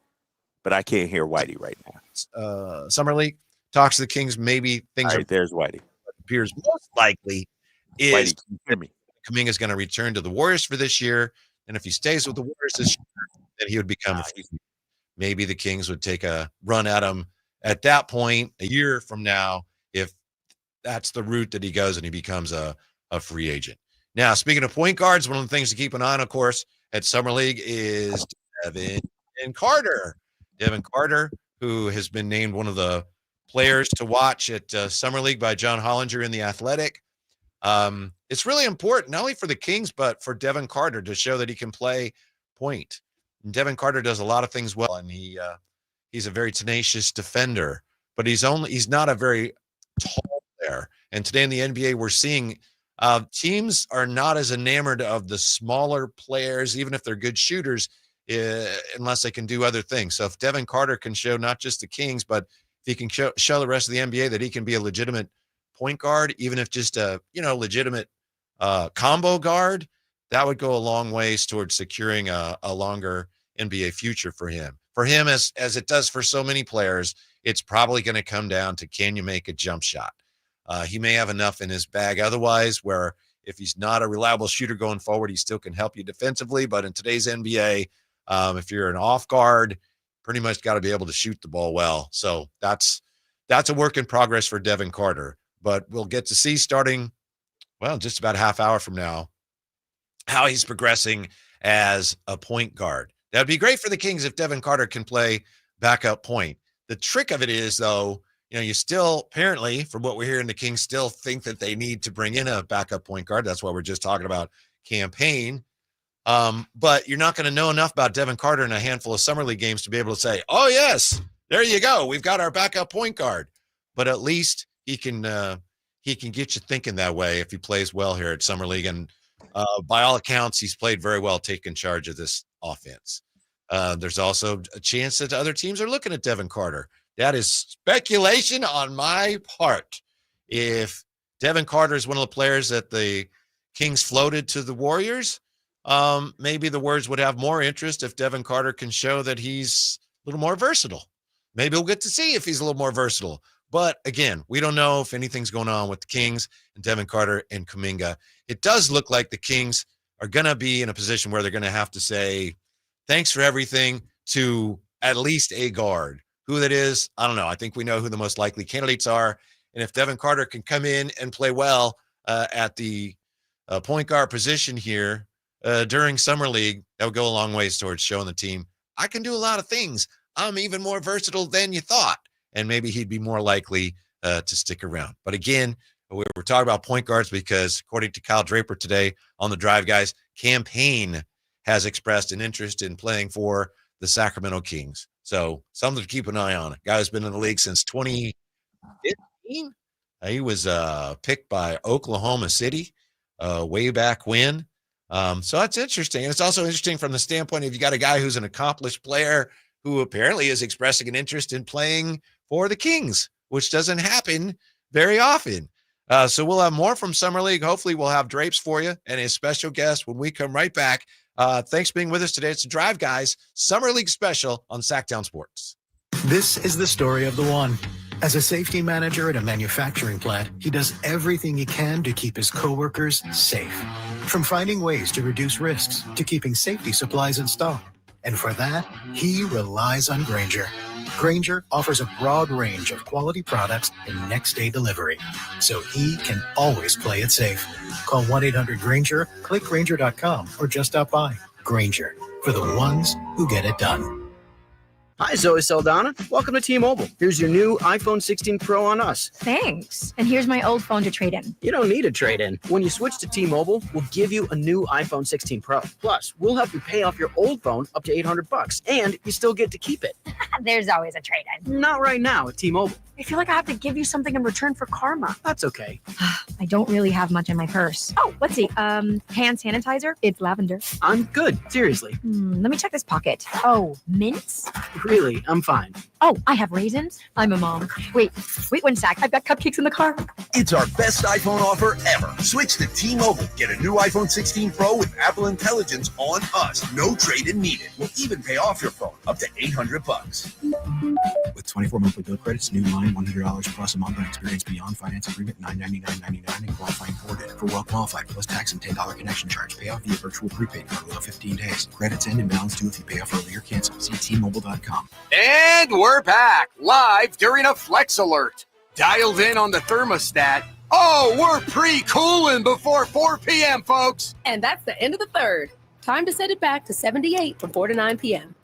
but I can't hear Whitey right now. Summer League talks to the Kings. Maybe things All right, there's Whitey. Appears most likely is Whitey, can you hear me? Kuminga is going to return to the Warriors for this year. And if he stays with the Warriors this year, then he would become a free agent. Maybe the Kings would take a run at him at that point a year from now if that's the route that he goes and he becomes a free agent. Now, speaking of point guards, one of the things to keep an eye on, of course, at Summer League is Devin Carter. Devin Carter, who has been named one of the players to watch at Summer League by John Hollinger in The Athletic. It's really important, not only for the Kings, but for Devin Carter to show that he can play point. And Devin Carter does a lot of things well, and he's a very tenacious defender, but he's not a very tall player. And today in the NBA, we're seeing teams are not as enamored of the smaller players, even if they're good shooters, unless they can do other things. So if Devin Carter can show not just the Kings, but if he can show the rest of the NBA that he can be a legitimate point guard, even if just a legitimate combo guard, that would go a long ways towards securing a longer NBA future for him. For him, as it does for so many players, it's probably going to come down to, can you make a jump shot? He may have enough in his bag otherwise, where if he's not a reliable shooter going forward, he still can help you defensively. But in today's NBA, if you're an off guard, pretty much got to be able to shoot the ball well. So that's a work in progress for Devin Carter. But we'll get to see starting, just about a half hour from now, how he's progressing as a point guard. That'd be great for the Kings if Devin Carter can play backup point. The trick of it is, though, you still, apparently, from what we're hearing, the Kings still think that they need to bring in a backup point guard. That's why we're just talking about campaign. But you're not going to know enough about Devin Carter in a handful of Summer League games to be able to say, oh, yes, there you go. We've got our backup point guard. But at least he can get you thinking that way if he plays well here at Summer League. And by all accounts, he's played very well taking charge of this offense. There's also a chance that other teams are looking at Devin Carter. That is speculation on my part. If Devin Carter is one of the players that the Kings floated to the Warriors, maybe the Warriors would have more interest if Devin Carter can show that he's a little more versatile. Maybe we'll get to see if he's a little more versatile. But again, we don't know if anything's going on with the Kings and Devin Carter and Kuminga. It does look like the Kings are going to be in a position where they're going to have to say thanks for everything to at least a guard. Who that is, I don't know. I think we know who the most likely candidates are. And if Devin Carter can come in and play well at the point guard position here during Summer League, that would go a long ways towards showing the team, I can do a lot of things. I'm even more versatile than you thought. And maybe he'd be more likely to stick around. But again, we're talking about point guards because according to Kyle Draper today on the Drive Guys, Campaign has expressed an interest in playing for the Sacramento Kings. So something to keep an eye on. A guy who's been in the league since 2015. He was picked by Oklahoma City way back when. So that's interesting. And it's also interesting from the standpoint of you got a guy who's an accomplished player who apparently is expressing an interest in playing for the Kings, which doesn't happen very often. So we'll have more from Summer League. Hopefully we'll have Drapes for you and a special guest when we come right back. Thanks for being with us today. It's the Drive Guys Summer League special on Sacktown Sports. This is the story of the one. As a safety manager at a manufacturing plant, he does everything he can to keep his coworkers safe. From finding ways to reduce risks to keeping safety supplies in stock. And for that, he relies on Grainger. Grainger offers a broad range of quality products and next-day delivery, so he can always play it safe. Call 1-800-GRAINGER, click Grainger.com, or just stop by. Grainger, for the ones who get it done. Hi, Zoe Saldana. Welcome to T-Mobile. Here's your new iPhone 16 Pro on us. Thanks. And here's my old phone to trade in. You don't need a trade-in. When you switch to T-Mobile, we'll give you a new iPhone 16 Pro. Plus, we'll help you pay off your old phone up to $800, and you still get to keep it. There's always a trade-in. Not right now at T-Mobile. I feel like I have to give you something in return for karma. That's okay. I don't really have much in my purse. Oh, let's see. Hand sanitizer. It's lavender. I'm good. Seriously. Let me check this pocket. Oh, mints? Really, I'm fine. Oh, I have raisins. I'm a mom. Wait 1 sec. I've got cupcakes in the car. It's our best iPhone offer ever. Switch to T-Mobile. Get a new iPhone 16 Pro with Apple Intelligence on us. No trade-in needed. We'll even pay off your phone up to $800. With 24 monthly bill credits, new line, $100 plus a month on experience beyond finance agreement, $999.99 and qualifying for it. For well qualified, plus tax and $10 connection charge. Pay off via virtual prepaid card within 15 days. Credits end and balance due if you pay off early or cancel. See T-Mobile.com. And we're back live during a Flex Alert. Dialed in on the thermostat. Oh, we're pre-cooling before 4 p.m., folks. And that's the end of the third. Time to set it back to 78 from 4 to 9 p.m.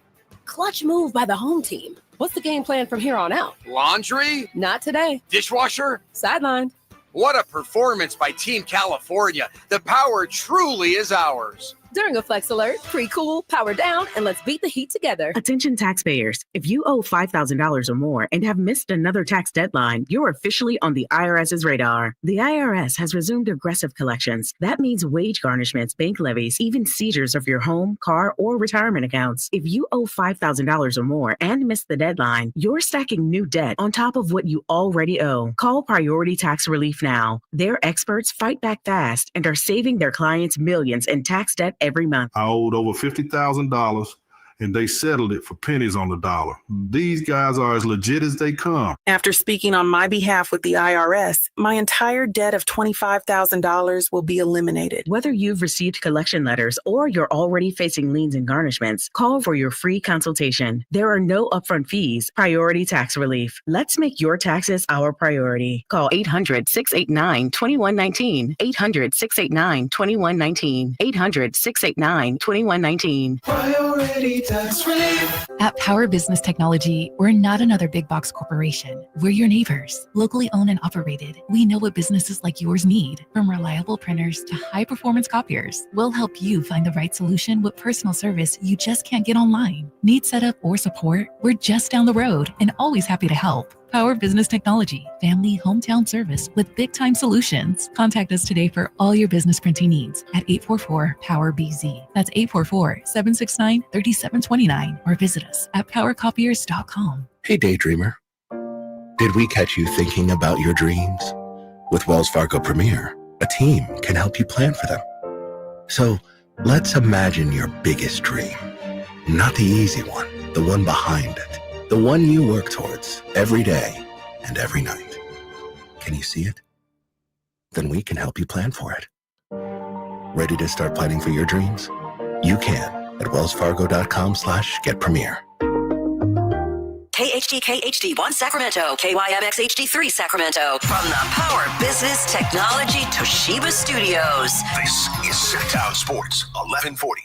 Clutch move by the home team. What's the game plan from here on out? Laundry? Not today. Dishwasher? Sidelined. What a performance by Team California. The power truly is ours. During a Flex Alert, pre-cool, power down, and let's beat the heat together. Attention taxpayers. If you owe $5,000 or more and have missed another tax deadline, you're officially on the IRS's radar. The IRS has resumed aggressive collections. That means wage garnishments, bank levies, even seizures of your home, car, or retirement accounts. If you owe $5,000 or more and missed the deadline, you're stacking new debt on top of what you already owe. Call Priority Tax Relief now. Their experts fight back fast and are saving their clients millions in tax debt every month. I owed over $50,000 and they settled it for pennies on the dollar. These guys are as legit as they come. After speaking on my behalf with the IRS, my entire debt of $25,000 will be eliminated. Whether you've received collection letters or you're already facing liens and garnishments, call for your free consultation. There are no upfront fees. Priority Tax Relief. Let's make your taxes our priority. Call 800-689-2119. 800-689-2119. 800-689-2119. Priority Tax Relief. At Power Business Technology, we're not another big box corporation. We're your neighbors, locally owned and operated. We know what businesses like yours need, from reliable printers to high-performance copiers. We'll help you find the right solution with personal service you just can't get online. Need setup or support? We're just down the road and always happy to help. Power Business Technology, family hometown service with big-time solutions. Contact us today for all your business printing needs at 844-POWER-BZ. That's 844-769-3729 or visit us at powercopiers.com. Hey, daydreamer. Did we catch you thinking about your dreams? With Wells Fargo Premier, a team can help you plan for them. So let's imagine your biggest dream. Not the easy one, the one behind it. The one you work towards every day and every night. Can you see it? Then we can help you plan for it. Ready to start planning for your dreams? You can at wellsfargo.com/getpremier. KHTK HD1 Sacramento, KYMX HD3 Sacramento. From the Power Business Technology Toshiba Studios. This is Sacktown Sports 1140.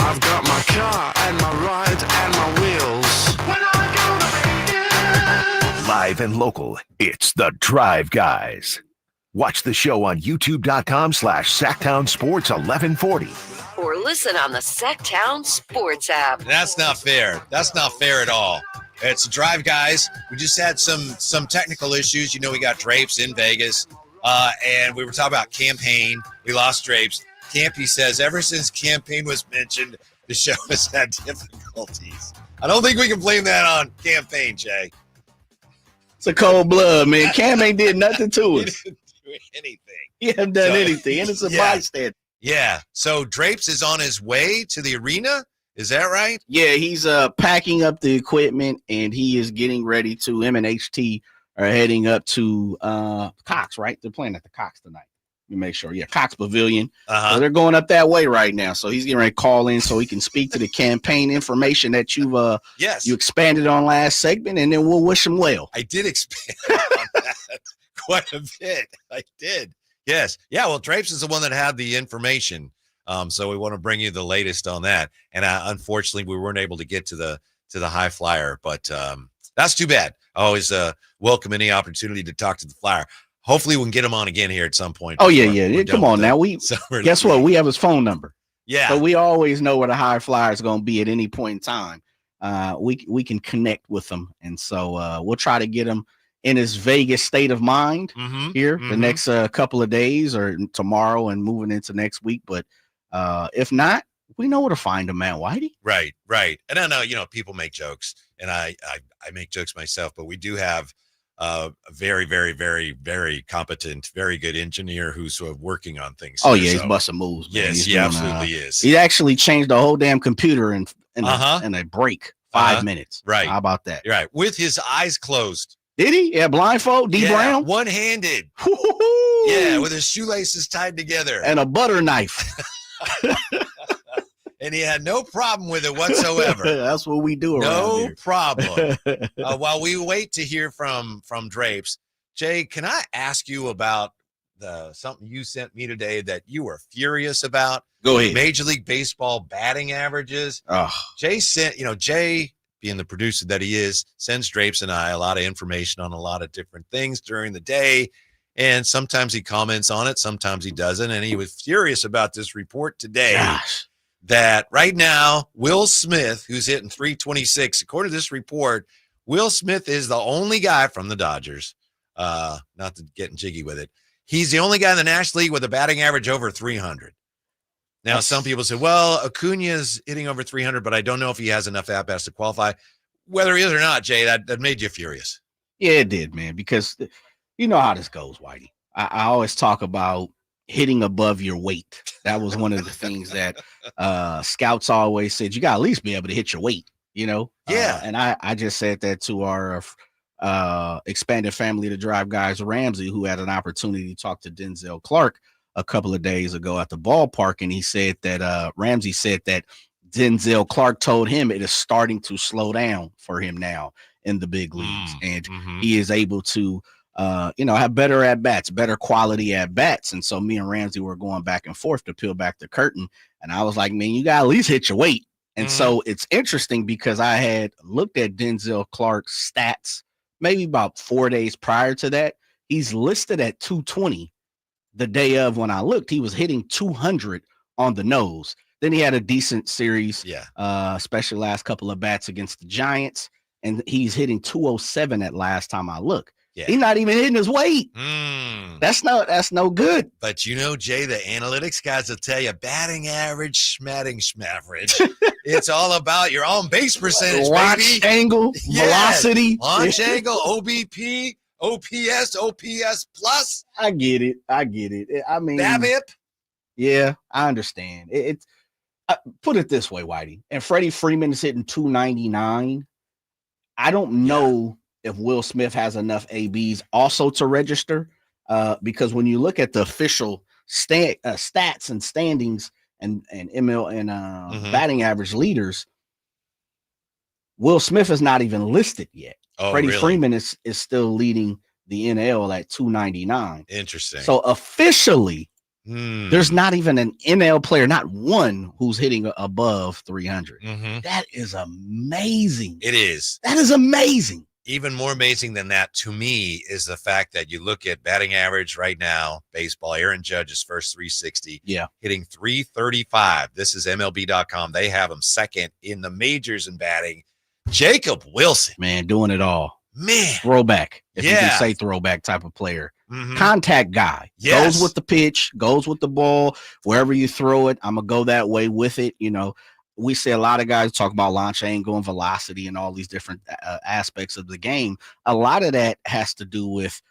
I've got my car and my ride and my wheels. When I go to Live and local, it's the Drive Guys. Watch the show on youtube.com/Sacktown Sports 1140. Or listen on the Sacktown Sports app. That's not fair. That's not fair at all. It's Drive Guys. We just had some technical issues. You know, we got Drapes in Vegas, and we were talking about Campaign. We lost Drapes. Campy says, ever since Campaign was mentioned, the show has had difficulties. I don't think we can blame that on Campaign, Jay. It's a cold blood, man. Cam ain't did nothing to us. He didn't do anything. He haven't done anything. Innocent bystander. Yeah. So Drapes is on his way to the arena. Is that right? Yeah, he's packing up the equipment, and he is getting ready to, him and HT are heading up to Cox, right? They're playing at the Cox tonight. me make sure. Yeah, Cox Pavilion. Uh-huh. So they're going up that way right now. So he's getting ready to call in so he can speak to the campaign information that you expanded on last segment, and then we'll wish him well. I did expand on that quite a bit. I did. Yes. Yeah. Well, Drapes is the one that had the information. So we want to bring you the latest on that. And unfortunately, we weren't able to get to the high flyer, but that's too bad. I always welcome any opportunity to talk to the flyer. Hopefully we can get him on again here at some point. Oh, yeah. Come on now. Guess what? We have his phone number. Yeah. So we always know where the high flyer is going to be at any point in time. We can connect with him. And so we'll try to get him in his Vegas state of mind here the next couple of days or tomorrow and moving into next week. But if not, we know where to find him, man. Whitey. Right. And I know, people make jokes, and I make jokes myself, but we do have a very, very, very, very competent, very good engineer who's working on things. Oh, yeah, he's busting moves. Man. Yes, he absolutely is. He actually changed the whole damn computer in a break, 5 minutes. Right. How about that? Right. With his eyes closed. Did he? Yeah, blindfold, D Brown? One-handed. Yeah, with his shoelaces tied together. And a butter knife. And he had no problem with it whatsoever. That's what we do around here. Problem. While we wait to hear from Drapes, Jay, can I ask you about something you sent me today that you were furious about? Go ahead. Major League Baseball batting averages. Oh. Jay sent, Jay, being the producer that he is, sends Drapes and I a lot of information on a lot of different things during the day. And sometimes he comments on it, sometimes he doesn't. And he was furious about this report today that right now, Will Smith, who's hitting 326, according to this report, Will Smith is the only guy from the Dodgers, not to getting jiggy with it. He's the only guy in the National League with a batting average over 300. Now, some people say, well, Acuna's hitting over 300, but I don't know if he has enough at-bats to qualify. Whether he is or not, Jay, that made you furious. Yeah, it did, man, because you know how this goes, Whitey. I always talk about hitting above your weight. That was one of the things that scouts always said. You got to at least be able to hit your weight, Yeah. And I just said that to our expanded family to drive guys, Ramsey, who had an opportunity to talk to Denzel Clark a couple of days ago at the ballpark. And he said that Ramsey said that Denzel Clark told him it is starting to slow down for him now in the big leagues. And he is able to have better at-bats, better quality at-bats. And so me and Ramsey were going back and forth to peel back the curtain. And I was like, man, you got to at least hit your weight. And so it's interesting because I had looked at Denzel Clark's stats maybe about 4 days prior to that. He's listed at 220 the day of when I looked. He was hitting 200 on the nose. Then he had a decent series, especially last couple of bats against the Giants. And he's hitting 207 at last time I look. Yeah. He's not even hitting his weight. That's no good. But Jay, the analytics guys will tell you batting average, schmaverage. It's all about your on base percentage, launch angle, velocity, launch angle, OBP, OPS plus. I get it. I mean, BABIP. Yeah, I understand. It's put it this way, Whitey. And Freddie Freeman is hitting 299. I don't know if Will Smith has enough ABs also to register, because when you look at the official stats and standings and ML and batting average leaders, Will Smith is not even listed yet. Freddie Freeman is still leading the NL at 299. Interesting. So officially, there's not even an NL player, not one, who's hitting above 300. That is amazing. It is. That is amazing. Even more amazing than that to me is the fact that you look at batting average right now, baseball, Aaron Judge's first 360, hitting 335. This is MLB.com. They have him second in the majors in batting. Jacob Wilson. Man, doing it all. Man. Throwback, if you can say throwback type of player. Contact guy. Goes with the pitch, goes with the ball. Wherever you throw it, I'm going to go that way with it. We see a lot of guys talk about launch angle and velocity and all these different aspects of the game. A lot of that has to do with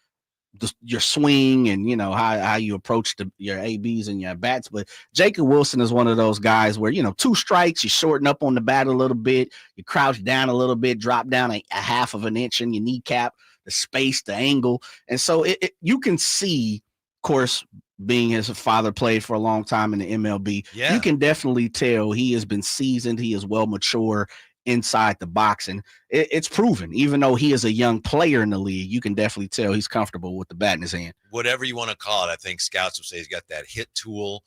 your swing and, how you approach your ABs and your bats. But Jacob Wilson is one of those guys where, 2 strikes, you shorten up on the bat a little bit, you crouch down a little bit, drop down a half of an inch in your kneecap, the space, the angle. And so you can see, of course, being his father played for a long time in the MLB. Yeah. You can definitely tell he has been seasoned. He is well mature inside the box, and it's proven. Even though he is a young player in the league, you can definitely tell he's comfortable with the bat in his hand. Whatever you want to call it, I think scouts would say he's got that hit tool,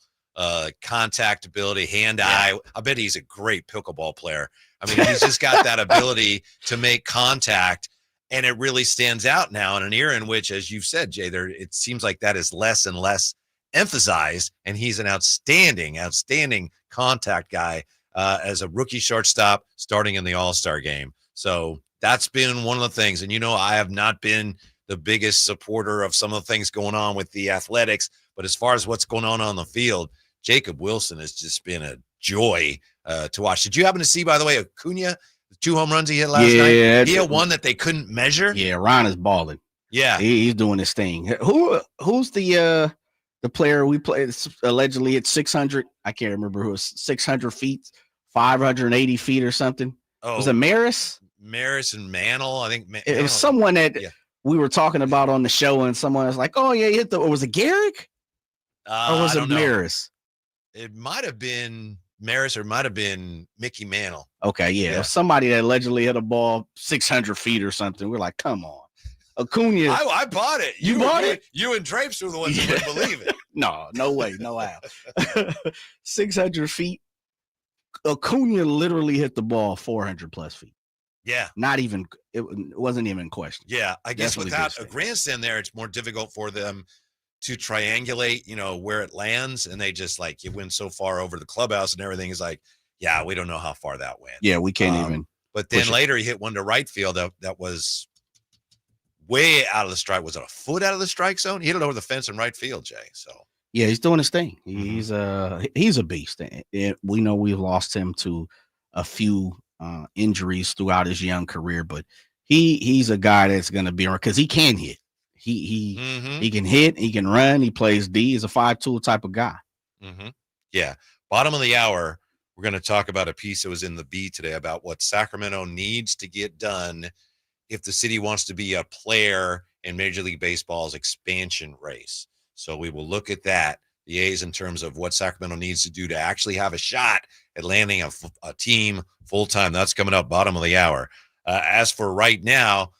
contact ability, hand-eye. I bet he's a great pickleball player. I mean, he's just got that ability to make contact, and it really stands out now in an era in which, as you've said, Jay, it seems like that is less and less emphasized, and he's an outstanding contact guy as a rookie shortstop starting in the All-Star game. So that's been one of the things. And, I have not been the biggest supporter of some of the things going on with the Athletics, but as far as what's going on the field, Jacob Wilson has just been a joy to watch. Did you happen to see, by the way, Acuna, the 2 home runs he hit last night? He had one that they couldn't measure. Yeah, Ron is balling. Yeah. He's doing his thing. Who's the player we played allegedly at 600? I can't remember who was 600 feet, 580 feet or something. Oh, was it Maris? Maris and Mantle, I think. It was someone that we were talking about on the show, and someone was like, "Oh yeah, he hit or was it Garrick? Or was it Maris? It might have been Maris, or it might have been Mickey Mantle. Okay, yeah. It was somebody that allegedly hit a ball 600 feet or something. We're like, come on, Acuna. I bought it. You bought it? You and Drapes were the ones who wouldn't believe it. No way, no how. 600 feet. Acuna literally hit the ball 400 plus feet. Yeah. It wasn't even in question. Yeah. I guess Definitely without a grandstand there, it's more difficult for them to triangulate, where it lands. And they just it went so far over the clubhouse and everything is like, yeah, we don't know how far that went. Yeah, we can't even. But then later he hit one to right field that was way out of the strike. Was it a foot out of the strike zone? He hit it over the fence in right field, Jay. So yeah, he's doing his thing. He's a beast. We know we've lost him to a few injuries throughout his young career, but he's a guy that's going to be around because he can hit. He can hit. He can run. He plays D. He's a 5-tool type of guy. Yeah. Bottom of the hour, we're going to talk about a piece that was in the B today about what Sacramento needs to get done if the city wants to be a player in Major League Baseball's expansion race. So we will look at that, the A's, in terms of what Sacramento needs to do to actually have a shot at landing a team full-time. That's coming up bottom of the hour. As for right now,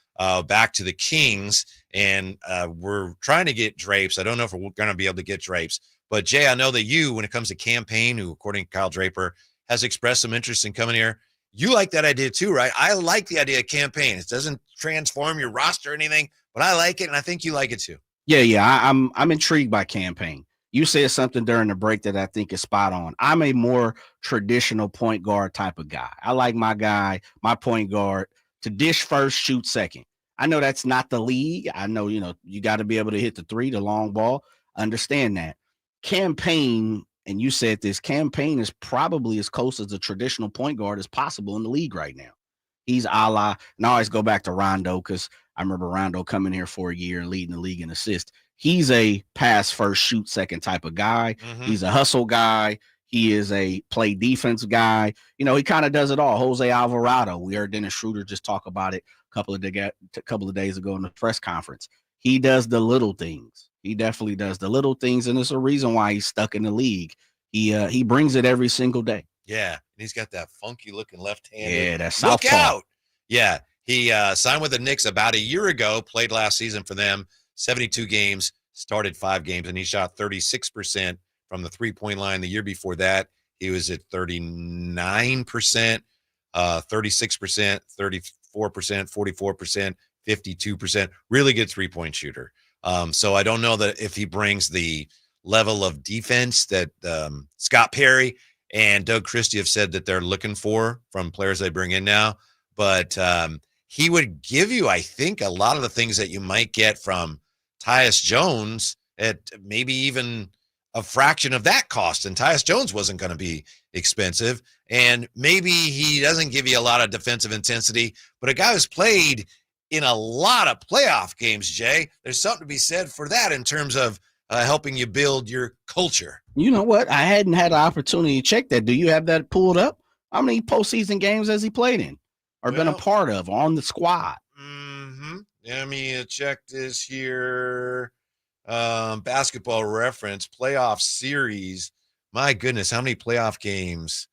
back to the Kings, and we're trying to get Drapes. I don't know if we're going to be able to get Drapes. But, Jay, I know that you, when it comes to campaign, who, according to Kyle Draper, has expressed some interest in coming here, you like that idea too, right? I like the idea of campaign. It doesn't transform your roster or anything, but I like it, and I think you like it too. Yeah. I'm intrigued by campaign. You said something during the break that I think is spot on. I'm a more traditional point guard type of guy. I like my point guard, to dish first, shoot second. I know that's not the league. I know, you got to be able to hit the three, the long ball. Understand that. Campaign, and you said this, campaign is probably as close as a traditional point guard as possible in the league right now. He's a la, and I always go back to Rondo because I remember Rondo coming here for a year and leading the league in assists. He's a pass first, shoot second type of guy. He's a hustle guy. He is a play defense guy. He kind of does it all. Jose Alvarado. We heard Dennis Schroeder just talk about it a couple of days ago in the press conference. He does the little things. He definitely does the little things, and it's a reason why he's stuck in the league. He brings it every single day. Yeah, and he's got that funky looking left hand. Yeah, that's look southpaw. out. Yeah, he signed with the Knicks about a year ago. Played last season for them, 72 games, started 5 games, and he shot 36% from the 3-point line. The year before that, he was at 39%, 36%, 34%, 44%, 52%. Really good 3-point shooter. So I don't know that if he brings the level of defense that Scott Perry and Doug Christie have said that they're looking for from players they bring in now. But he would give you, I think, a lot of the things that you might get from Tyus Jones at maybe even a fraction of that cost. And Tyus Jones wasn't going to be expensive. And maybe he doesn't give you a lot of defensive intensity, but a guy who's played in a lot of playoff games, Jay, there's something to be said for that in terms of helping you build your culture. You know what? I hadn't had an opportunity to check that. Do you have that pulled up? How many postseason games has he played in or been a part of on the squad? Let me check this here. Basketball Reference playoff series. My goodness, how many playoff games?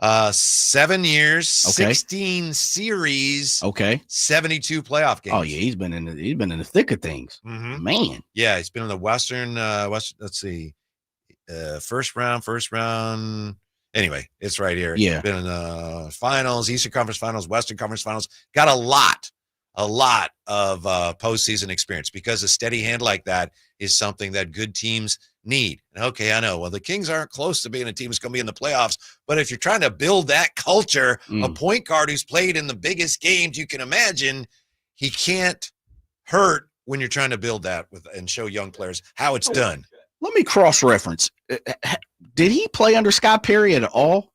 7 years, 16 series. 72 playoff games. Oh yeah, he's been in the thick of things. Mhm. Man. Yeah, he's been in the Western. Let's see, first round. Anyway, it's right here. Yeah. Been in the finals, Eastern Conference Finals, Western Conference Finals. Got a lot of postseason experience because a steady hand like that is something that good teams need. And okay, I know. Well, the Kings aren't close to being a team that's going to be in the playoffs, but if you're trying to build that culture, a point guard who's played in the biggest games you can imagine, he can't hurt when you're trying to build that and show young players how it's done. Let me cross-reference. Did he play under Scott Perry at all?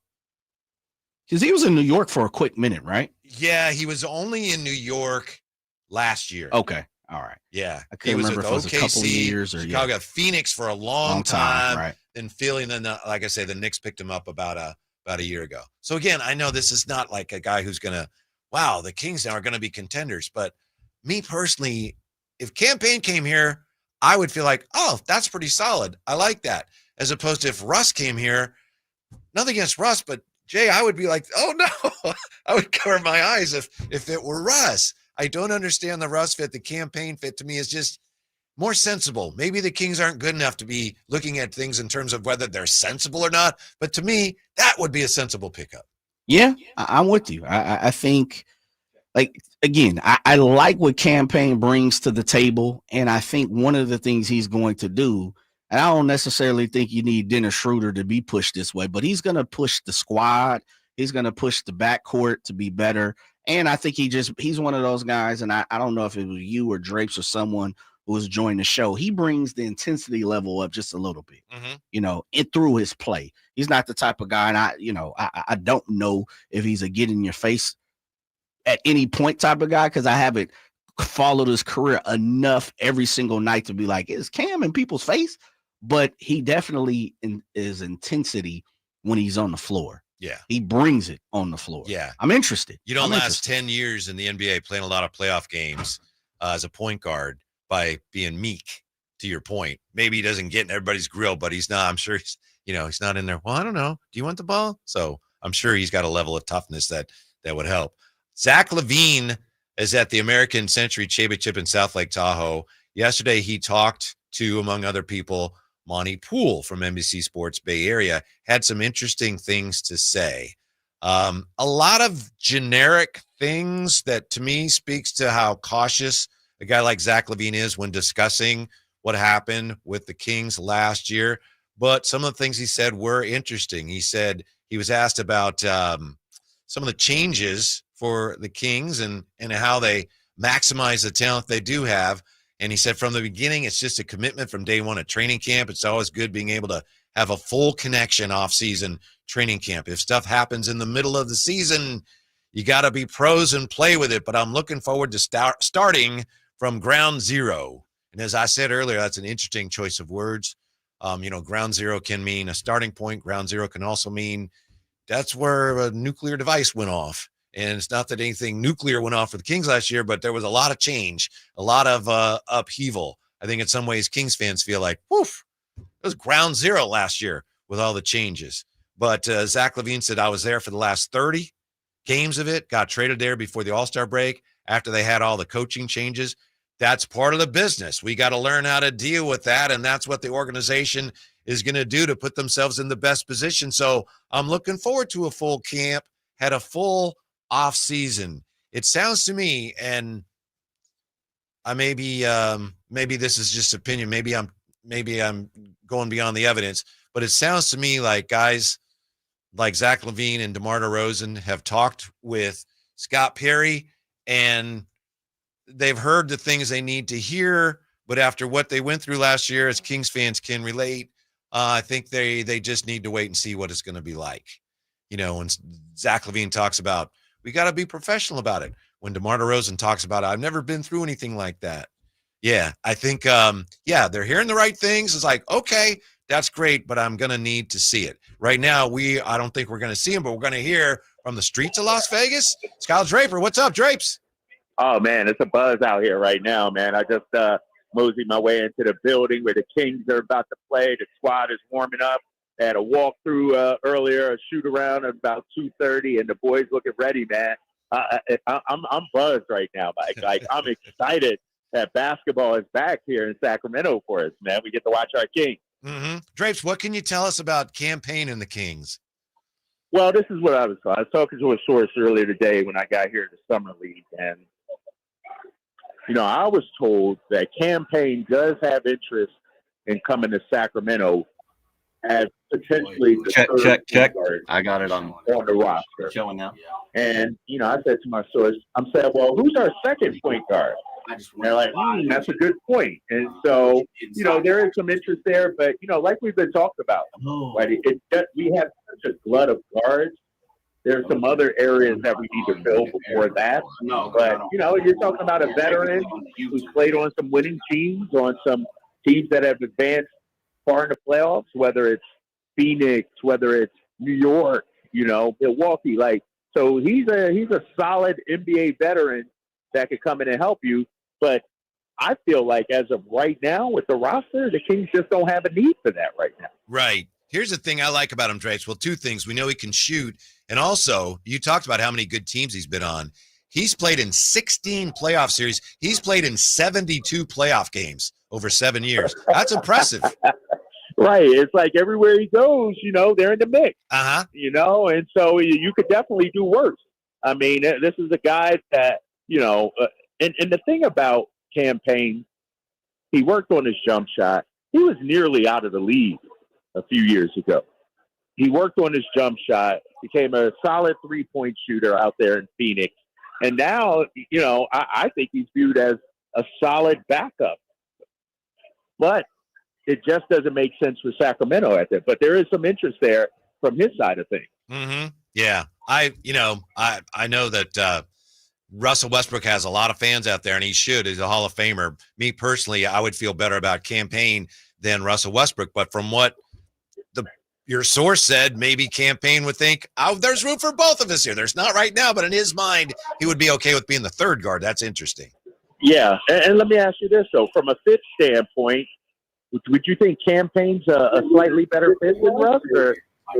Because he was in New York for a quick minute, right? Yeah, he was only in New York last year. Okay. All right. Yeah. I can't remember if it was a couple of years or Chicago, Phoenix for a long time. Right. And Philly, and then, like I say, the Knicks picked him up about a year ago. So, again, I know this is not like a guy who's going to, wow, the Kings now are going to be contenders. But me personally, if Campaign came here, I would feel like, oh, that's pretty solid. I like that. As opposed to if Russ came here, nothing against Russ, but Jay, I would be like, oh no, I would cover my eyes if it were Russ. I don't understand the Russ fit. The Campaign fit to me is just more sensible. Maybe the Kings aren't good enough to be looking at things in terms of whether they're sensible or not. But to me, that would be a sensible pickup. Yeah, I'm with you. I think, like, again, I like what Campaign brings to the table. And I think one of the things he's going to do, and I don't necessarily think you need Dennis Schroeder to be pushed this way, but he's going to push the squad. He's going to push the backcourt to be better. And I think he's one of those guys, and I don't know if it was you or Drapes or someone who was joining the show. He brings the intensity level up just a little bit, through his play. He's not the type of guy, and I don't know if he's a get in your face at any point type of guy, because I haven't followed his career enough every single night to be like, is Cam in people's face? But he definitely is intensity when he's on the floor. Yeah. He brings it on the floor. Yeah. I'm interested. You don't last 10 years in the NBA playing a lot of playoff games as a point guard by being meek, to your point. Maybe he doesn't get in everybody's grill, but he's not. I'm sure he's not in there. Well, I don't know. Do you want the ball? So I'm sure he's got a level of toughness that would help. Zach LaVine is at the American Century Championship in South Lake Tahoe. Yesterday, he talked to, among other people, Monty Poole from NBC Sports Bay Area, had some interesting things to say. A lot of generic things that to me speaks to how cautious a guy like Zach LaVine is when discussing what happened with the Kings last year. But some of the things he said were interesting. He said he was asked about some of the changes for the Kings and how they maximize the talent they do have. And he said from the beginning, it's just a commitment from day one at training camp. It's always good being able to have a full connection off-season training camp. If stuff happens in the middle of the season, you got to be pros and play with it. But I'm looking forward to starting from ground zero. And as I said earlier, that's an interesting choice of words. Ground zero can mean a starting point. Ground zero can also mean that's where a nuclear device went off. And it's not that anything nuclear went off for the Kings last year, but there was a lot of change, a lot of upheaval. I think in some ways Kings fans feel like, woof, it was ground zero last year with all the changes. But Zach LaVine said, I was there for the last 30 games of it, got traded there before the All-Star break, after they had all the coaching changes. That's part of the business. We got to learn how to deal with that, and that's what the organization is going to do to put themselves in the best position. So I'm looking forward to a full camp, had a full off season. It sounds to me, and I maybe this is just opinion. Maybe I'm going beyond the evidence, but it sounds to me like guys like Zach LaVine and DeMar DeRozan have talked with Scott Perry, and they've heard the things they need to hear. But after what they went through last year, as Kings fans can relate, I think they just need to wait and see what it's going to be like. When Zach LaVine talks about, we got to be professional about it. When DeMar DeRozan talks about it, I've never been through anything like that. Yeah, I think, they're hearing the right things. It's like, okay, that's great, but I'm going to need to see it. Right now, I don't think we're going to see him, but we're going to hear from the streets of Las Vegas. Kyle Draper, what's up, Drapes? Oh, man, it's a buzz out here right now, man. I just mosey my way into the building where the Kings are about to play. The squad is warming up. I had a walkthrough earlier, a shoot around at about 2:30, and the boys looking ready, man. I'm buzzed right now, Mike. Like, I'm excited that basketball is back here in Sacramento for us, man. We get to watch our Kings. Mm-hmm. Drapes, what can you tell us about Campaign and the Kings? Well, this is what I was talking to a source earlier today when I got here to Summer League, and I was told that Campaign does have interest in coming to Sacramento as potentially the check. I got it on the roster. Showing now. And I said to my source, I'm saying, well, who's our second point guard? And they're like, that's a good point. And so, there is some interest there, but like we've been talking about, right? We have such a glut of guards. There's some other areas that we need to fill before that. But you're talking about a veteran who's played on some winning teams, on some teams that have advanced far in the playoffs, whether it's Phoenix, whether it's New York, Milwaukee. So he's a solid NBA veteran that could come in and help you. But I feel like as of right now with the roster, the Kings just don't have a need for that right now. Right. Here's the thing I like about him, Drapes. Well, two things. We know he can shoot. And also, you talked about how many good teams he's been on. He's played in 16 playoff series. He's played in 72 playoff games over 7 years. That's impressive. Right. It's like everywhere he goes, they're in the mix. Uh-huh. And so you could definitely do worse. I mean, this is a guy that, and the thing about Campaign, he worked on his jump shot. He was nearly out of the league a few years ago. He worked on his jump shot, became a solid three-point shooter out there in Phoenix. And now, I think he's viewed as a solid backup. But it just doesn't make sense for Sacramento at that. But there is some interest there from his side of things. Mm-hmm. Yeah. I know that Russell Westbrook has a lot of fans out there, and he should. He's a Hall of Famer. Me personally, I would feel better about Campaign than Russell Westbrook. But from what your source said, maybe Campaign would think, there's room for both of us here. There's not right now, but in his mind, he would be okay with being the third guard. That's interesting. Yeah, and let me ask you this, though. From a fit standpoint, would you think Campaign's a slightly better fit than Russ, or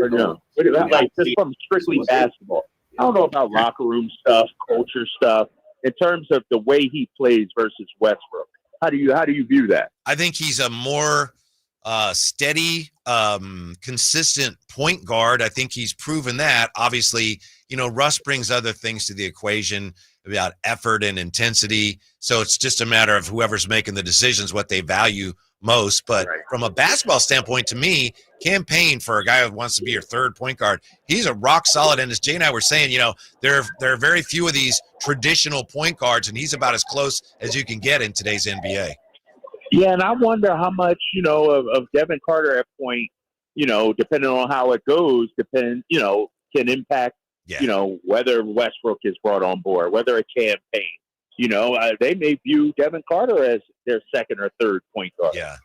no? Like, just from strictly basketball. I don't know about locker room stuff, culture stuff, in terms of the way he plays versus Westbrook. How do you view that? I think he's a more steady, consistent point guard. I think he's proven that. Obviously, Russ brings other things to the equation about effort and intensity. So it's just a matter of whoever's making the decisions, what they value most. But from a basketball standpoint, to me, Campaign, for a guy who wants to be your third point guard, he's a rock solid. And as Jay and I were saying, there are very few of these traditional point guards, and he's about as close as you can get in today's NBA. Yeah, and I wonder how much, of Devin Carter at point, depending on how it goes, can impact, whether Westbrook is brought on board, whether a Campaign. They may view Devin Carter as their second or third point guard. Yeah.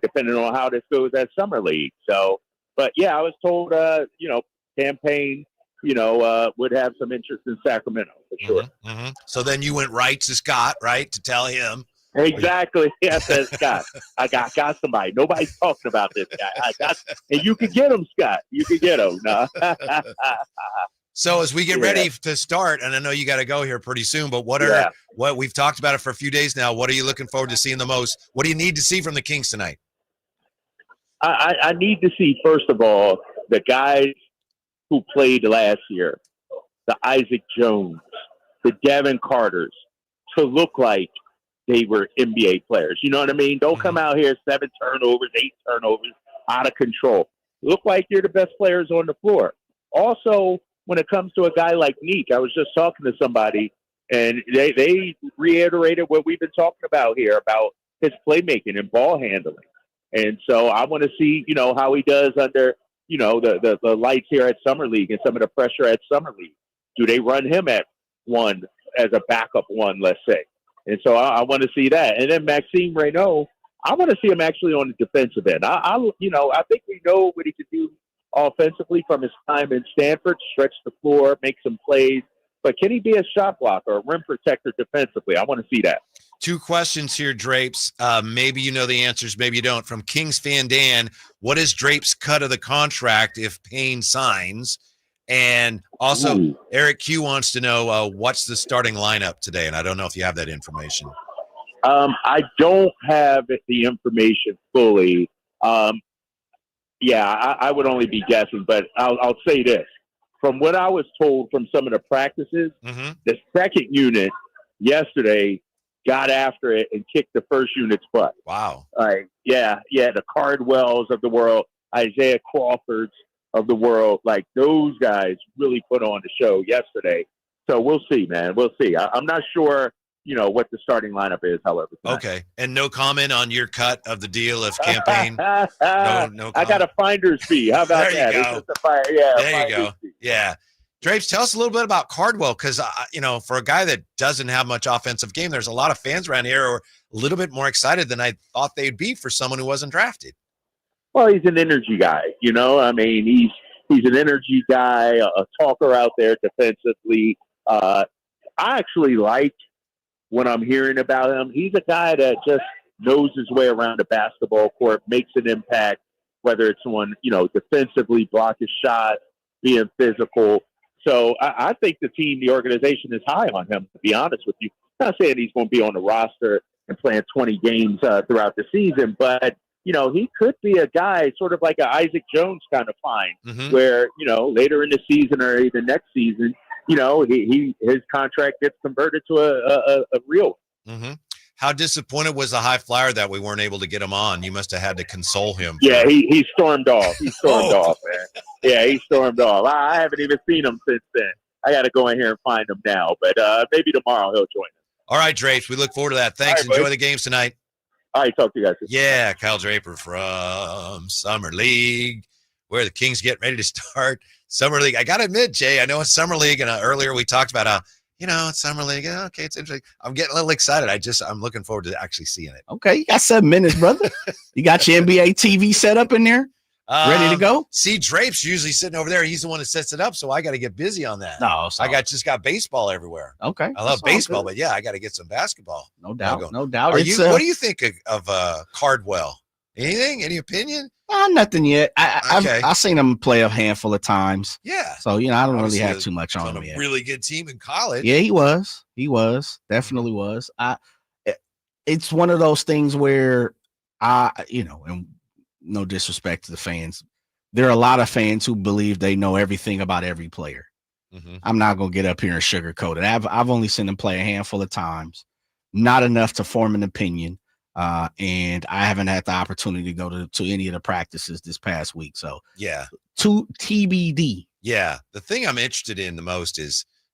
Depending on how this goes at Summer League. So, but yeah, I was told, Campaign, would have some interest in Sacramento for sure. Mm-hmm. Mm-hmm. So then you went right to Scott, right, to tell him. Exactly. Yeah, says Scott. I got somebody. Nobody's talking about this guy. And you can get him, Scott. You can get him. No. So as we get ready to start, and I know you got to go here pretty soon, but what we've talked about it for a few days now. What are you looking forward to seeing the most? What do you need to see from the Kings tonight? I need to see, first of all, the guys who played last year, the Isaac Jones, the Devin Carters, to look like they were NBA players. You know what I mean? Don't come out here 7 turnovers, 8 turnovers, out of control. Look like you're the best players on the floor. Also, when it comes to a guy like Neek, I was just talking to somebody, and they reiterated what we've been talking about here about his playmaking and ball handling. And so I want to see, how he does under, the lights here at Summer League and some of the pressure at Summer League. Do they run him at one as a backup one, let's say? And so I want to see that. And then Maxime Reynaud, I want to see him actually on the defensive end. I think we know what he can do offensively from his time in Stanford, stretch the floor, make some plays. But can he be a shot blocker, a rim protector defensively? I want to see that. 2 questions here, Drapes. Maybe you know the answers, maybe you don't. From Kings fan Dan, what is Drapes' cut of the contract if Payne signs? And also, Eric Q wants to know what's the starting lineup today, and I don't know if you have that information. I don't have the information fully. I would only be guessing, but I'll say this. From what I was told from some of the practices, the second unit yesterday got after it and kicked the first unit's butt. Wow. The Cardwells of the world, Isaiah Crawfords of the world, like those guys really put on the show yesterday. So we'll see, man. We'll see. I'm not sure, what the starting lineup is, however. Tonight. Okay. And no comment on your cut of the deal of campaign? No I got a finder's fee. How about there that? You go. There you go. Fee. Yeah. Drapes, tell us a little bit about Cardwell, because, for a guy that doesn't have much offensive game, there's a lot of fans around here who are a little bit more excited than I thought they'd be for someone who wasn't drafted. Well, he's an energy guy, he's an energy guy, a talker out there defensively. I actually like when I'm hearing about him. He's a guy that just knows his way around the basketball court, makes an impact, whether it's on, defensively, block his shot, being physical. So I think the organization is high on him, to be honest with you. I'm not saying he's going to be on the roster and playing 20 games throughout the season, but he could be a guy sort of like an Isaac Jones kind of find, where, later in the season or even next season, his contract gets converted to a real one. How disappointed was the high flyer that we weren't able to get him on? You must have had to console him. Yeah, he stormed off. He stormed off, man. Yeah, he stormed off. I haven't even seen him since then. I got to go in here and find him now, but maybe tomorrow he'll join us. All right, Drapes, we look forward to that. Thanks. All right, enjoy the games tonight. All right, talk to you guys. Yeah, Kyle Draper from Summer League, where the Kings get ready to start Summer League. I got to admit, Jay, I know it's Summer League, and earlier we talked about how, it's Summer League. Okay, it's interesting. I'm getting a little excited. I'm looking forward to actually seeing it. Okay, you got 7 minutes, brother. You got your NBA TV set up in there? Ready to go? See, Drape's usually sitting over there. He's the one that sets it up, so I got to get busy on that. No, I just got baseball everywhere. Okay, I love baseball, but yeah, I got to get some basketball. No doubt, no doubt. What do you think of Cardwell? Anything? Any opinion? Nothing yet. I've seen him play a handful of times. Yeah. So I don't really have too much on him yet. Really good team in college. Yeah, he was. Definitely was. It's one of those things where and no disrespect to the fans, there are a lot of fans who believe they know everything about every player. I'm not gonna get up here and sugarcoat it. I've only seen him play a handful of times, not enough to form an opinion. And I haven't had the opportunity to go to any of the practices this past week. So yeah, to TBD. Yeah, the thing I'm interested in the most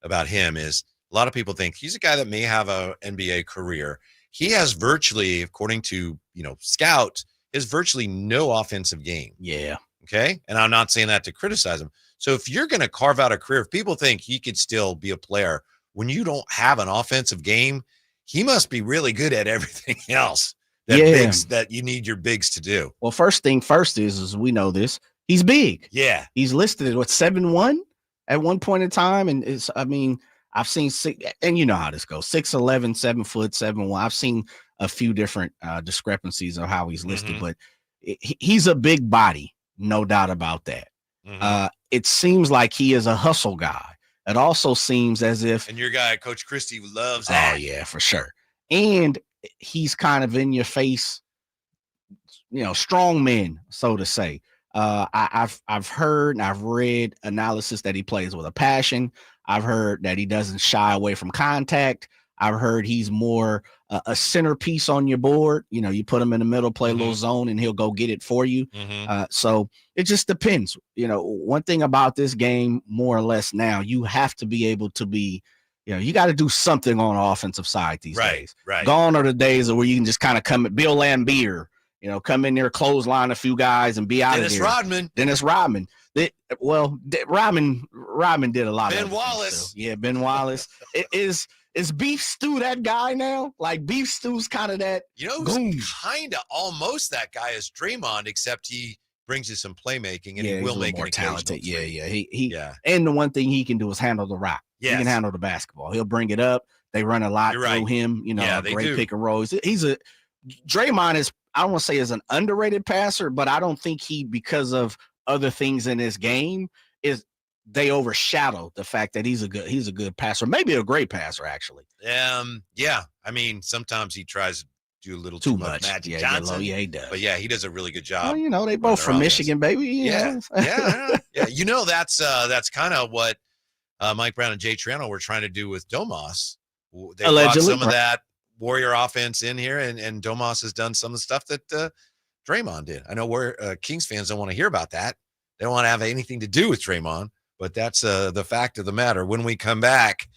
about him is a lot of people think he's a guy that may have a NBA career. He has virtually, according to Scout, is virtually no offensive game. Yeah. Okay, and I'm not saying that to criticize him. So if you're going to carve out a career, if people think he could still be a player when you don't have an offensive game, he must be really good at everything else that you need your bigs to do. Well, first thing first is we know this. He's big. Yeah. He's listed at 7'1" at one point in time. And I've seen and you know how this goes. 6'11", 7 foot, 7'1". I've seen a few different discrepancies of how he's listed, but he's a big body, no doubt about that. It seems like he is a hustle guy. It also seems as if, and your guy, Coach Christie, loves that. Oh yeah, for sure. And he's kind of in your face, strong men, so to say. I've heard and I've read analysis that he plays with a passion. I've heard that he doesn't shy away from contact. I've heard he's more a centerpiece on your board. You put him in the middle, play a little zone, and he'll go get it for you. So it just depends. One thing about this game, more or less now, you have to be able to be, you got to do something on the offensive side these days. Right. Gone are the days where you can just kind of come at Bill Lambier, come in there, clothesline a few guys and be out of there. Dennis Rodman. Rodman did a lot of Ben Wallace. Yeah, Ben Wallace. Is Beef Stew that guy now? Like Beef Stew's kind of that. Who's kind of almost that guy is Draymond, except he brings you some playmaking and he will make more an talented. occasional three. He And the one thing he can do is handle the rock. Yes. He can handle the basketball. He'll bring it up. They run a lot You're through right. him. You know, Yeah, a they great do. pick and roll. Draymond is, I don't want to say is an underrated passer, but I don't think because of other things in his game, they overshadow the fact that he's a good passer, maybe a great passer actually. Yeah. I mean, sometimes he tries to do a little Too too much. much. Magic Yeah, Johnson. yeah, he does. But yeah, he does a really good job. Well, you know, they both from Michigan, baby. Yeah. You know, that's kind of what Mike Brown and Jay Triano were trying to do with Domas. They brought some of that Warrior offense in here, and Domas has done some of the stuff that Draymond did. I know Kings fans don't want to hear about that. They don't want to have anything to do with Draymond, but that's the fact of the matter. When we come back,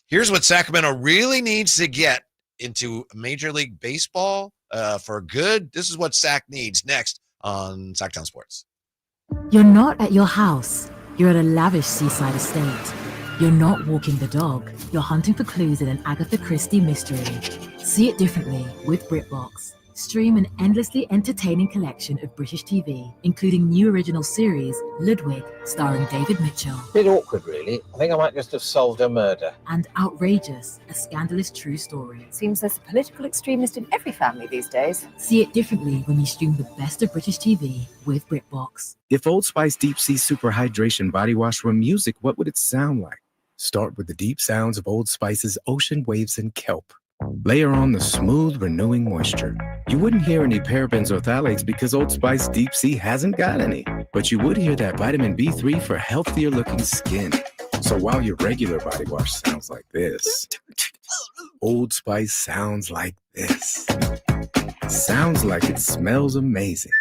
here's what Sacramento really needs to get into Major League Baseball for good. This is what Sac needs next on Sacktown Sports. You're not at your house. You're at a lavish seaside estate. You're not walking the dog. You're hunting for clues in an Agatha Christie mystery. See it differently with BritBox. Stream an endlessly entertaining collection of British TV, including new original series, Ludwig, starring David Mitchell. Bit awkward, really. I think I might just have solved a murder. And Outrageous, a scandalous true story. Seems there's a political extremist in every family these days. See it differently when you stream the best of British TV with BritBox. If Old Spice Deep Sea Super Hydration Body Wash were music, what would it sound like? Start with the deep sounds of Old Spice's ocean waves and kelp. Layer on the smooth, renewing moisture. You wouldn't hear any parabens or phthalates because Old Spice Deep Sea hasn't got any. But you would hear that vitamin B3 for healthier looking skin. So while your regular body wash sounds like this, Old Spice sounds like this. Sounds like it smells amazing.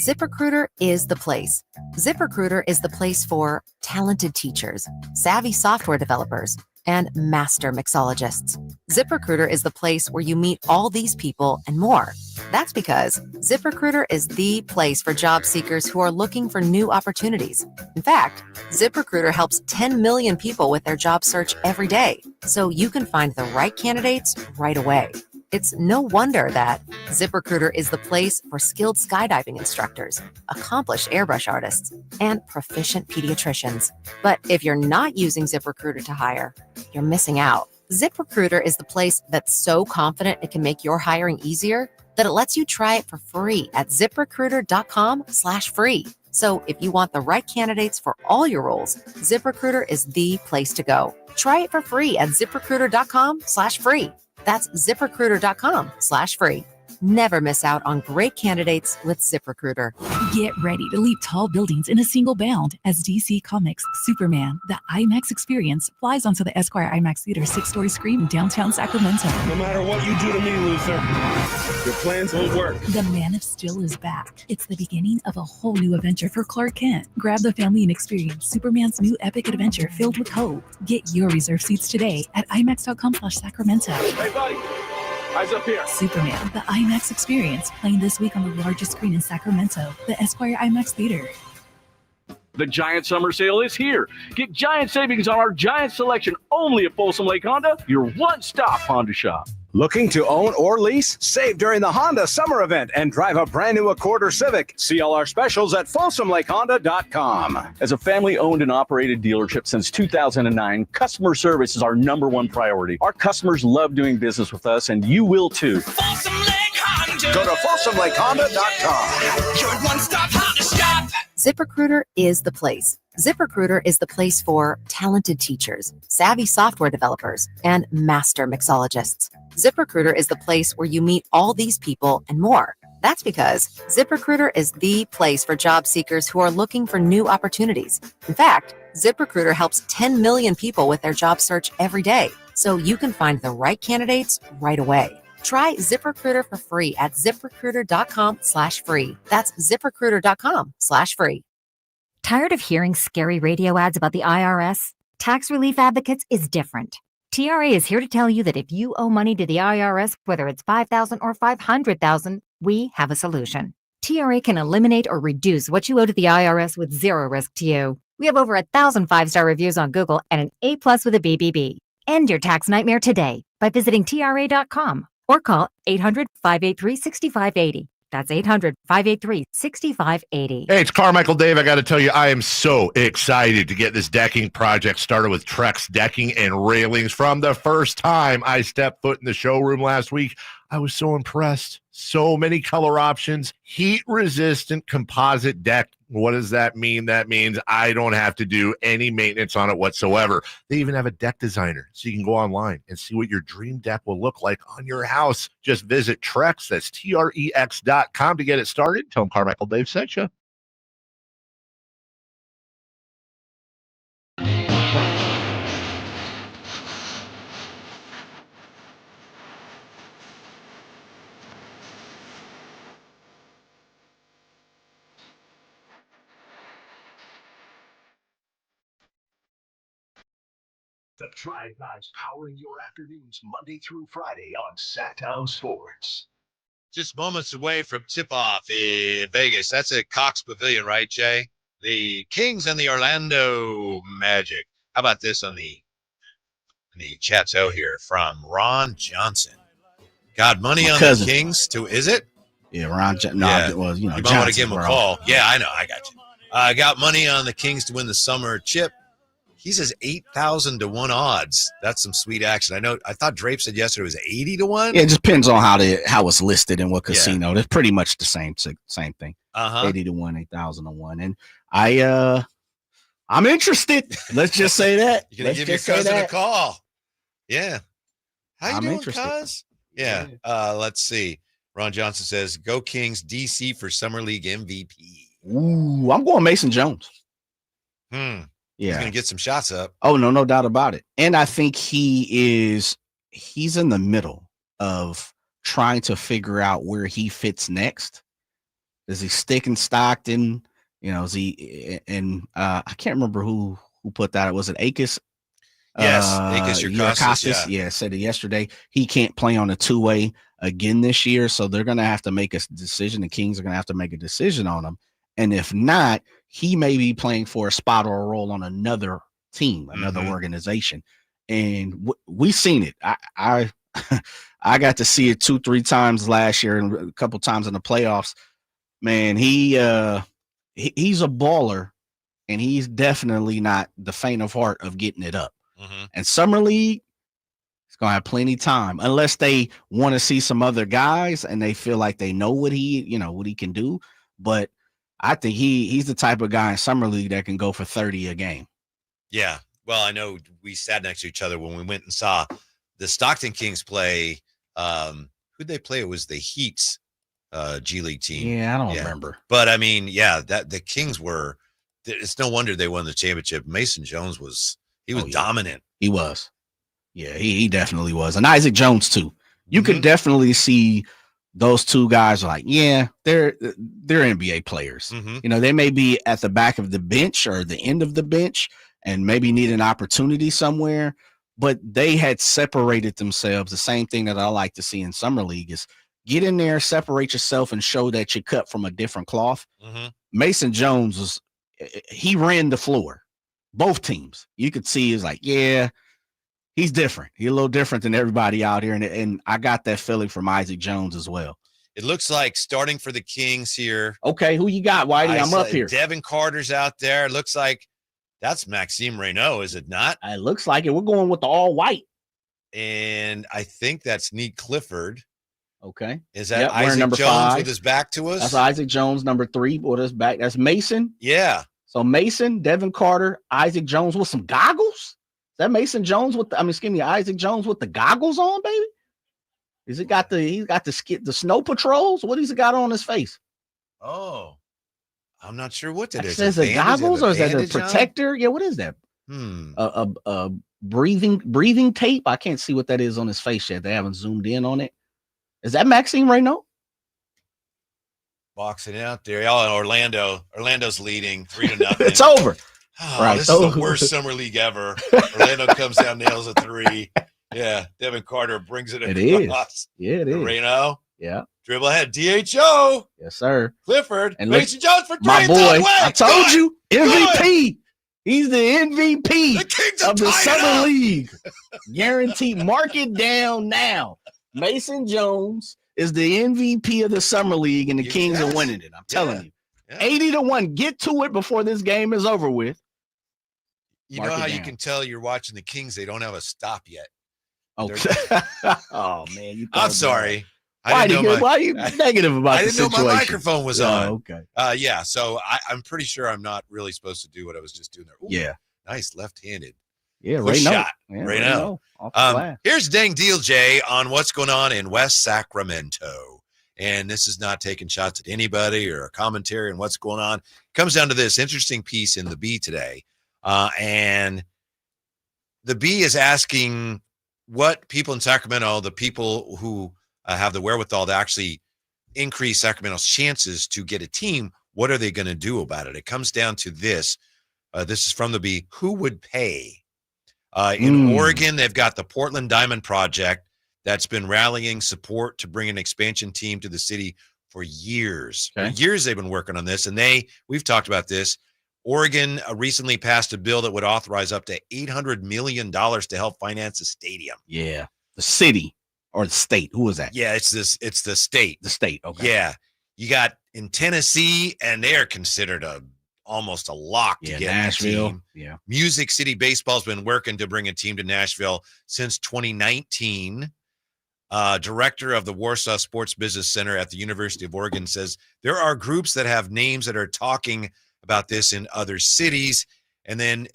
ZipRecruiter is the place. ZipRecruiter is the place for talented teachers, savvy software developers, and master mixologists. ZipRecruiter is the place where you meet all these people and more. That's because ZipRecruiter is the place for job seekers who are looking for new opportunities. In fact, ZipRecruiter helps 10 million people with their job search every day, so you can find the right candidates right away. It's no wonder that ZipRecruiter is the place for skilled skydiving instructors, accomplished airbrush artists, and proficient pediatricians. But if you're not using ZipRecruiter to hire, you're missing out. ZipRecruiter is the place that's so confident it can make your hiring easier that it lets you try it for free at ZipRecruiter.com/free. So if you want the right candidates for all your roles, ZipRecruiter is the place to go. Try it for free at ZipRecruiter.com/free. That's ZipRecruiter.com/free. Never miss out on great candidates with ZipRecruiter. Get ready to leap tall buildings in a single bound as DC Comics' Superman, the IMAX experience, flies onto the Esquire IMAX Theater 6-story screen in downtown Sacramento. No matter what you do to me, Luther, your plans won't work. The Man of Steel is back. It's the beginning of a whole new adventure for Clark Kent. Grab the family and experience Superman's new epic adventure filled with hope. Get your reserved seats today at IMAX.com/Sacramento. Hey, buddy. Eyes up here. Superman, the IMAX experience, playing this week on the largest screen in Sacramento, the Esquire IMAX Theater. The Giant Summer Sale is here. Get giant savings on our giant selection only at Folsom Lake Honda, your one-stop Honda shop. Looking to own or lease? Save during the Honda Summer Event and drive a brand new Accord or Civic. See all our specials at FolsomLakeHonda.com. As a family-owned and operated dealership since 2009, customer service is our number one priority. Our customers love doing business with us, and you will too. Go to FolsomLakeHonda.com. Your one-stop Honda shop. ZipRecruiter is the place. ZipRecruiter is the place for talented teachers, savvy software developers, and master mixologists. ZipRecruiter is the place where you meet all these people and more. That's because ZipRecruiter is the place for job seekers who are looking for new opportunities. In fact, ZipRecruiter helps 10 million people with their job search every day, so you can find the right candidates right away. Try ZipRecruiter for free at ZipRecruiter.com/free. That's ZipRecruiter.com/free. Tired of hearing scary radio ads about the IRS? Tax Relief Advocates is different. TRA is here to tell you that if you owe money to the IRS, whether it's $5,000 or $500,000, we have a solution. TRA can eliminate or reduce what you owe to the IRS with zero risk to you. We have over 1,000 5-star reviews on Google and an A+ with a BBB. End your tax nightmare today by visiting TRA.com or call 800-583-6580. That's 800-583-6580. Hey, it's Carmichael Dave. I got to tell you, I am so excited to get this decking project started with Trex Decking and Railings. From the first time I stepped foot in the showroom last week, I was so impressed. So many color options, heat-resistant composite deck. What does that mean? That means I don't have to do any maintenance on it whatsoever. They even have a deck designer, so you can go online and see what your dream deck will look like on your house. Just visit Trex, that's TREX.com to get it started. Tell them Carmichael Dave sent you. The Tribe Guys powering your afternoons Monday through Friday on Sacktown Sports. Just moments away from tip-off in Vegas. That's at Cox Pavilion, right, Jay? The Kings and the Orlando Magic. How about this on the chat's out here from Ron Johnson? Got money on the Kings to, is it? Yeah, Ron. Well, you might want to give him a call. Yeah, I know. I got you. I got money on the Kings to win the summer chip. He says 8,000 to 1 odds. That's some sweet action. I thought Drape said yesterday it was 80 to 1. Yeah, it just depends on how it's listed and what casino. It's pretty much the same thing. 80 to 1, 8,000 to 1. And I'm interested. Let's just say that. You're gonna give your cousin a call. Yeah. How you doing, cuz? Yeah. Let's see. Ron Johnson says, "Go Kings, DC for Summer League MVP." Ooh, I'm going Mason Jones. Yeah. Yeah. He's going to get some shots up. Oh, no doubt about it. And I think he's in the middle of trying to figure out where he fits next. Is he sticking Stockton? Is he I can't remember who put that. Was it Akis? Yes, Akis Yurkostas. Yeah, said it yesterday. He can't play on a two-way again this year, so they're going to have to make a decision. The Kings are going to have to make a decision on him. And if not, he may be playing for a spot or a role on another team, another organization. And we've seen it. I got to see it 2-3 times last year and a couple times in the playoffs. Man, he's a baller, and he's definitely not the faint of heart of getting it up. And Summer League, it's going to have plenty of time unless they want to see some other guys and they feel like they know what he can do. But I think he's the type of guy in Summer League that can go for 30 a game. Yeah. Well, I know we sat next to each other when we went and saw the Stockton Kings play. Who'd they play? It was the Heat's G League team. Yeah, I don't remember. But I mean, that the Kings were. It's no wonder they won the championship. Mason Jones was dominant. He was. Yeah, he definitely was. And Isaac Jones too. You could definitely see those two guys are like, yeah, they're NBA players. They may be at the back of the bench or the end of the bench and maybe need an opportunity somewhere, but they had separated themselves. The same thing that I like to see in Summer League is get in there, separate yourself, and show that you cut from a different cloth. Mason Jones he ran the floor, both teams. You could see he's like, yeah, he's different. He's a little different than everybody out here. And I got that feeling from Isaac Jones as well. It looks like starting for the Kings here. Okay, who you got, Whitey? I'm up here. Devin Carter's out there. It looks like that's Maxime Reynaud, is it not? It looks like it. We're going with the all white. And I think that's Neat Clifford. Okay. Is that Isaac number Jones 5 with his back to us? That's Isaac Jones, number 3, with his back. That's Mason. Yeah. So Mason, Devin Carter, Isaac Jones with some goggles. Is that Mason Jones with Isaac Jones with the goggles on, baby? He's got the snow patrols? What has he got on his face? Oh, I'm not sure what that is. Is it goggles or is that a protector? Yeah, what is that? A breathing tape. I can't see what that is on his face yet. They haven't zoomed in on it. Is that Maxime Reynaud? Boxing out there. Oh, Orlando's leading 3-0. It's over. Oh, right. This is the worst summer league ever. Orlando comes down, nails a 3. Yeah. Devin Carter brings it across. It is. Yeah, it is. Reynaud. Yeah. Dribble ahead. DHO. Yes, sir. Clifford. And Mason Jones for 3. My boy. I told you. MVP. He's the MVP of the Summer League. Guaranteed. Mark it down now. Mason Jones, is the MVP of the summer league, and the Kings are winning it. I'm telling you, 80-1. Get to it before this game is over with. You know how you can tell you're watching the Kings? They don't have a stop yet. Oh, oh man, I'm sorry. Why are you negative about the situation? I didn't know my microphone was on. Okay. Yeah. So I'm pretty sure I'm not really supposed to do what I was just doing there. Ooh, yeah. Nice left-handed. Yeah. Good shot. Right now. Here's Dang Deal, Jay, on what's going on in West Sacramento. And this is not taking shots at anybody or a commentary on what's going on. It comes down to this interesting piece in the Bee today. And the Bee is asking what people in Sacramento, the people who have the wherewithal to actually increase Sacramento's chances to get a team, what are they going to do about it? It comes down to this. This is from the Bee. Who would pay? In Oregon, they've got the Portland Diamond Project that's been rallying support to bring an expansion team to the city for years. Okay. For years they've been working on this, and we've talked about this. Oregon recently passed a bill that would authorize up to $800 million to help finance a stadium. Yeah. The city or the state. Who was that? Yeah, it's the state. The state. Okay. Yeah. You got in Tennessee, and they are considered almost a lock to get Nashville. a team. Yeah. Music City Baseball's been working to bring a team to Nashville since 2019. Director of the Warsaw Sports Business Center at the University of Oregon says there are groups that have names that are talking about this in other cities. And then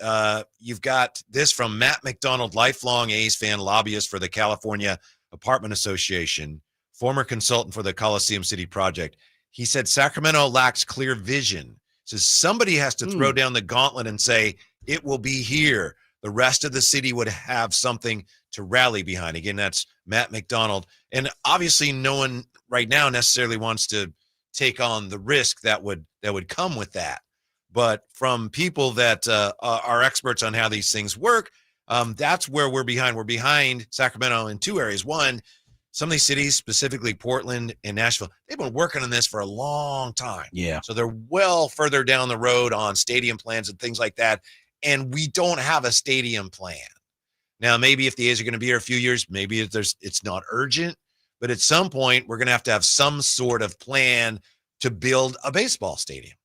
you've got this from Matt McDonald, lifelong A's fan, lobbyist for the California Apartment Association, former consultant for the Coliseum City Project. He said Sacramento lacks clear vision. Says somebody has to throw down the gauntlet and say it will be here. The rest of the city would have something to rally behind. Again, that's Matt McDonald. And obviously no one right now necessarily wants to take on the risk that would come with that. But from people that are experts on how these things work, that's where we're behind. We're behind Sacramento in two areas. One, some of these cities, specifically Portland and Nashville, they've been working on this for a long time. Yeah. So they're well further down the road on stadium plans and things like that. And we don't have a stadium plan. Now, maybe if the A's are going to be here a few years, maybe it's not urgent. But at some point, we're going to have some sort of plan to build a baseball stadium,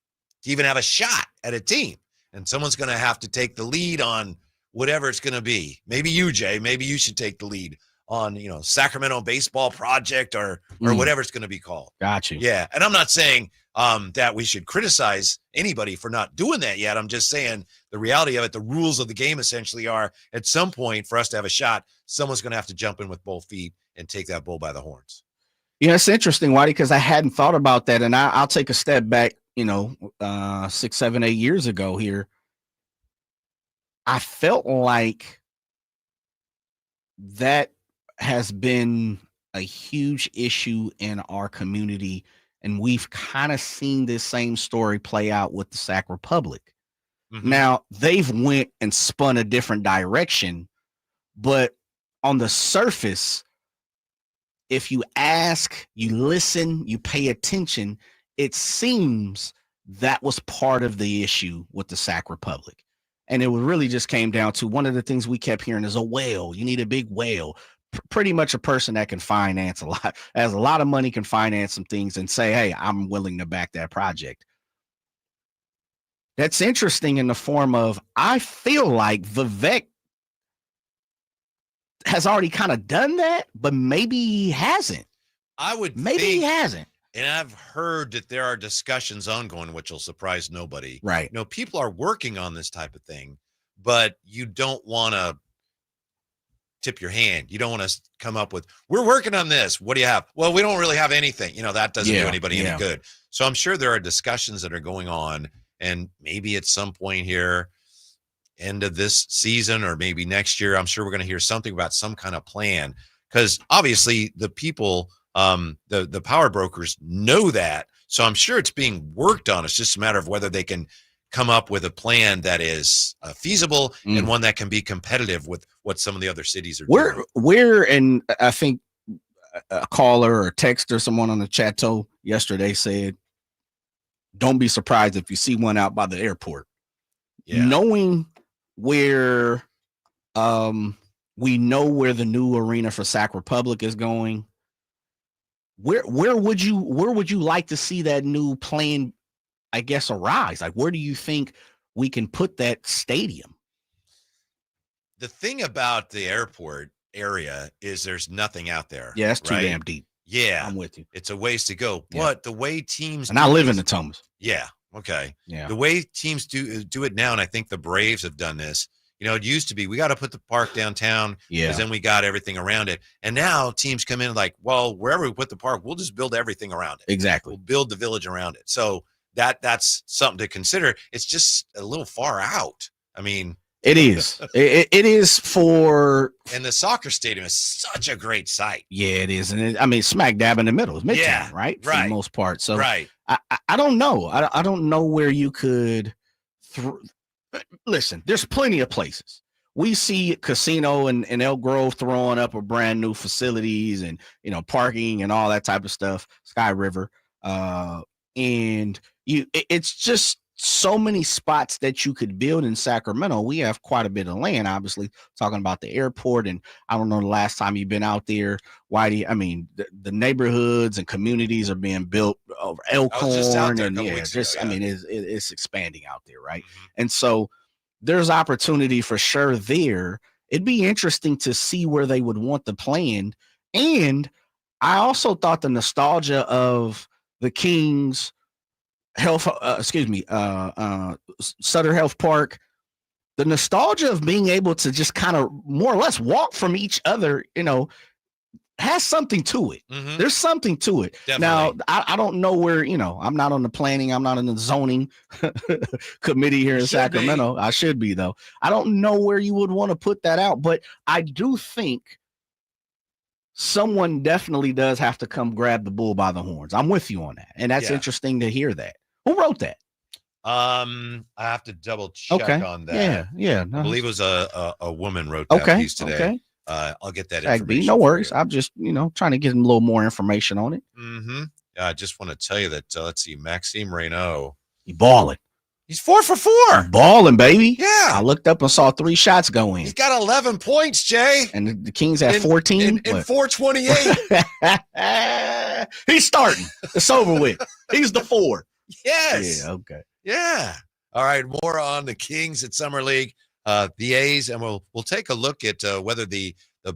to even have a shot at a team. And someone's going to have to take the lead on whatever it's going to be. Maybe you, Jay, maybe you should take the lead on, Sacramento Baseball Project or whatever it's going to be called. Gotcha. Yeah. And I'm not saying that we should criticize anybody for not doing that yet. I'm just saying the reality of it, the rules of the game essentially are at some point for us to have a shot, someone's going to have to jump in with both feet and take that bull by the horns. Yeah, it's interesting, Whitey, because I hadn't thought about that. And I'll take a step back, 6, 7, 8 years ago here. I felt like that has been a huge issue in our community. And we've kind of seen this same story play out with the Sac Republic. Mm-hmm. Now, they've went and spun a different direction, but on the surface, if you ask, you listen, you pay attention, it seems that was part of the issue with the Sac Republic. And it really just came down to one of the things we kept hearing is a whale. You need a big whale. Pretty much a person that can finance a lot, has a lot of money, can finance some things and say, hey, I'm willing to back that project. That's interesting in the form of, I feel like Vivek has already kind of done that, but maybe he hasn't. Maybe he hasn't. And I've heard that there are discussions ongoing, which will surprise nobody. Right. People are working on this type of thing, but you don't want to tip your hand. You don't want to come up with, we're working on this. What do you have? Well, we don't really have anything. That doesn't do anybody any good. So I'm sure there are discussions that are going on, and maybe at some point here, end of this season or maybe next year, I'm sure we're going to hear something about some kind of plan, because obviously the people, the power brokers know that. So I'm sure it's being worked on. It's just a matter of whether they can come up with a plan that is feasible and one that can be competitive with what some of the other cities are doing. And I think a caller or a text or someone on the chat yesterday said, don't be surprised if you see one out by the airport. Yeah. Knowing where we know where the new arena for Sac Republic is going, where would you like to see that new plane, I guess, arise? Like, where do you think we can put that stadium? The thing about the airport area is there's nothing out there. Yeah, that's too right? damn deep. Yeah, I'm with you. It's a ways to go. Yeah. But the way teams And I live in the Thomas. Yeah. Okay. Yeah. The way teams do it now, and I think the Braves have done this. You know, it used to be we got to put the park downtown because then we got everything around it. And now teams come in like, well, wherever we put the park, we'll just build everything around it. Exactly. We'll build the village around it. So that's something to consider. It's just a little far out. I mean, it is. it is for. And the soccer stadium is such a great site. Yeah, it is. And I mean, smack dab in the middle. It's Midtown, right? For the most part. So right. I don't know. I don't know where you could. Listen, there's plenty of places. We see Casino and Elk Grove throwing up a brand new facilities and, you know, parking and all that type of stuff. Sky River. And it's just so many spots that you could build in Sacramento. We have quite a bit of land, obviously, talking about the airport. And I don't know the last time you've been out there, Whitey. I mean, the neighborhoods and communities are being built over Elkhorn. And I mean, it's expanding out there, right? Mm-hmm. And so there's opportunity for sure there. It'd be interesting to see where they would want the plan. And I also thought the nostalgia of the Kings Health, Sutter Health Park, the nostalgia of being able to just kind of more or less walk from each other, you know, has something to it. Mm-hmm. There's something to it. Definitely. Now, I don't know where, you know, I'm not on the planning. I'm not in the zoning committee here in Sacramento. I should be, though. I don't know where you would want to put that out, but I do think someone definitely does have to come grab the bull by the horns. I'm with you on that. And that's interesting to hear that. Who wrote that? I have to double check on that. Yeah. I believe it was a woman wrote that piece today. Okay. I'll get that information. No worries. I'm just, trying to get a little more information on it. Mm-hmm. I just want to tell you that, let's see, Maxime Reynaud. He balling. He's 4 for 4. Balling, baby. Yeah. I looked up and saw 3 shots go in. He's got 11 points, Jay. And the Kings had 14. In 428. He's starting. It's over with. He's the 4. Yes. Yeah, okay. Yeah. All right. More on the Kings at Summer League, the A's, and we'll take a look at whether the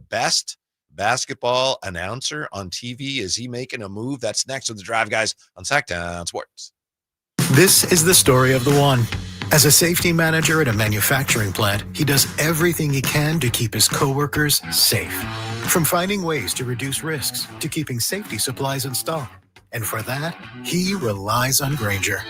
best basketball announcer on TV, is he making a move? That's next with the Drive Guys on Sacktown Sports. This is the story of the one. As a safety manager at a manufacturing plant, he does everything he can to keep his coworkers safe. From finding ways to reduce risks to keeping safety supplies in stock. And for that, he relies on Grainger.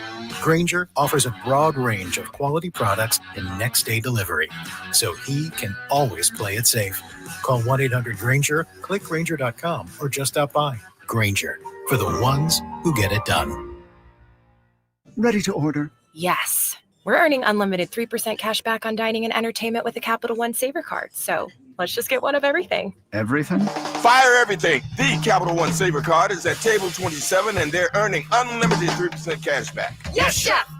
Grainger offers a broad range of quality products and next-day delivery, so he can always play it safe. Call 1-800-GRAINGER, click Grainger.com, or just stop by. Grainger, for the ones who get it done. Ready to order? Yes. We're earning unlimited 3% cash back on dining and entertainment with the Capital One Saver Card, so let's just get one of everything. Everything? Fire everything. The Capital One Saver Card is at table 27, and they're earning unlimited 3% cash back. Yes, chef!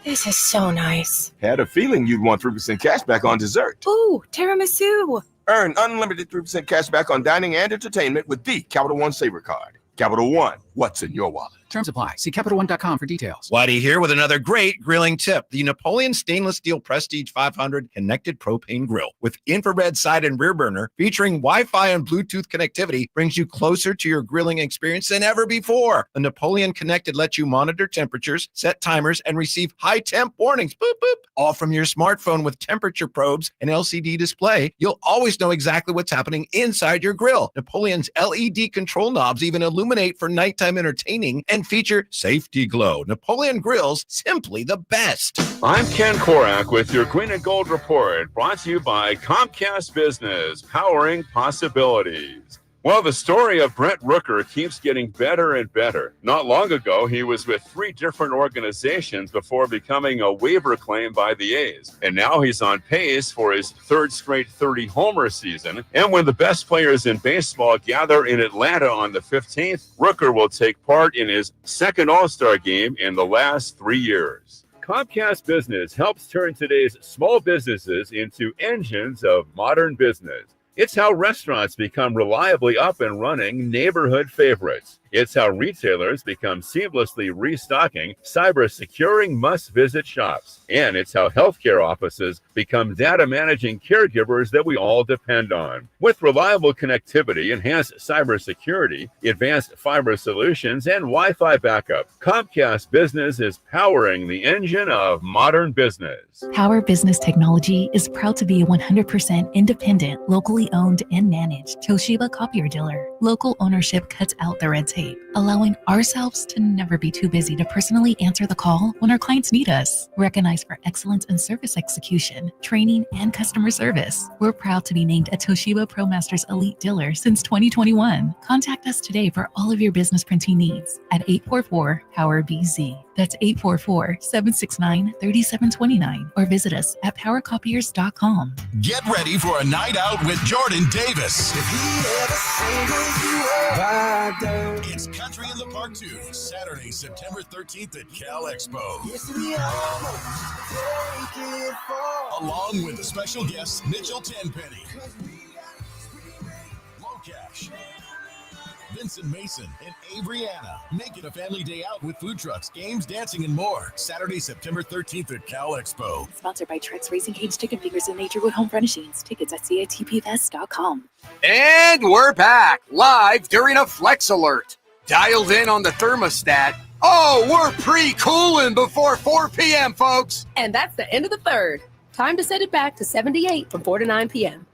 This is so nice. Had a feeling you'd want 3% cash back on dessert. Ooh, tiramisu. Earn unlimited 3% cash back on dining and entertainment with the Capital One Saver Card. Capital One, what's in your wallet? Terms apply. See CapitalOne.com for details. Whitey here with another great grilling tip. The Napoleon Stainless Steel Prestige 500 Connected Propane Grill with infrared side and rear burner featuring Wi-Fi and Bluetooth connectivity brings you closer to your grilling experience than ever before. The Napoleon Connected lets you monitor temperatures, set timers, and receive high temp warnings. Boop, boop. All from your smartphone with temperature probes and LCD display. You'll always know exactly what's happening inside your grill. Napoleon's LED control knobs even illuminate for nighttime entertaining and feature safety glow. Napoleon Grills, simply the best. I'm Ken Korak with your Green and Gold Report, brought to you by Comcast Business, powering possibilities. Well, the story of Brent Rooker keeps getting better and better. Not long ago, he was with 3 different organizations before becoming a waiver claim by the A's. And now he's on pace for his 3rd straight 30-homer season. And when the best players in baseball gather in Atlanta on the 15th, Rooker will take part in his 2nd All-Star game in the last 3 years. Comcast Business helps turn today's small businesses into engines of modern business. It's how restaurants become reliably up and running neighborhood favorites. It's how retailers become seamlessly restocking, cyber-securing must-visit shops. And it's how healthcare offices become data-managing caregivers that we all depend on. With reliable connectivity, enhanced cybersecurity, advanced fiber solutions, and Wi-Fi backup, Comcast Business is powering the engine of modern business. Power Business Technology is proud to be a 100% independent, locally owned and managed Toshiba copier dealer. Local ownership cuts out the red tape, allowing ourselves to never be too busy to personally answer the call when our clients need us. Recognized for excellence in service execution, training, and customer service, we're proud to be named a Toshiba ProMasters Elite Dealer since 2021. Contact us today for all of your business printing needs at 844-POWER-BZ. That's 844-769-3729, or visit us at powercopiers.com. Get ready for a night out with Jordan Davis. It's Country in the Park 2, Saturday, September 13th at Cal Expo. Along with the special guests Mitchell Tenpenny, Locash, Vincent Mason, and Averyana. Make it a family day out with food trucks, games, dancing, and more. Saturday, September 13th at Cal Expo. Sponsored by Trex Racing Cage, Chicken Fingers, and Naturewood Home Furnishings. Tickets at catpfest.com. And we're back live during a Flex Alert. Dialed in on the thermostat. Oh, we're pre-cooling before 4 p.m., folks. And that's the end of the third. Time to set it back to 78 from 4 to 9 p.m.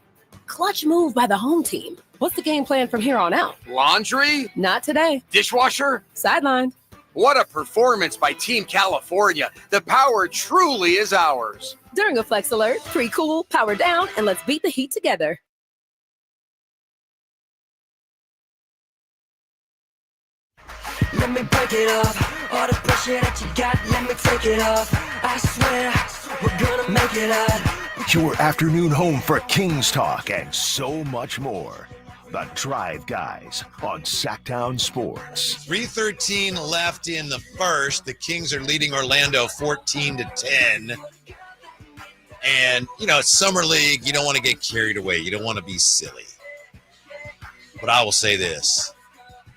Clutch move by the home team. What's the game plan from here on out? Laundry? Not today. Dishwasher? Sidelined. What a performance by Team California. The power truly is ours. During a Flex Alert, pre-cool, power down, and let's beat the heat together. Let me break it off. All the pressure that you got, let me take it off. I swear, we're gonna make it out. Your afternoon home for Kings talk and so much more. The Drive Guys on Sacktown Sports. 3:13 left in the first. The Kings are leading Orlando 14-10. And, you know, it's Summer League. You don't want to get carried away. You don't want to be silly. But I will say this.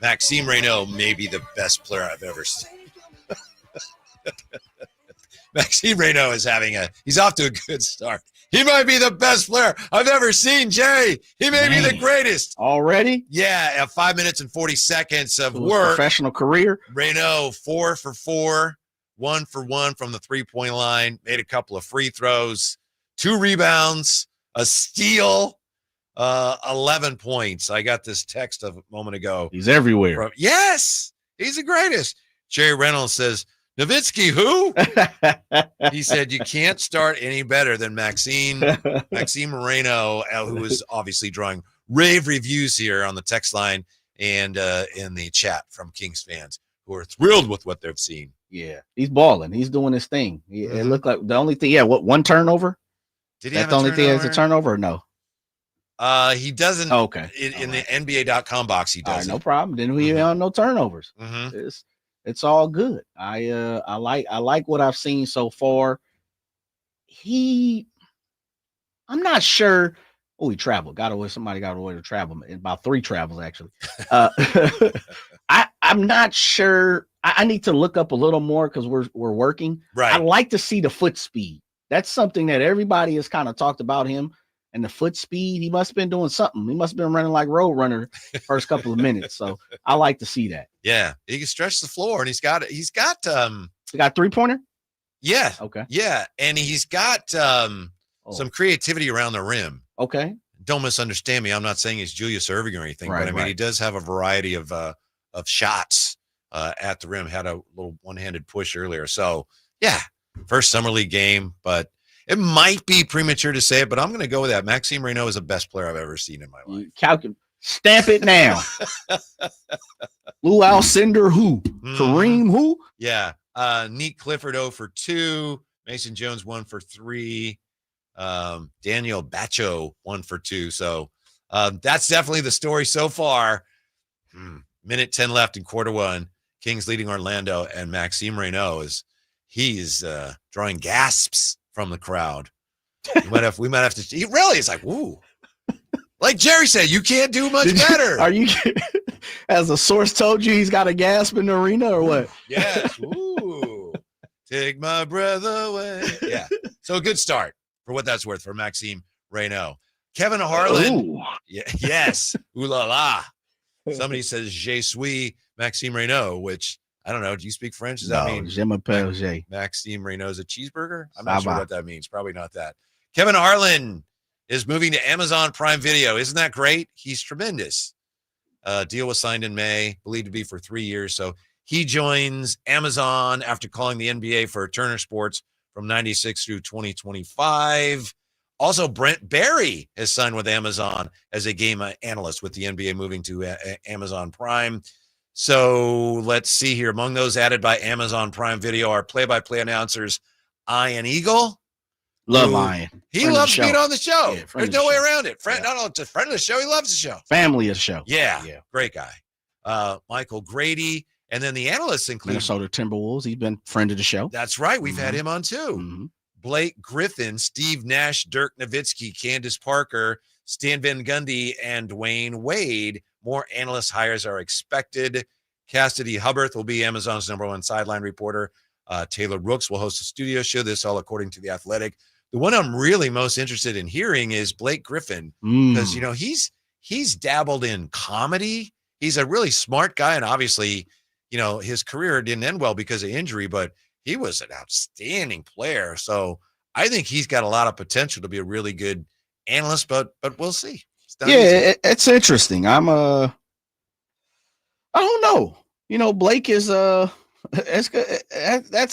Maxime Reynaud may be the best player I've ever seen. Maxime Reynaud is he's off to a good start. He might be the best player I've ever seen, Jerry. He may be the greatest. Already? Yeah, at 5 minutes and 40 seconds of work. Professional career. Reynaud, 4 for 4, 1 for 1 from the three-point line, made a couple of free throws, 2 rebounds, a steal, 11 points. I got this text a moment ago. He's everywhere. Yes, he's the greatest. Jerry Reynolds says, Nowitzki, who? He said, you can't start any better than Maxime Reynaud, who is obviously drawing rave reviews here on the text line and in the chat from Kings fans who are thrilled with what they've seen. Yeah, he's balling. He's doing his thing. It looked like the only thing, one turnover? Did he That's the only thing as a turnover or no? He doesn't. Okay. In the NBA.com box, he doesn't. No problem. Then we have no turnovers. Mm-hmm. It's all good. I like what I've seen so far. I'm not sure. Oh, he traveled. Somebody got away to travel. About 3 travels actually. I'm not sure. I need to look up a little more because we're working. Right. I like to see the foot speed. That's something that everybody has kind of talked about him. And the foot speed, he must have been doing something. He must have been running like Road Runner first couple of minutes. So I like to see that. Yeah, he can stretch the floor, and he's got he got 3-pointer. Yeah. Okay. Yeah, and he's got some creativity around the rim. Okay. Don't misunderstand me. I'm not saying he's Julius Erving or anything, Right, but I mean right. he does have a variety of shots at the rim. Had a little one-handed push earlier. So yeah, first summer league game, but. It might be premature to say it, but I'm going to go with that. Maxime Reynaud is the best player I've ever seen in my life. Stamp it now. Lou Alcindor who? Kareem who? Yeah. Neat Clifford 0 for 2. Mason Jones 1 for 3. Daniel Bacho 1 for 2. So that's definitely the story so far. Minute 10 left in quarter 1. Kings leading Orlando, and Maxime Reynaud is drawing gasps from the crowd. We might have to. He really is like, woo. Like Jerry said, you can't do much better. Are you? As a source told you, he's got a gasp in the arena, or what? Yes. Ooh. Take my breath away. Yeah. So a good start for what that's worth for Maxime Reynaud. Kevin Harlan. Ooh. Yeah, yes. Ooh la la. Somebody says Je suis Maxime Reynaud, which I don't know. Do you speak French? Does that mean je m'appelle Jay. Maxime Reynaud's a cheeseburger? I'm not sure what that means. Probably not that. Kevin Harlan is moving to Amazon Prime Video. Isn't that great? He's tremendous. Deal was signed in May, believed to be for 3 years. So he joins Amazon after calling the NBA for Turner Sports from 96 through 2025. Also, Brent Barry has signed with Amazon as a game analyst with the NBA moving to Amazon Prime. So let's see here. Among those added by Amazon Prime Video are play-by-play announcers Ian Eagle. Love Ian. He loves being on the show. Yeah, There's no way around it. Not only just friend of the show, he loves the show. Family of the show. Yeah. Great guy. Michael Grady. And then the analysts include Minnesota Timberwolves. He's been friend of the show. That's right. We've had him on too. Mm-hmm. Blake Griffin, Steve Nash, Dirk Nowitzki, Candace Parker, Stan Van Gundy, and Dwayne Wade. More analyst hires are expected. Cassidy Hubbarth will be Amazon's #1 sideline reporter. Taylor Rooks will host a studio show. This all according to The Athletic. The one I'm really most interested in hearing is Blake Griffin because, he's dabbled in comedy. He's a really smart guy. And obviously, his career didn't end well because of injury, but he was an outstanding player. So I think he's got a lot of potential to be a really good analyst, but we'll see. It's interesting. I don't know. Blake is that's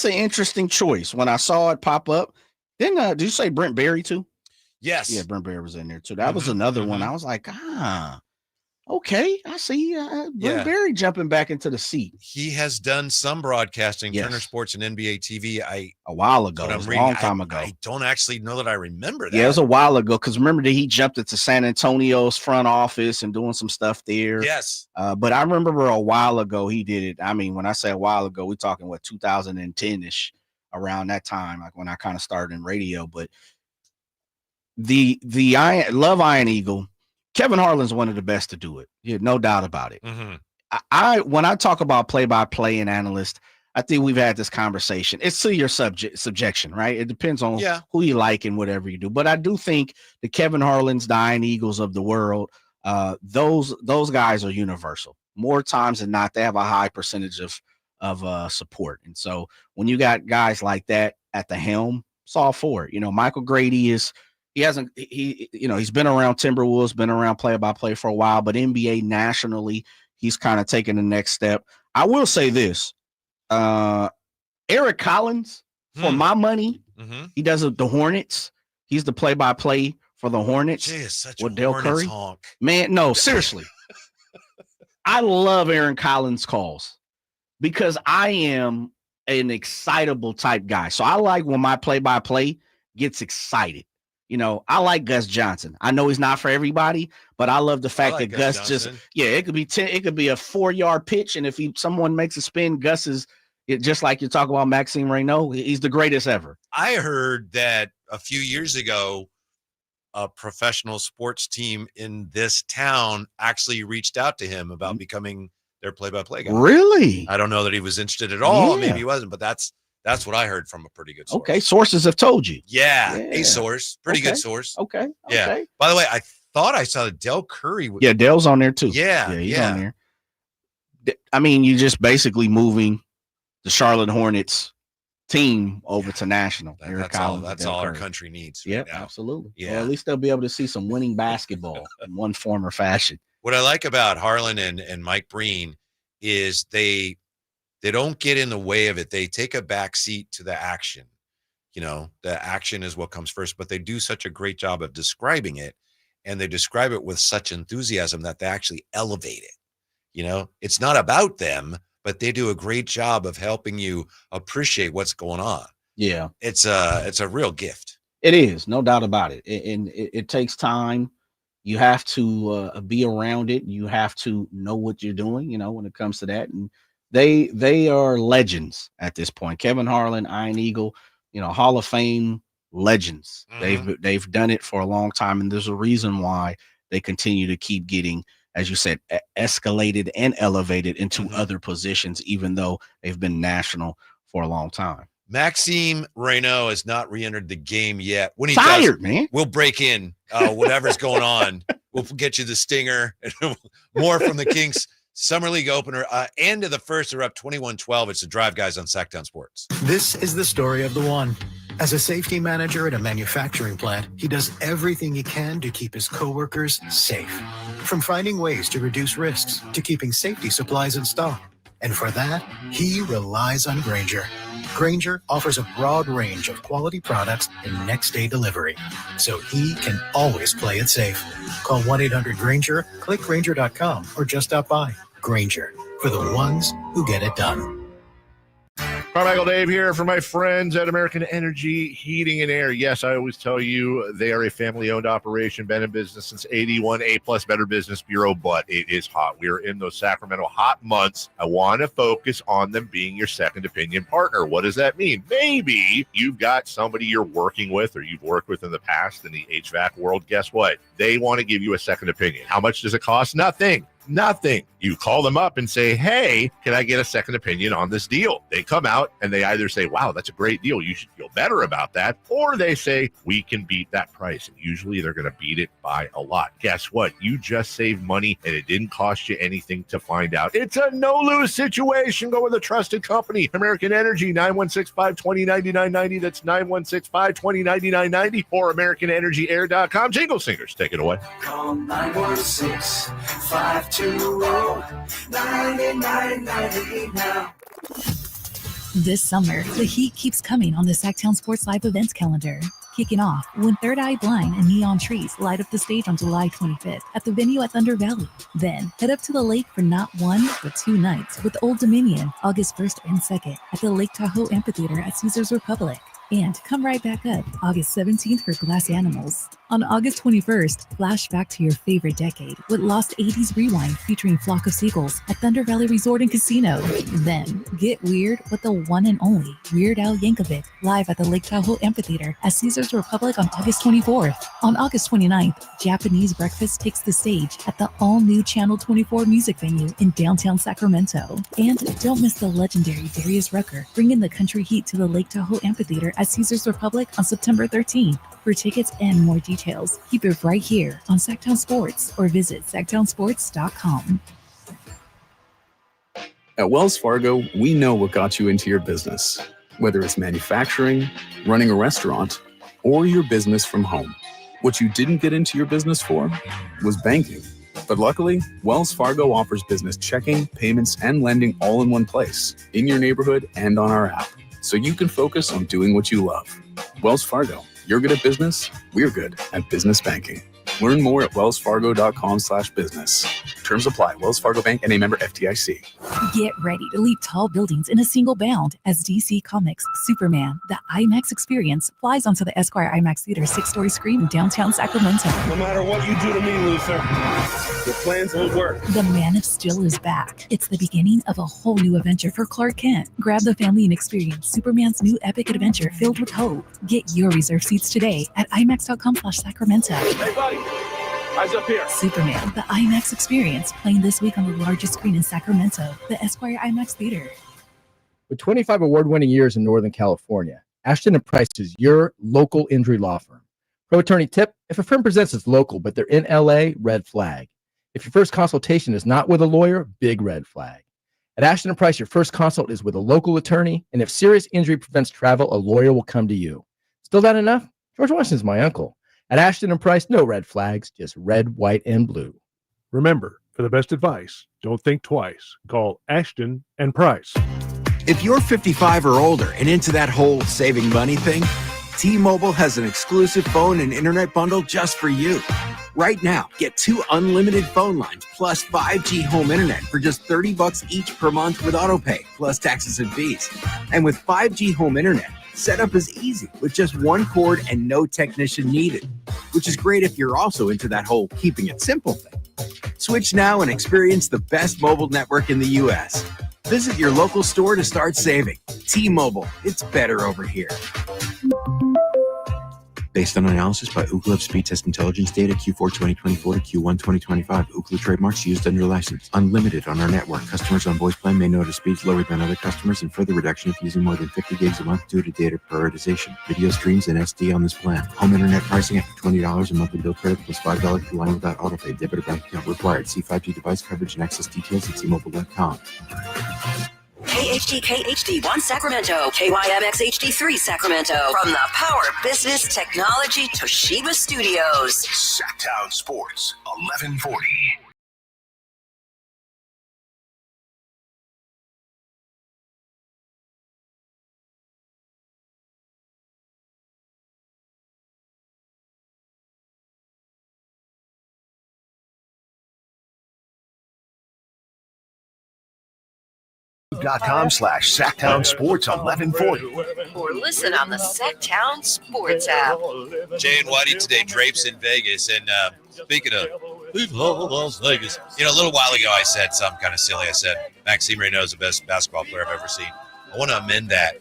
an interesting choice. When I saw it pop up, then did you say Brent Barry too? Yes. Yeah, Brent Barry was in there too. That was another one. I was like, okay, I see Brent Barry jumping back into the seat. He has done some broadcasting, Yes. Turner Sports and NBA TV. A while ago, But it was a long time ago. I don't actually know that I remember that. Yeah, it was a while ago because remember that he jumped into San Antonio's front office and doing some stuff there. Yes. But I remember a while ago he did it. I mean, when I say a while ago, we're talking 2010-ish, around that time, like when I kind of started in radio. But the Iron Eagle, Kevin Harlan's one of the best to do it. Yeah, no doubt about it. Mm-hmm. When I talk about play-by-play and analyst, I think we've had this conversation. It's to your subjection, right? It depends on who you like and whatever you do. But I do think the Kevin Harlan's, the Iron Eagles of the world, those guys are universal. More times than not, they have a high percentage of support. And so when you got guys like that at the helm, it's all for it. Michael Grady he's been around Timberwolves, been around play-by-play for a while, but NBA nationally, he's kind of taking the next step. I will say this, Eric Collins, for my money, he does the Hornets. He's the play-by-play for the Hornets. Jay is such with a Dale Hornets Curry. honk. Man, no, seriously. I love Aaron Collins' calls because I am an excitable type guy. So I like when my play-by-play gets excited. I like Gus Johnson. I know he's not for everybody, but I love the fact that Gus it could be it could be a 4-yard pitch, and if someone makes a spin, Gus is just like you talk about Maxime Reynaud. He's the greatest ever. I heard that a few years ago, a professional sports team in this town actually reached out to him about becoming their play-by-play guy. Really? I don't know that he was interested at all. Yeah. Maybe he wasn't, but that's what I heard from a pretty good source. Okay, sources have told you. Yeah. A source, pretty good source. Okay. Yeah. By the way, I thought I saw Dell Curry. Yeah, Dell's on there too. Yeah, he's on there. I mean, you just basically moving the Charlotte Hornets team over to national. That's all our country needs. Yep, right now. absolutely. Yeah. Well, at least they'll be able to see some winning basketball in one form or fashion. What I like about Harlan and Mike Breen is they don't get in the way of it. They take a back seat to the action. The action is what comes first, but they do such a great job of describing it, and they describe it with such enthusiasm that they actually elevate it. It's not about them, but they do a great job of helping you appreciate what's going on. Yeah. It's a real gift. It is, no doubt about it. And it takes time. You have to be around it. You have to know what you're doing, when it comes to that. And they are legends at this point. Kevin Harlan, Iron Eagle, Hall of Fame legends. They've done it for a long time, and there's a reason why they continue to keep getting, as you said, escalated and elevated into other positions, even though they've been national for a long time. Maxime Reynaud has not re-entered the game yet. When he Fired, does, man. We'll break in whatever's going on. We'll get you the stinger and more from the Kings Summer League opener. End of the first, they're up 21-12. It's the Drive Guys on Sacktown Sports. This is the story of the one. As a safety manager at a manufacturing plant, he does everything he can to keep his coworkers safe. From finding ways to reduce risks to keeping safety supplies in stock. And for that, he relies on Grainger. Grainger offers a broad range of quality products and next-day delivery, so he can always play it safe. Call 1-800-GRAINGER, click Grainger.com, or just stop by. Grainger, for the ones who get it done. Carmichael Dave here for my friends at American Energy Heating and Air. Yes, I always tell you they are a family-owned operation, been in business since 81, A-plus Better Business Bureau, but it is hot. We are in those Sacramento hot months. I want to focus on them being your second opinion partner. What does that mean? Maybe you've got somebody you're working with or you've worked with in the past in the HVAC world. Guess what? They want to give you a second opinion. How much does it cost? Nothing. You call them up and say, hey, can I get a second opinion on this deal? They come out and they either say, wow, that's a great deal, you should feel better about that. Or they say, we can beat that price. And usually they're going to beat it by a lot. Guess what? You just saved money and it didn't cost you anything to find out. It's a no-lose situation. Go with a trusted company. American Energy, 916-520-9990. That's 916-520-9990 or AmericanEnergyAir.com. Jingle Singers, take it away. Call 916-520-9990 now. This summer, the heat keeps coming on the Sacktown Sports Live events calendar. Kicking off when Third Eye Blind and Neon Trees light up the stage on July 25th at the venue at Thunder Valley. Then head up to the lake for not one, but 2 nights with Old Dominion, August 1st and 2nd at the Lake Tahoe Amphitheater at Caesars Republic. And come right back up August 17th for Glass Animals. On August 21st, flash back to your favorite decade with Lost 80s Rewind featuring Flock of Seagulls at Thunder Valley Resort and Casino. Then get weird with the one and only Weird Al Yankovic live at the Lake Tahoe Amphitheater at Caesars Republic on August 24th. On August 29th, Japanese Breakfast takes the stage at the all-new Channel 24 music venue in downtown Sacramento. And don't miss the legendary Darius Rucker bringing the country heat to the Lake Tahoe Amphitheater at Caesars Republic on September 13th. For tickets and more details, keep it right here on Sacktown Sports or visit sacktownsports.com. At Wells Fargo, we know what got you into your business, whether it's manufacturing, running a restaurant, or your business from home. What you didn't get into your business for was banking. But luckily, Wells Fargo offers business checking, payments, and lending all in one place, in your neighborhood and on our app, so you can focus on doing what you love. Wells Fargo. You're good at business. We're good at business banking. Learn more at wellsfargo.com/business. Terms apply. Wells Fargo Bank and a member FDIC. Get ready to leap tall buildings in a single bound as DC Comics' Superman, the IMAX experience, flies onto the Esquire IMAX Theater 6-story screen in downtown Sacramento. No matter what you do to me, Luther, your plans won't work. The Man of Steel is back. It's the beginning of a whole new adventure for Clark Kent. Grab the family and experience Superman's new epic adventure filled with hope. Get your reserved seats today at IMAX.com/Sacramento. Hey, buddy. Eyes up here. Superman, the IMAX experience, playing this week on the largest screen in Sacramento, the Esquire IMAX Theater. With 25 award-winning years in Northern California, Ashton & Price is your local injury law firm. Pro attorney tip: if a firm presents as local but they're in LA, red flag. If your first consultation is not with a lawyer, big red flag. At Ashton & Price, your first consult is with a local attorney, and if serious injury prevents travel, a lawyer will come to you. Still not enough? George Washington's my uncle. At Ashton & Price, no red flags, just red, white, and blue. Remember, for the best advice, don't think twice. Call Ashton & Price. If you're 55 or older and into that whole saving money thing, T-Mobile has an exclusive phone and internet bundle just for you. Right now, get 2 unlimited phone lines plus 5G home internet for just $30 each per month with autopay, plus taxes and fees. And with 5G home internet, setup is easy with just 1 cord and no technician needed, which is great if you're also into that whole keeping it simple thing. Switch now and experience the best mobile network in the U.S. Visit your local store to start saving. T-Mobile, it's better over here. Based on analysis by Ookla of speed test intelligence data Q4 2024 to Q1 2025. Ookla trademarks used under license. Unlimited on our network. Customers on voice plan may notice speeds lower than other customers and further reduction if using more than 50 gigs a month due to data prioritization. Video streams and SD on this plan. Home internet pricing after $20 a monthly bill credit plus $5 per line without autopay. Debit or bank account required. See 5G device coverage and access details at T-Mobile.com. KHD1 Sacramento, KYMX HD3 Sacramento. From the Power Business Technology Toshiba Studios. Sacktown Sports, 1140. .com/Sacktown Sports 1140. Or listen on the Sacktown Sports app. Jay and Whitey today, Drapes in Vegas. And speaking of Las Vegas, a little while ago I said something kind of silly. I said, Maxime Reynaud is the best basketball player I've ever seen. I want to amend that.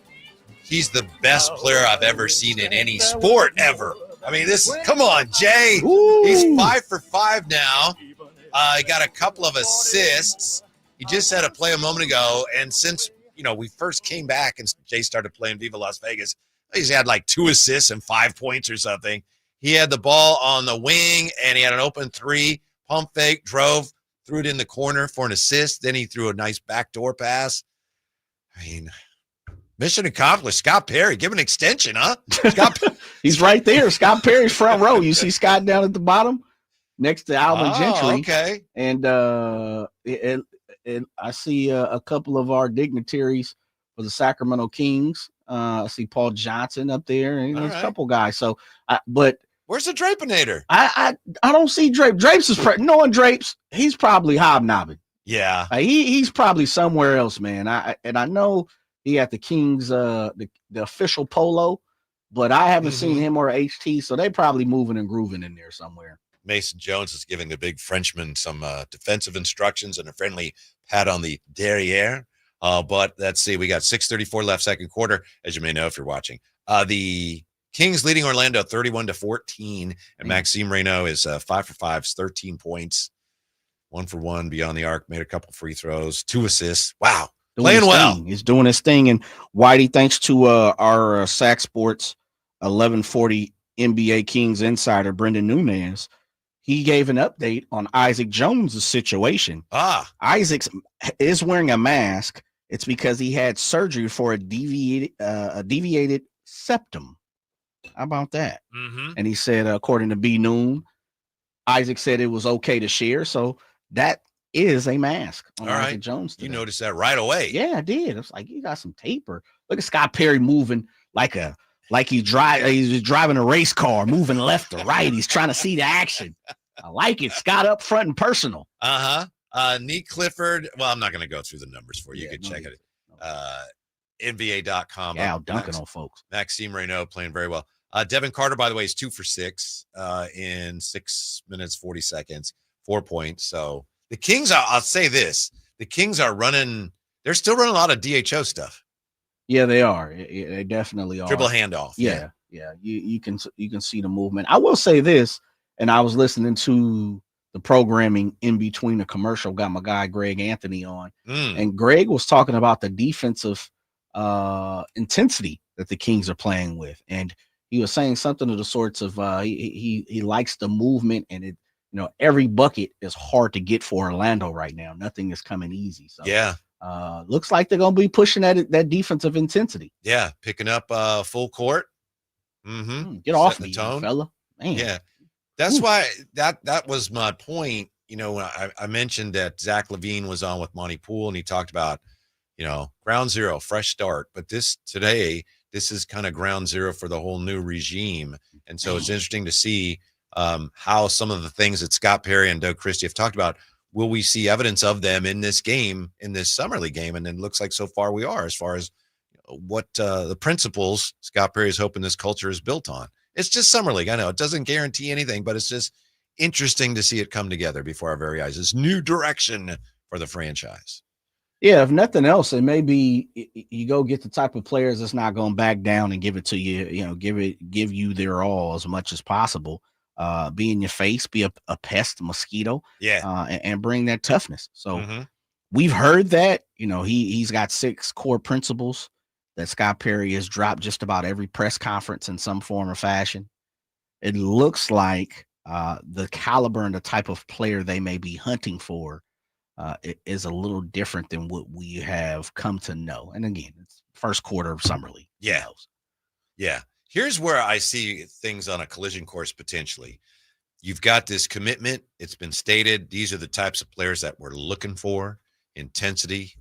He's the best player I've ever seen in any sport ever. I mean, come on, Jay. Ooh. He's 5 for 5 now. He got a couple of assists. He just had a play a moment ago, and since, we first came back and Jay started playing Viva Las Vegas, he's had like 2 assists and 5 points or something. He had the ball on the wing, and he had an open 3, pump fake, drove, threw it in the corner for an assist. Then he threw a nice backdoor pass. I mean, mission accomplished. Scott Perry, give him an extension, huh? He's right there. Scott Perry's front row. You see Scott down at the bottom next to Alvin Gentry. Okay. And I see a couple of our dignitaries for the Sacramento Kings. I see Paul Johnson up there, and there's a couple guys. So, but where's the Drapinator? I don't see Drape. Drapes is knowing Drapes. He's probably hobnobbing. Yeah, he's probably somewhere else, man. I know he at the Kings the official polo, but I haven't seen him or HT. So they probably moving and grooving in there somewhere. Mason Jones is giving the big Frenchman some defensive instructions and a friendly pat on the derriere. But let's see, we got 6:34 left, second quarter, as you may know if you're watching. The Kings leading Orlando 31-14, and Maxime Reynaud is 5 for 5, 13 points, 1 for 1 beyond the arc, made a couple free throws, 2 assists. Wow, playing well. He's doing his thing. And Whitey, thanks to our Sac Sports 1140 NBA Kings insider, Brendan Nunez, he gave an update on Isaac Jones' situation. Isaac is wearing a mask. It's because he had surgery for a deviated septum. How about that? Mm-hmm. And he said, according to B. Noon, Isaac said it was okay to share. So that is a mask on Isaac Jones today. You noticed that right away. Yeah, I did. It's like, you got some taper. Look at Scott Perry moving like he's driving a race car, moving left to right. He's trying to see the action. I like it. Scott up front and personal. Neat Clifford. Well, I'm not going to go through the numbers for you. You can check it. NBA.com. Yeah, dunking on folks. Maxime Reynaud playing very well. Devin Carter, by the way, is 2 for 6 in 6 minutes, 40 seconds, 4 points. So the Kings, I'll say this. The Kings are running. They're still running a lot of DHO stuff. Yeah, they are. They definitely are. Dribble handoff. Yeah. You can see the movement. I will say this, and I was listening to the programming in between the commercial. Got my guy Greg Anthony on, and Greg was talking about the defensive intensity that the Kings are playing with, and he was saying something of the sorts of he likes the movement, and it every bucket is hard to get for Orlando right now. Nothing is coming easy. So looks like they're gonna be pushing that defensive intensity. Yeah, picking up full court. Mm-hmm. Get off me, fella. Man. Yeah, that's why that was my point. I mentioned that Zach LaVine was on with Monty Poole, and he talked about ground zero, fresh start. But this is kind of ground zero for the whole new regime, and so it's interesting to see how some of the things that Scott Perry and Doug Christie have talked about. Will we see evidence of them in this game, in this summer league game? And it looks like so far we are, as far as what the principles Scott Perry is hoping this culture is built on. It's just summer league. I know it doesn't guarantee anything, but it's just interesting to see it come together before our very eyes. This new direction for the franchise. Yeah, if nothing else, it may be you go get the type of players that's not going to back down and give it to you. Give you their all as much as possible. Be in your face, be a pest, mosquito. Yeah. And bring that toughness. So Mhm. we've heard that. He's got 6 core principles that Scott Perry has dropped just about every press conference in some form or fashion. It looks like the caliber and the type of player they may be hunting for it is a little different than what we have come to know. And again, it's first quarter of summer league. Yeah. Yeah. Here's where I see things on a collision course potentially. You've got this commitment. It's been stated. These are the types of players that we're looking for: intensity,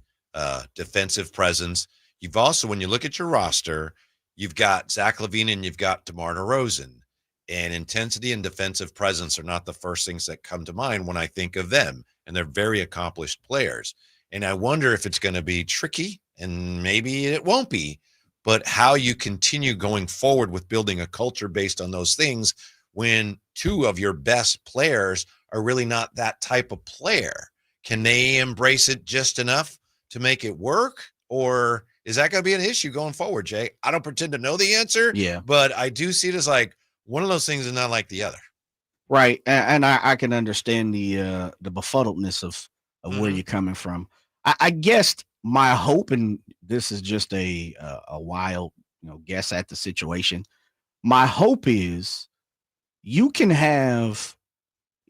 defensive presence. You've also, when you look at your roster, you've got Zach LaVine and you've got DeMar DeRozan. And intensity and defensive presence are not the first things that come to mind when I think of them. And they're very accomplished players. And I wonder if it's going to be tricky, and maybe it won't be, but how you continue going forward with building a culture based on those things when 2 of your best players are really not that type of player. Can they embrace it just enough to make it work? Or is that going to be an issue going forward, Jay? I don't pretend to know the answer, but I do see it as like one of those things is not like the other. Right. And I can understand the befuddledness of where you're coming from. I guess my hope, and this is just a wild guess at the situation. My hope is you can have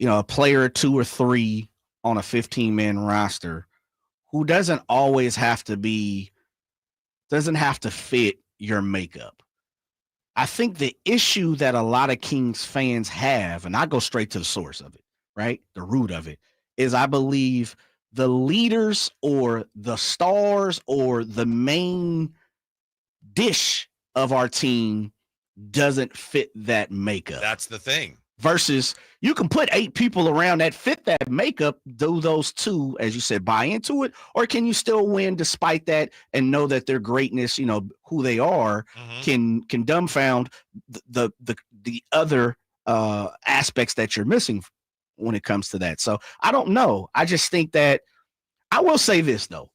a player or 2 or 3 on a 15-man roster who doesn't have to fit your makeup. I think the issue that a lot of Kings fans have, and I go straight to the source of it, right? The root of it is, I believe the leaders or the stars or the main dish of our team doesn't fit that makeup. That's the thing. Versus you can put 8 people around that fit that makeup, do those 2, as you said, buy into it, or can you still win despite that and know that their greatness, who they are, can dumbfound the other aspects that you're missing when it comes to that. So I don't know. I just think that I will say this though.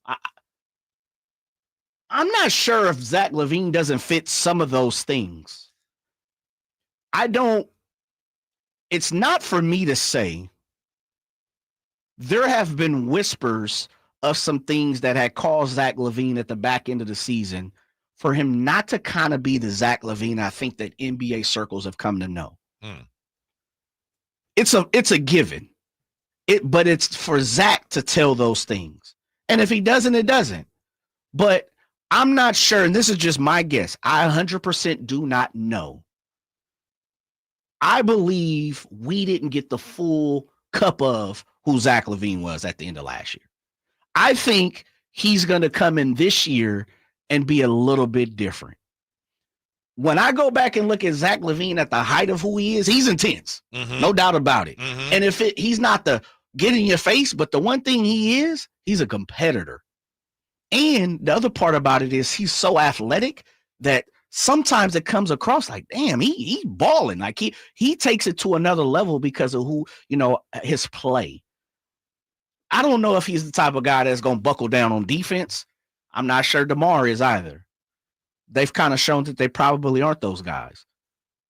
I'm not sure if Zach LaVine doesn't fit some of those things. It's not for me to say. There have been whispers of some things that had caused Zach LaVine at the back end of the season for him not to kind of be the Zach LaVine I think that NBA circles have come to know. It's a given. But it's for Zach to tell those things. And if he doesn't, it doesn't. But I'm not sure, and this is just my guess. I 100% do not know. I believe we didn't get the full cup of who Zach LaVine was at the end of last year. I think he's going to come in this year and be a little bit different. When I go back and look at Zach LaVine at the height of who he is, he's intense. No doubt about it. And if he's not the get in your face, but the one thing he is, he's a competitor. And the other part about it is he's so athletic that sometimes it comes across like, damn, he's balling. Like he takes it to another level because of his play. I don't know if he's the type of guy that's going to buckle down on defense. I'm not sure DeMar is either. They've kind of shown that they probably aren't those guys.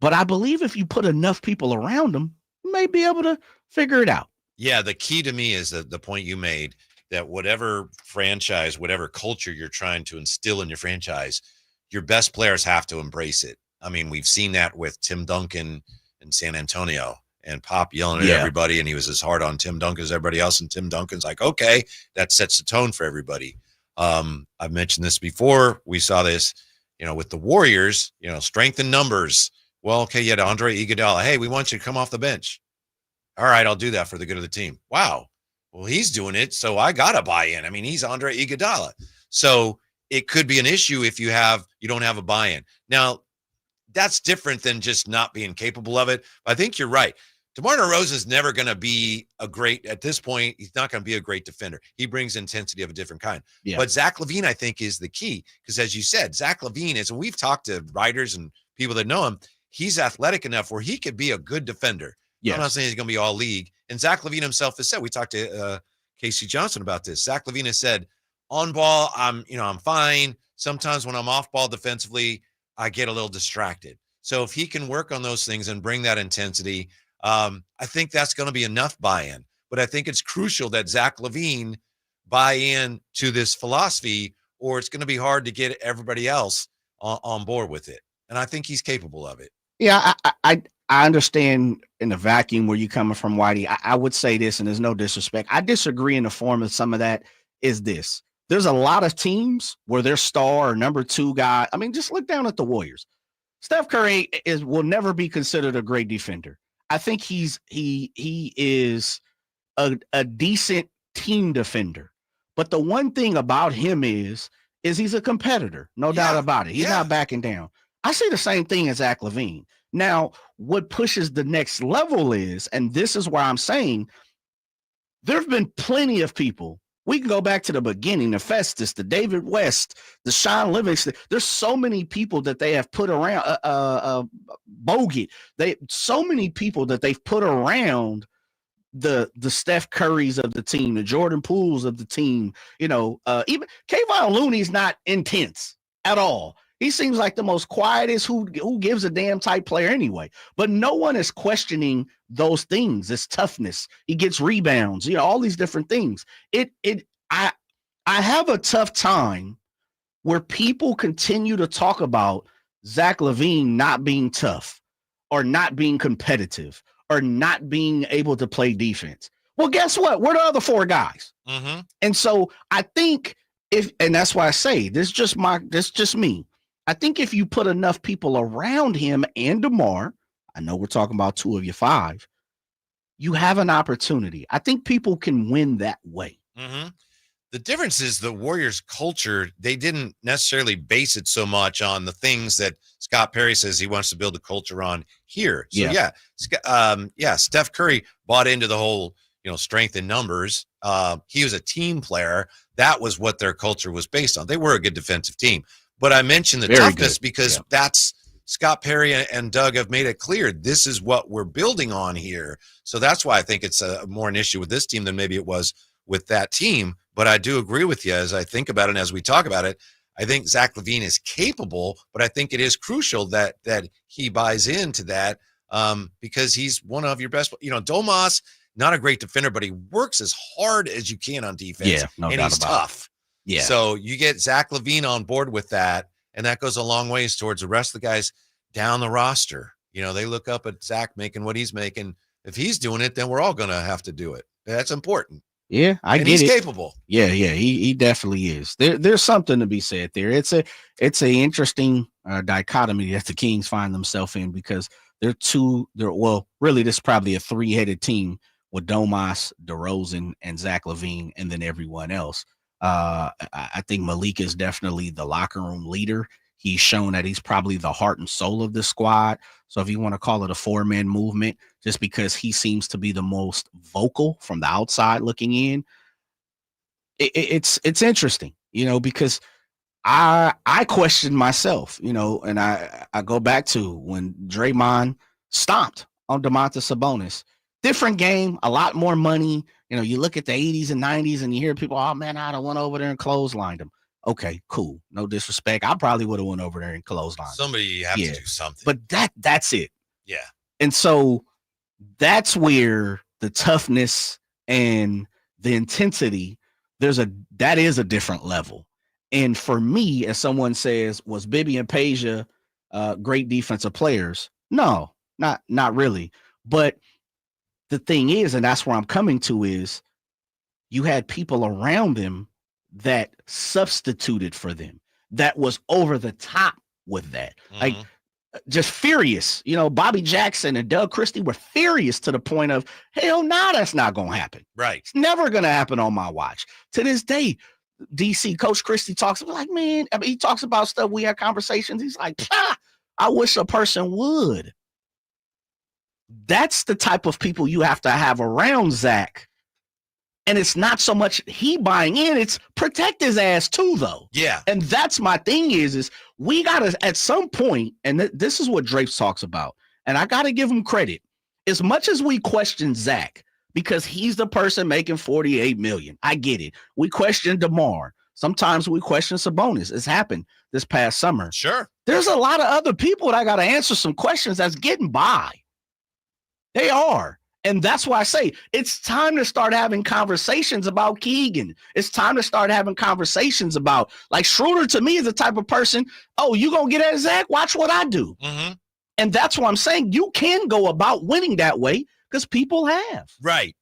But I believe if you put enough people around them, you may be able to figure it out. Yeah, the key to me is the point you made, that whatever franchise, whatever culture you're trying to instill in your franchise, your best players have to embrace it. I mean, we've seen that with Tim Duncan in San Antonio and Pop yelling at everybody, and he was as hard on Tim Duncan as everybody else, and Tim Duncan's like, okay, that sets the tone for everybody. I've mentioned this before. We saw this, with the Warriors, strength in numbers. Well, okay, you had Andre Iguodala. Hey, we want you to come off the bench. All right, I'll do that for the good of the team. Wow. Well, he's doing it, so I got to buy in. I mean, he's Andre Iguodala. So it could be an issue if you don't have a buy-in. Now, that's different than just not being capable of it. I think you're right. DeMar DeRozan is never going to be at this point, he's not going to be a great defender. He brings intensity of a different kind. Yeah. But Zach LaVine, I think, is the key. Because as you said, Zach LaVine is, and we've talked to writers and people that know him, he's athletic enough where he could be a good defender. Yes. I'm not saying he's going to be all league. And Zach LaVine himself has said, we talked to Casey Johnson about this. Zach LaVine has said, On ball, I'm fine. Sometimes when I'm off ball defensively, I get a little distracted. So if he can work on those things and bring that intensity, I think that's going to be enough buy-in. But I think it's crucial that Zach LaVine buy in to this philosophy, or it's going to be hard to get everybody else on board with it. And I think he's capable of it. Yeah, I understand in the vacuum where you're coming from, Whitey. I would say this, and there's no disrespect. I disagree in the form of some of that is this. There's a lot of teams where their star or number 2 guy, I mean, just look down at the Warriors. Steph Curry will never be considered a great defender. I think he is a decent team defender. But the one thing about him is he's a competitor, no doubt about it. He's not backing down. I see the same thing as Zach LaVine. Now, what pushes the next level is, and this is where I'm saying, there have been plenty of people. We can go back to the beginning, the Festus, the David West, the Sean Livingston. There's so many people that they have put around, Bogut. So many people that they've put around the Steph Currys of the team, the Jordan Pooles of the team. Even Kevon Looney's not intense at all. He seems like the most quietest, who gives a damn type player anyway. But no one is questioning those things. It's toughness. He gets rebounds. All these different things. I have a tough time where people continue to talk about Zach LaVine not being tough, or not being competitive, or not being able to play defense. Well, guess what? We're the other 4 guys. Mm-hmm. And so I think and that's why I say this just me. I think if you put enough people around him and DeMar, I know we're talking about 2 of your 5, you have an opportunity. I think people can win that way. Mm-hmm. The difference is the Warriors culture, they didn't necessarily base it so much on the things that Scott Perry says he wants to build a culture on here. So Steph Curry bought into the whole, strength in numbers. He was a team player. That was what their culture was based on. They were a good defensive team. But I mentioned the toughness because that's Scott Perry and Doug have made it clear. This is what we're building on here. So that's why I think it's more an issue with this team than maybe it was with that team. But I do agree with you as I think about it and as we talk about it. I think Zach LaVine is capable, but I think it is crucial that he buys into that because he's one of your best. Domas, not a great defender, but he works as hard as you can on defense. Yeah, no and doubt he's about tough. Yeah. So you get Zach LaVine on board with that, and that goes a long ways towards the rest of the guys down the roster. They look up at Zach making what he's making. If he's doing it, then we're all going to have to do it. That's important. Yeah, I and get he's it. Capable. Yeah, he definitely is. There's something to be said there. It's a interesting dichotomy that the Kings find themselves in because really this is probably a 3-headed team with Domas, DeRozan, and Zach LaVine, and then everyone else. I think Malik is definitely the locker room leader. He's shown that he's probably the heart and soul of this squad. So if you want to call it a 4-man movement, just because he seems to be the most vocal from the outside looking in, it's interesting, because I question myself, and I go back to when Draymond stomped on Domantas Sabonis. Different game, a lot more money. You look at the 80s and 90s and you hear people, oh man, I'd have went over there and clotheslined him. Okay, cool. No disrespect. I probably would have went over there and clotheslined. Somebody have to do something. But that's it. Yeah. And so that's where the toughness and the intensity, that is a different level. And for me, as someone says, was Bibby and Peja great defensive players? No, not really. But the thing is, and that's where I'm coming to, is you had people around them that substituted for them, that was over the top with that. Mm-hmm. Like just furious. Bobby Jackson and Doug Christie were furious to the point of, hell no, that's not going to happen. Right. It's never going to happen on my watch. To this day, DC Coach Christie talks like, man, he talks about stuff. We had conversations. He's like, I wish a person would. That's the type of people you have to have around Zach. And it's not so much he buying in, it's protect his ass too, though. Yeah. And that's my thing is we got to, at some point, and this is what Drapes talks about, and I got to give him credit. As much as we question Zach, because he's the person making $48 million, I get it. We question DeMar. Sometimes we question Sabonis. It's happened this past summer. Sure. There's a lot of other people that I got to answer some questions that's getting by. They are. And that's why I say it's time to start having conversations about Keegan. It's time to start having conversations about, like, Schroeder to me is the type of person, oh, you going to get at Zach? Watch what I do. Mm-hmm. And that's why I'm saying you can go about winning that way because people have. Right.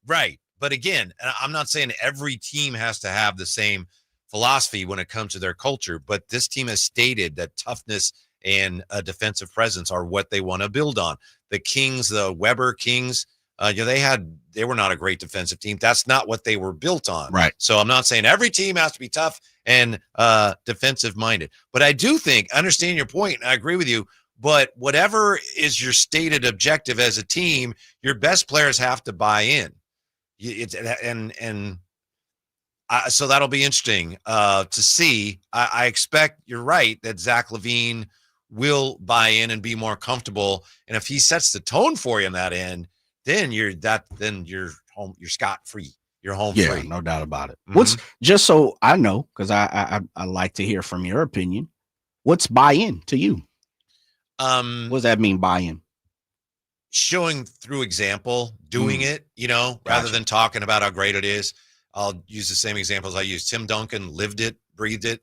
But again, I'm not saying every team has to have the same philosophy when it comes to their culture, but this team has stated that toughness and a defensive presence are what they want to build on. The Kings, the Weber Kings, they were not a great defensive team. That's not what they were built on. Right. So I'm not saying every team has to be tough and defensive minded, but I do think, understand your point, and I agree with you. But whatever is your stated objective as a team, your best players have to buy in. So that'll be interesting to see. I expect you're right that Zach LaVine will buy in and be more comfortable. And if he sets the tone for you in that end, then you're home. You're scot free. You're home free. Yeah, no doubt about it. Mm-hmm. What's, just so I know, because I like to hear from your opinion, what's buy in to you? What does that mean, buy in? Showing through example, doing it, rather than talking about how great it is. I'll use the same examples I used. Tim Duncan lived it, breathed it,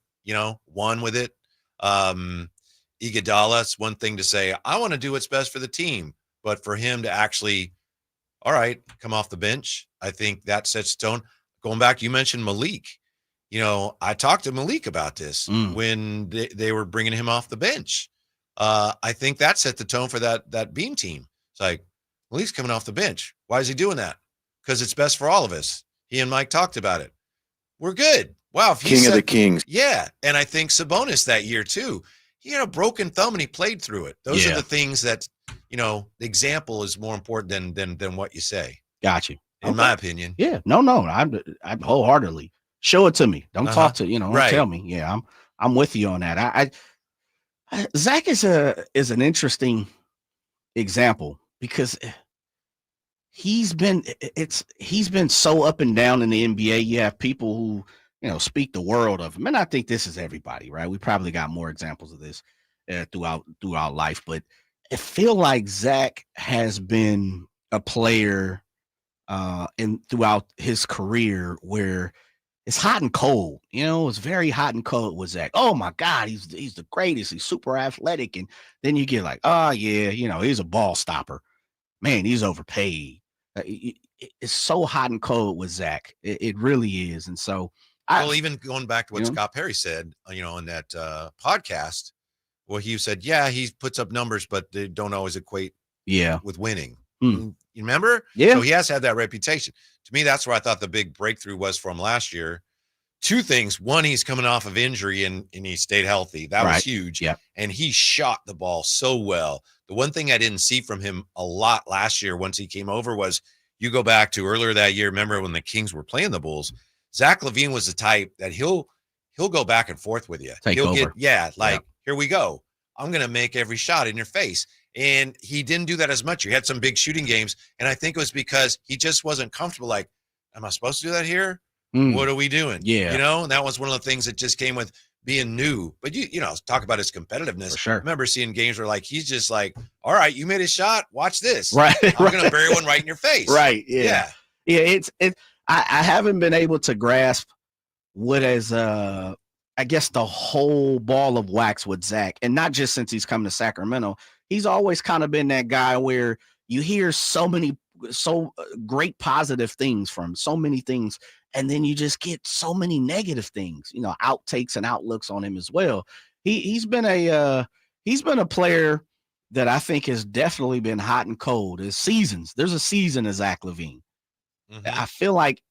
won with it. Iguodala, it's one thing to say, I want to do what's best for the team, but for him to actually, all right, come off the bench, I think that sets tone. Going back, you mentioned Malik. I talked to Malik about this when they were bringing him off the bench. I think that set the tone for that Beam team. It's like, Malik's coming off the bench. Why is he doing that? Because it's best for all of us. He and Mike talked about it. We're good. Wow. King of the Kings. Yeah. And I think Sabonis that year too, he had a broken thumb and he played through it. Those are the things that, the example is more important than what you say. Got you. In my opinion. Yeah. No, I'm wholeheartedly. Show it to me. Don't talk to, don't tell me. Yeah. I'm with you on that. Zach is an interesting example because he's been so up and down in the NBA. You have people who, speak the world of him. And I think this is everybody, right? We probably got more examples of this throughout life, but I feel like Zach has been a player throughout his career where it's hot and cold. It's very hot and cold with Zach. Oh my God, he's the greatest. He's super athletic. And then you get like, oh yeah, he's a ball stopper. Man, he's overpaid. It's so hot and cold with Zach. It really is. And so even going back to what Scott Perry said, in that podcast, where he said, yeah, he puts up numbers, but they don't always equate with winning. You remember? Yeah. So he has had that reputation. To me, that's where I thought the big breakthrough was from last year. Two things. One, he's coming off of injury and he stayed healthy. That was huge. Yeah. And he shot the ball so well. The one thing I didn't see from him a lot last year once he came over was, you go back to earlier that year, remember when the Kings were playing the Bulls, Zach LaVine was the type that he'll go back and forth with you. He'll over. Here we go. I'm going to make every shot in your face. And he didn't do that as much. He had some big shooting games. And I think it was because he just wasn't comfortable. Like, am I supposed to do that here? What are we doing? Yeah. And that was one of the things that just came with being new. But, talk about his competitiveness. For sure. I remember seeing games where, like, he's just like, all right, you made a shot. Watch this. Right. I'm going to bury one right in your face. Right. Yeah. Yeah. I haven't been able to grasp what is, I guess, the whole ball of wax with Zach. And not just since he's come to Sacramento. He's always kind of been that guy where you hear so great positive things from so many things. And then you just get so many negative things, outtakes and outlooks on him as well. He's been a player that I think has definitely been hot and cold. There's seasons. There's a season of Zach LaVine. Mm-hmm. I feel like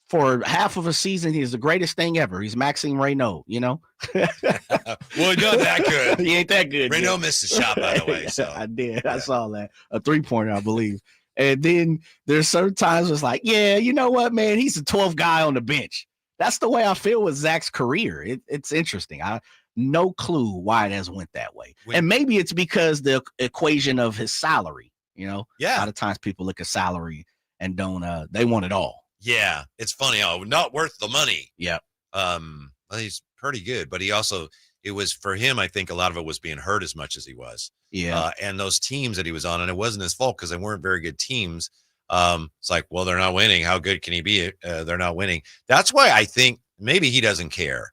for half of a season, he's the greatest thing ever. He's Maxime Reynaud, Well, he's not that good. He ain't that good. Reynaud missed a shot, by the way. So I did. Yeah. I saw that. A 3-pointer, I believe. And then there's certain times it's like, yeah, you know what, man? He's the 12th guy on the bench. That's the way I feel with Zach's career. It's interesting. I no clue why it has went that way. And maybe it's because the equation of his salary, Yeah. A lot of times people look at salary and don't they want it all. Yeah. It's funny. Oh, not worth the money. Yeah. Well, he's pretty good, but it was for him, I think a lot of it was being hurt as much as he was. Yeah. And those teams that he was on, and it wasn't his fault because they weren't very good teams. It's like, well, they're not winning. How good can he be? They're not winning. That's why I think maybe he doesn't care.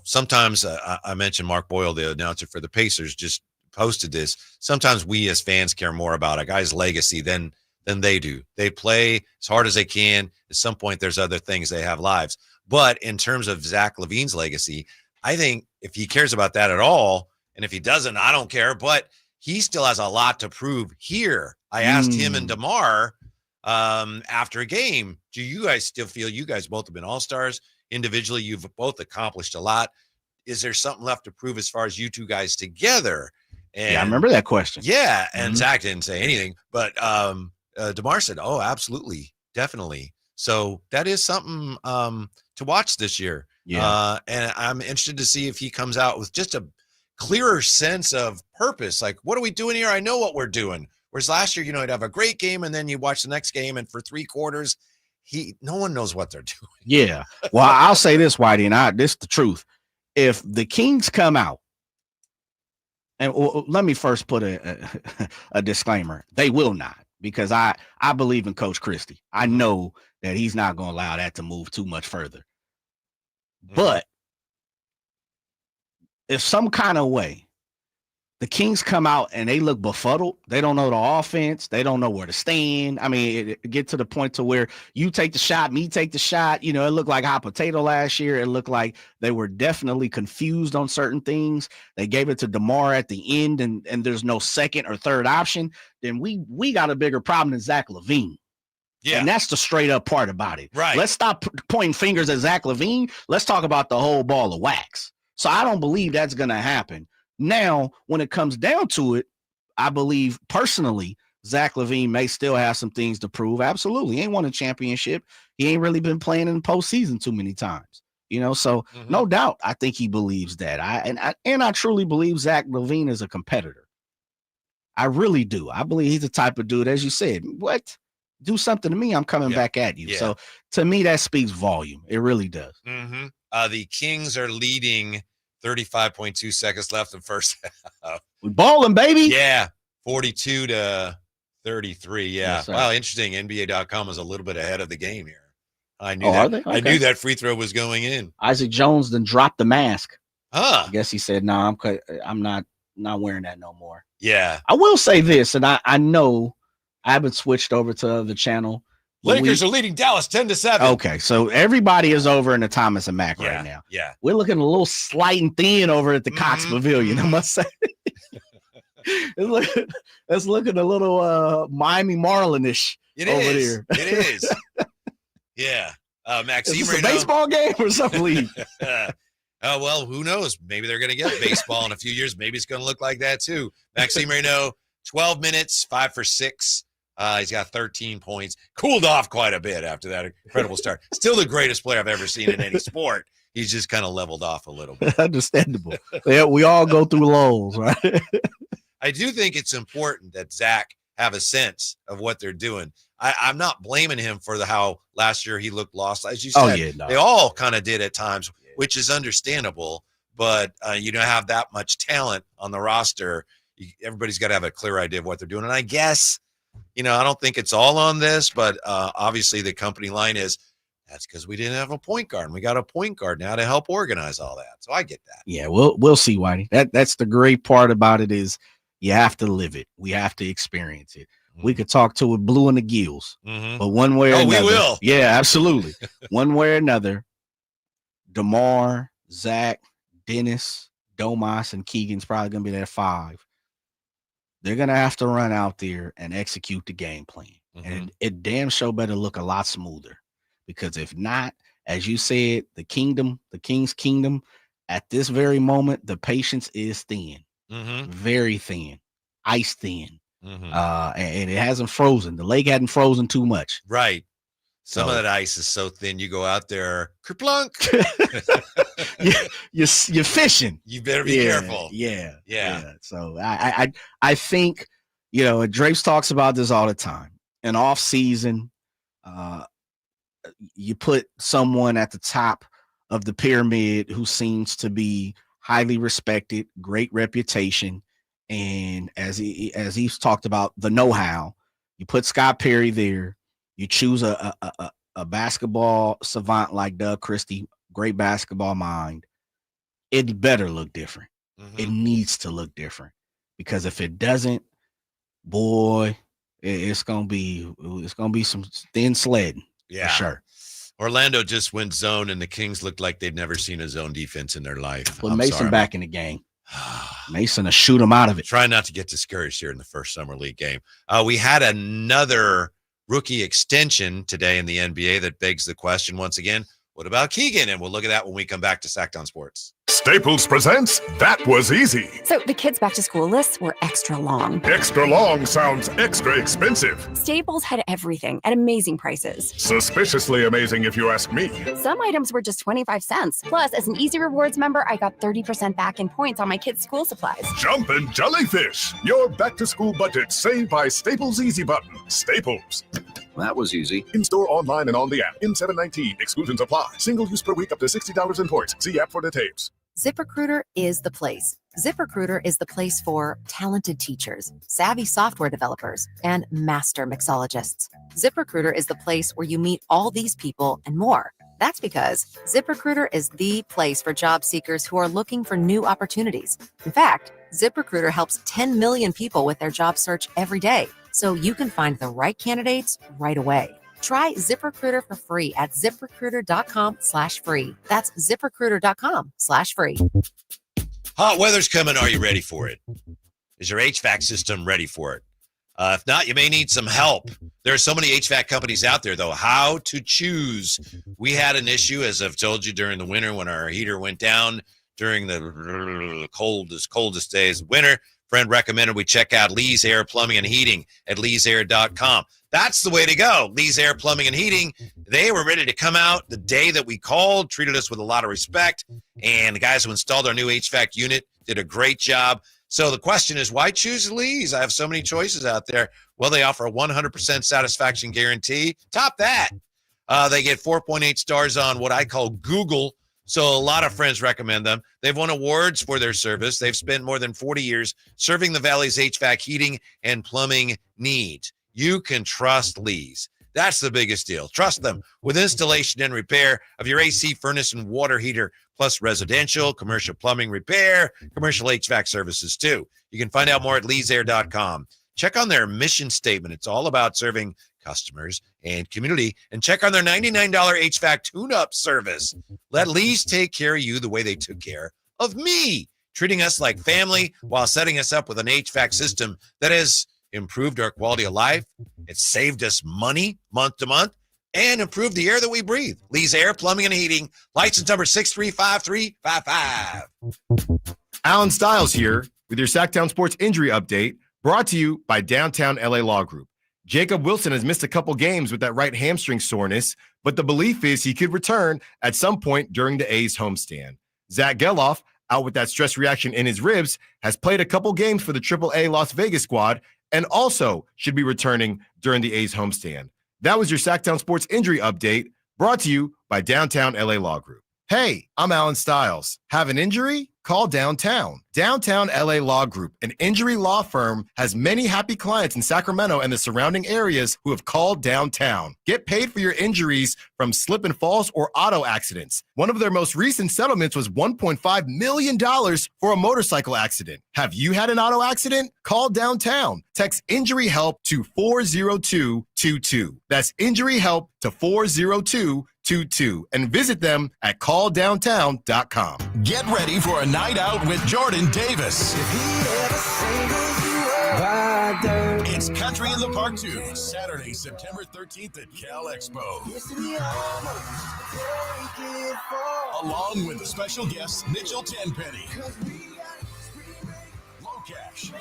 Sometimes I mentioned Mark Boyle, the announcer for the Pacers, just posted this. Sometimes we as fans care more about a guy's legacy than they do. They play as hard as they can. At some point, there's other things. They have lives. But in terms of Zach LaVine's legacy, I think if he cares about that at all, and if he doesn't, I don't care. But he still has a lot to prove here. I asked him and DeMar after a game, do you guys still feel you guys both have been all-stars? Individually, you've both accomplished a lot. Is there something left to prove as far as you two guys together? And I remember that question. Yeah, and Zach didn't say anything, but DeMar said, "Oh, absolutely, definitely." So that is something to watch this year. Yeah, and I'm interested to see if he comes out with just a clearer sense of purpose. Like, what are we doing here? I know what we're doing. Whereas last year, he'd have a great game, and then you watch the next game, and for 3 quarters, no one knows what they're doing. Yeah. Well, I'll say this, Whitey, and this is the truth. If the Kings come out, and let me first put a disclaimer. They will not, because I believe in Coach Christie. I know that he's not going to allow that to move too much further. But if some kind of way the Kings come out and they look befuddled, they don't know the offense, they don't know where to stand. I mean, it get to the point to where you take the shot, me take the shot. It looked like hot potato last year. It looked like they were definitely confused on certain things. They gave it to DeMar at the end, and there's no second or third option. Then we got a bigger problem than Zach LaVine. Yeah. And that's the straight up part about it. Right. Let's stop pointing fingers at Zach LaVine. Let's talk about the whole ball of wax. So I don't believe that's going to happen. Now, when it comes down to it, I believe personally, Zach LaVine may still have some things to prove. Absolutely. He ain't won a championship. He ain't really been playing in the postseason too many times. So no doubt, I think he believes that. I truly believe Zach LaVine is a competitor. I really do. I believe he's the type of dude, as you said, what? Do something to me, I'm coming back at you. Yeah. So to me, that speaks volume. It really does. The Kings are leading 35.2 seconds left in first half. We balling, baby. Yeah. 42-33. Yeah. Yes, wow. Interesting. NBA.com was a little bit ahead of the game here. I knew Are they? Okay. I knew that free throw was going in. Isaac Jones then dropped the mask. I guess he said, "No, I'm not wearing that no more." Yeah. I will say this, and I know I haven't switched over to the other channel. Lakers are leading Dallas 10-7. Okay, so everybody is over in the Thomas and Mack right now. Yeah. We're looking a little slight and thin over at the Cox Pavilion, I must say. It's looking a little Miami Marlin-ish over there. It is. Yeah. Maxime is this a baseball game or something? League? Well, who knows? Maybe they're going to get baseball in a few years. Maybe it's going to look like that too. Maxime Reynaud, 12 minutes, 5 for 6. He's got 13 points. Cooled off quite a bit after that incredible start. Still the greatest player I've ever seen in any sport. He's just kind of leveled off a little bit. Understandable. Yeah, we all go through lows, right? I do think it's important that Zach have a sense of what they're doing. I'm not blaming him for how last year he looked lost. As you said, they all kind of did at times, which is understandable. But you don't have that much talent on the roster. Everybody's got to have a clear idea of what they're doing. And I guess, I don't think it's all on this, but obviously the company line is, that's because we didn't have a point guard. And we got a point guard now to help organize all that. So I get that. Yeah, we'll see, Whitey. That's the great part about it is you have to live it. We have to experience it. We could talk to it blue in the gills, but one way or another. We will. Yeah, absolutely. One way or another, DeMar, Zach, Dennis, Domas, and Keegan's probably going to be there 5. They're going to have to run out there and execute the game plan. And it damn sure better look a lot smoother, because if not, as you said, the King's kingdom, at this very moment, the patience is thin, very thin, ice thin. And it hasn't frozen. The lake hadn't frozen too much. Right. Some of that ice is so thin, you go out there, kerplunk. You're fishing. You better be careful. Yeah. So I think, Drapes talks about this all the time. In off season, you put someone at the top of the pyramid who seems to be highly respected, great reputation. And as he's talked about the know-how, you put Scott Perry there, you choose a basketball savant like Doug Christie, great basketball mind. It better look different. It needs to look different, because if it doesn't, boy, it's gonna be some thin sledding. Yeah, for sure. Orlando just went zone, and the Kings looked like they'd never seen a zone defense in their life. Put Mason back in the game. Mason to shoot him out of it. Try not to get discouraged here in the first summer league game. We had another rookie extension today in the NBA that begs the question once again, what about Keegan? And we'll look at that when we come back to Sacktown Sports. Staples presents That Was Easy. So the kids' back-to-school lists were extra long. Extra long sounds extra expensive. Staples had everything at amazing prices. Suspiciously amazing if you ask me. Some items were just 25 cents. Plus, as an Easy Rewards member, I got 30% back in points on my kids' school supplies. Jumpin' jellyfish. Your back-to-school budget saved by Staples Easy Button. Staples. That was easy. In-store, online, and on the app. In 719. Exclusions apply. Single use per week up to $60 in points. See app for details. ZipRecruiter is the place. ZipRecruiter is the place for talented teachers, savvy software developers, and master mixologists. ZipRecruiter is the place where you meet all these people and more. That's because ZipRecruiter is the place for job seekers who are looking for new opportunities. In fact, ZipRecruiter helps 10 million people with their job search every day, so you can find the right candidates right away. Try ZipRecruiter for free at ZipRecruiter.com/free. That's ZipRecruiter.com/free. Hot weather's coming. Are you ready for it? Is your HVAC system ready for it? If not, you may need some help. There are so many HVAC companies out there, though. How to choose? We had an issue, as I've told you, during the winter when our heater went down during the coldest days of winter. Friend recommended we check out Lee's Air Plumbing and Heating at leesair.com. That's the way to go. Lee's Air Plumbing and Heating. They were ready to come out the day that we called, treated us with a lot of respect, and the guys who installed our new HVAC unit did a great job. So the question is, why choose Lee's? I have so many choices out there. Well, they offer a 100% satisfaction guarantee. Top that. They get 4.8 stars on what I call Google. So a lot of friends recommend them. They've won awards for their service. They've spent more than 40 years serving the Valley's HVAC heating and plumbing needs. You can trust Lee's. That's the biggest deal. Trust them with installation and repair of your AC, furnace, and water heater, plus residential, commercial plumbing repair, commercial HVAC services too. You can find out more at leesair.com. Check on their mission statement. It's all about serving customers and community. And check on their $99 HVAC tune-up service. Let Lee's take care of you the way they took care of me, treating us like family while setting us up with an HVAC system that has improved our quality of life. It's saved us money month to month and improved the air that we breathe. Lee's Air Plumbing and Heating, license number 635355. Alan Stiles here with your Sacktown Sports Injury Update, brought to you by Downtown LA Law Group. Jacob Wilson has missed a couple games with that right hamstring soreness, but the belief is he could return at some point during the A's homestand. Zach Geloff, out with that stress reaction in his ribs, has played a couple games for the AAA Las Vegas squad and also should be returning during the A's homestand. That was your Sacktown Sports Injury Update, brought to you by Downtown LA Law Group. Hey, I'm Alan Stiles. Have an injury? Call Downtown. Downtown LA Law Group, an injury law firm, has many happy clients in Sacramento and the surrounding areas who have called Downtown. Get paid for your injuries from slip and falls or auto accidents. One of their most recent settlements was $1.5 million for a motorcycle accident. Have you had an auto accident? Call Downtown. Text injury help to 40222. That's injury help to 40222 and visit them at calldowntown.com. Get ready for a night out with Jordan Davis. It's Country in the Park 2, Saturday, September 13th at Cal Expo. Along with special guests Mitchell Tenpenny, Low Cash,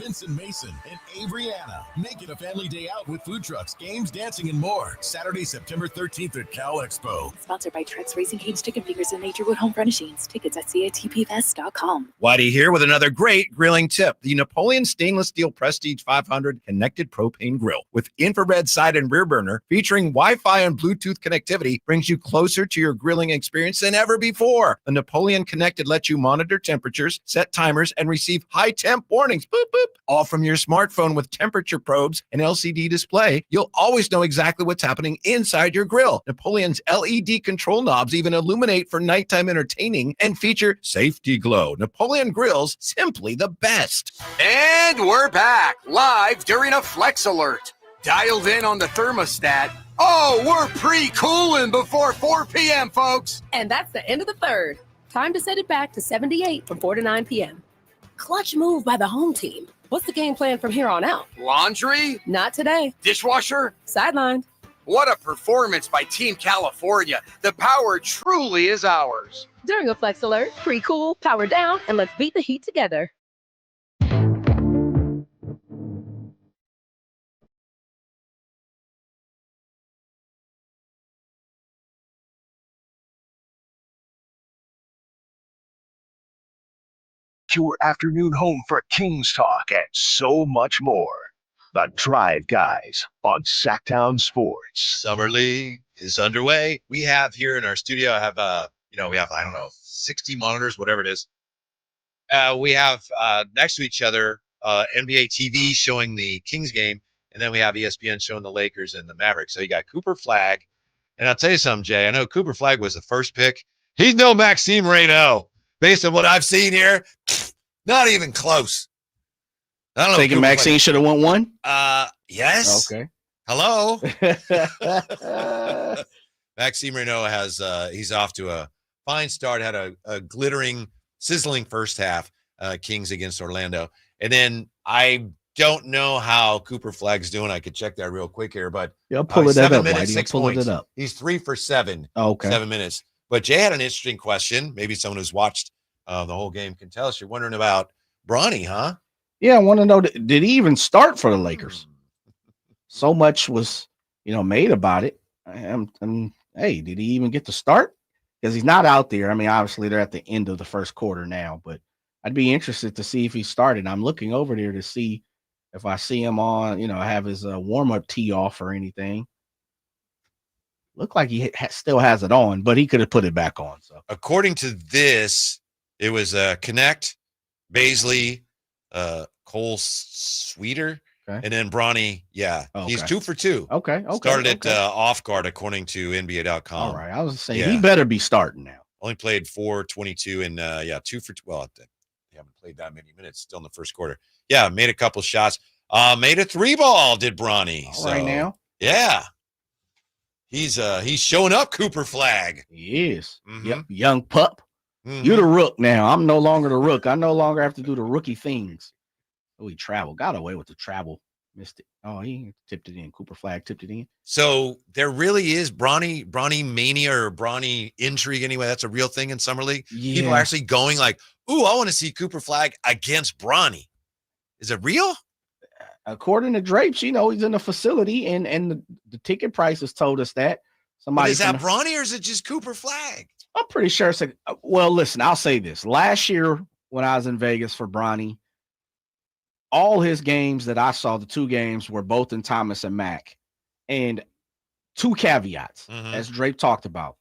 Vincent Mason, and Avriana. Make it a family day out with food trucks, games, dancing, and more. Saturday, September 13th at Cal Expo. Sponsored by Trex Racing Canes, Chicken Fingers, and Naturewood Home Furnishings. Tickets at catpfest.com. Whitey here with another great grilling tip. The Napoleon Stainless Steel Prestige 500 Connected Propane Grill with infrared side and rear burner featuring Wi-Fi and Bluetooth connectivity brings you closer to your grilling experience than ever before. The Napoleon Connected lets you monitor temperatures, set timers, and receive high temp warnings. Boop, boop. All from your smartphone with temperature probes and LCD display. You'll always know exactly what's happening inside your grill. Napoleon's LED control knobs even illuminate for nighttime entertaining and feature safety glow. Napoleon grills, simply the best. And we're back live during a Flex Alert. Dialed in on the thermostat. Oh, we're pre-cooling before 4 p.m., folks. And that's the end of the third. Time to set it back to 78 from 4 to 9 p.m. Clutch move by the home team. What's the game plan from here on out? Laundry? Not today. Dishwasher? Sidelined. What a performance by Team California. The power truly is ours. During a Flex Alert, pre-cool, power down, and let's beat the heat together. Your afternoon home for Kings Talk and so much more. The Drive Guys on Sacktown Sports. Summer League is underway. We have here in our studio, we have, 60 monitors, whatever it is. We have next to each other NBA TV showing the Kings game, and then we have ESPN showing the Lakers and the Mavericks. So you got Cooper Flagg. And I'll tell you something, Jay. I know Cooper Flagg was the first pick. He's no Maxime Reynaud. Based on what I've seen here, not even close. I don't know. Thinking Maxine should have won one? Yes. Okay. Hello. Maxime Reynaud has he's off to a fine start, had a glittering, sizzling first half, Kings against Orlando. And then I don't know how Cooper Flagg's doing. I could check that real quick here, but I'll pull it up. 7 minutes, 6 pull points. it up. He's 3 for 7. Okay. 7 minutes. But Jay had an interesting question. Maybe someone who's watched the whole game can tell us. You're wondering about Bronny, huh? Yeah, I want to know, did he even start for the Lakers? So much was, made about it. Hey, did he even get to start? Because he's not out there. I mean, obviously they're at the end of the first quarter now, but I'd be interested to see if he started. I'm looking over there to see if I see him on, have his warm-up tee off or anything. Look like he still has it on, but he could have put it back on. So, according to this, it was Connect, Baisley, Cole Sweeter, and then Bronny. Yeah, he's 2 for 2. Okay. Started it off guard, according to NBA.com. All right, I was saying he better be starting now. Only played 4:22 and 2 for 2. Well, they haven't played that many minutes still in the first quarter. Yeah, made a couple shots. Made a 3-ball. Did Bronny? All right now. Yeah. He's showing up, Cooper Flagg. He is. Mm-hmm. Yep, young pup. Mm-hmm. You're the rook now. I'm no longer the rook. I no longer have to do the rookie things. Oh, he traveled. Got away with the travel. Missed it. Oh, he tipped it in. Cooper Flagg tipped it in. So there really is Bronny mania or Bronny intrigue anyway. That's a real thing in Summer League. Yeah. People are actually going like, ooh, I want to see Cooper Flagg against Bronny. Is it real? According to Drapes, he's in a facility, and the ticket prices told us that. But is that Bronny or is it just Cooper Flagg? I'm pretty sure it's well, listen, I'll say this. Last year when I was in Vegas for Bronny, all his games that I saw, the 2 games, were both in Thomas and Mack. And 2 caveats, as Drape talked about.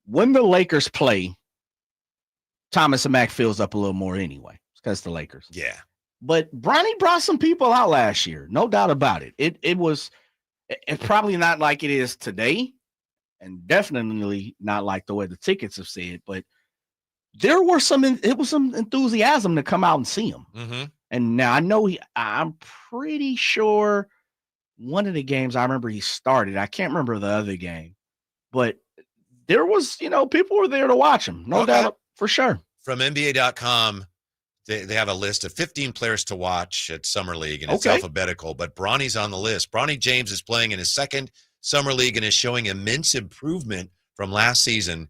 When the Lakers play, Thomas and Mack fills up a little more anyway. It's because the Lakers. Yeah. But Bronny brought some people out last year. No doubt about it. It's probably not like it is today, and definitely not like the way the tickets have said, but there was some enthusiasm to come out and see him. Mm-hmm. And now I know I'm pretty sure one of the games I remember he started. I can't remember the other game, but there was, people were there to watch him. No doubt for sure. From NBA.com, they have a list of 15 players to watch at Summer League, and it's alphabetical, but Bronny's on the list. Bronny James is playing in his second Summer League and is showing immense improvement from last season.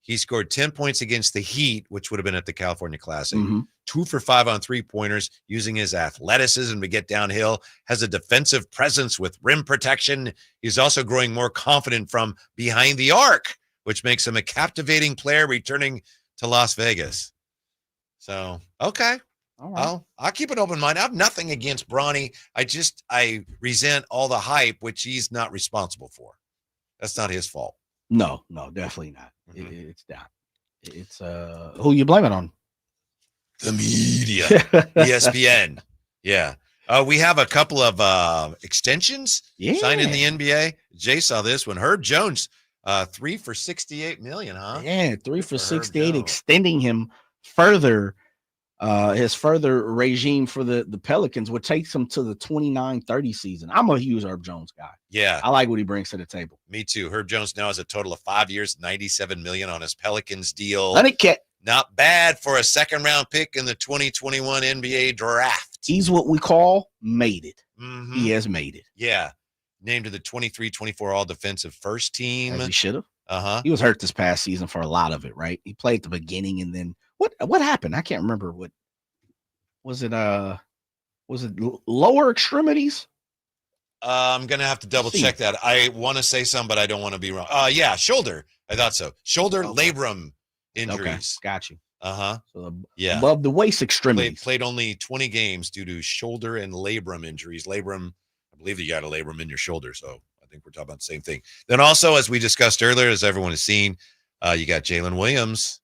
He scored 10 points against the Heat, which would have been at the California Classic. Mm-hmm. 2 for 5 on 3-pointers, using his athleticism to get downhill, has a defensive presence with rim protection. He's also growing more confident from behind the arc, which makes him a captivating player returning to Las Vegas. So, okay. All right. I'll keep an open mind. I have nothing against Bronny. I resent all the hype, which he's not responsible for. That's not his fault. No, definitely not. It's not. It's who you blame it on? The media, ESPN. Yeah. We have a couple of extensions signed in the NBA. Jay saw this one. Herb Jones, 3 for $68 million, huh? Yeah, 3 for 68, extending him further. His further regime for the Pelicans would take him to the 29-30 season. I'm a huge Herb Jones guy. Yeah. I like what he brings to the table. Me too. Herb Jones now has a total of 5 years, $97 million on his Pelicans deal. Not bad for a second-round pick in the 2021 NBA draft. He's what we call made it. Mm-hmm. He has made it. Yeah. Named to the 23-24 all-defensive first team. As he should have. Uh-huh. He was hurt this past season for a lot of it, right? He played at the beginning, and then what happened? I can't remember. What was it? Was it lower extremities? I'm gonna have to double check that. I want to say some, but I don't want to be wrong. Yeah, shoulder. I thought so. Shoulder labrum injuries. Okay, got you. Uh-huh. So yeah, above the waist extremities. Played only 20 games due to shoulder and labrum injuries. Labrum, I believe you got a labrum in your shoulder, so I think we're talking about the same thing. Then also, as we discussed earlier, as everyone has seen, you got Jalen Williams,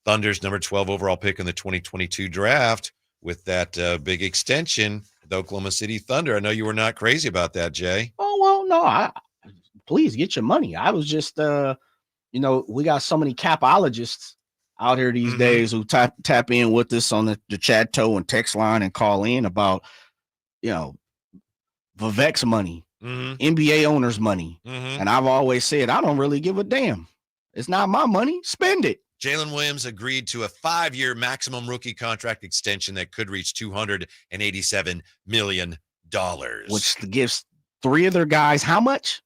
Thunder's number 12 overall pick in the 2022 draft, with that big extension with Oklahoma City Thunder. I know you were not crazy about that, Jay. Oh, well, no. Please get your money. I was just, we got so many capologists out here these days who tap in with us on the chat toe and text line and call in about, Vivek's money, NBA owners' money. And I've always said, I don't really give a damn. It's not my money. Spend it. Jalen Williams agreed to a 5-year maximum rookie contract extension that could reach $287 million. Which gives 3 of their guys how much?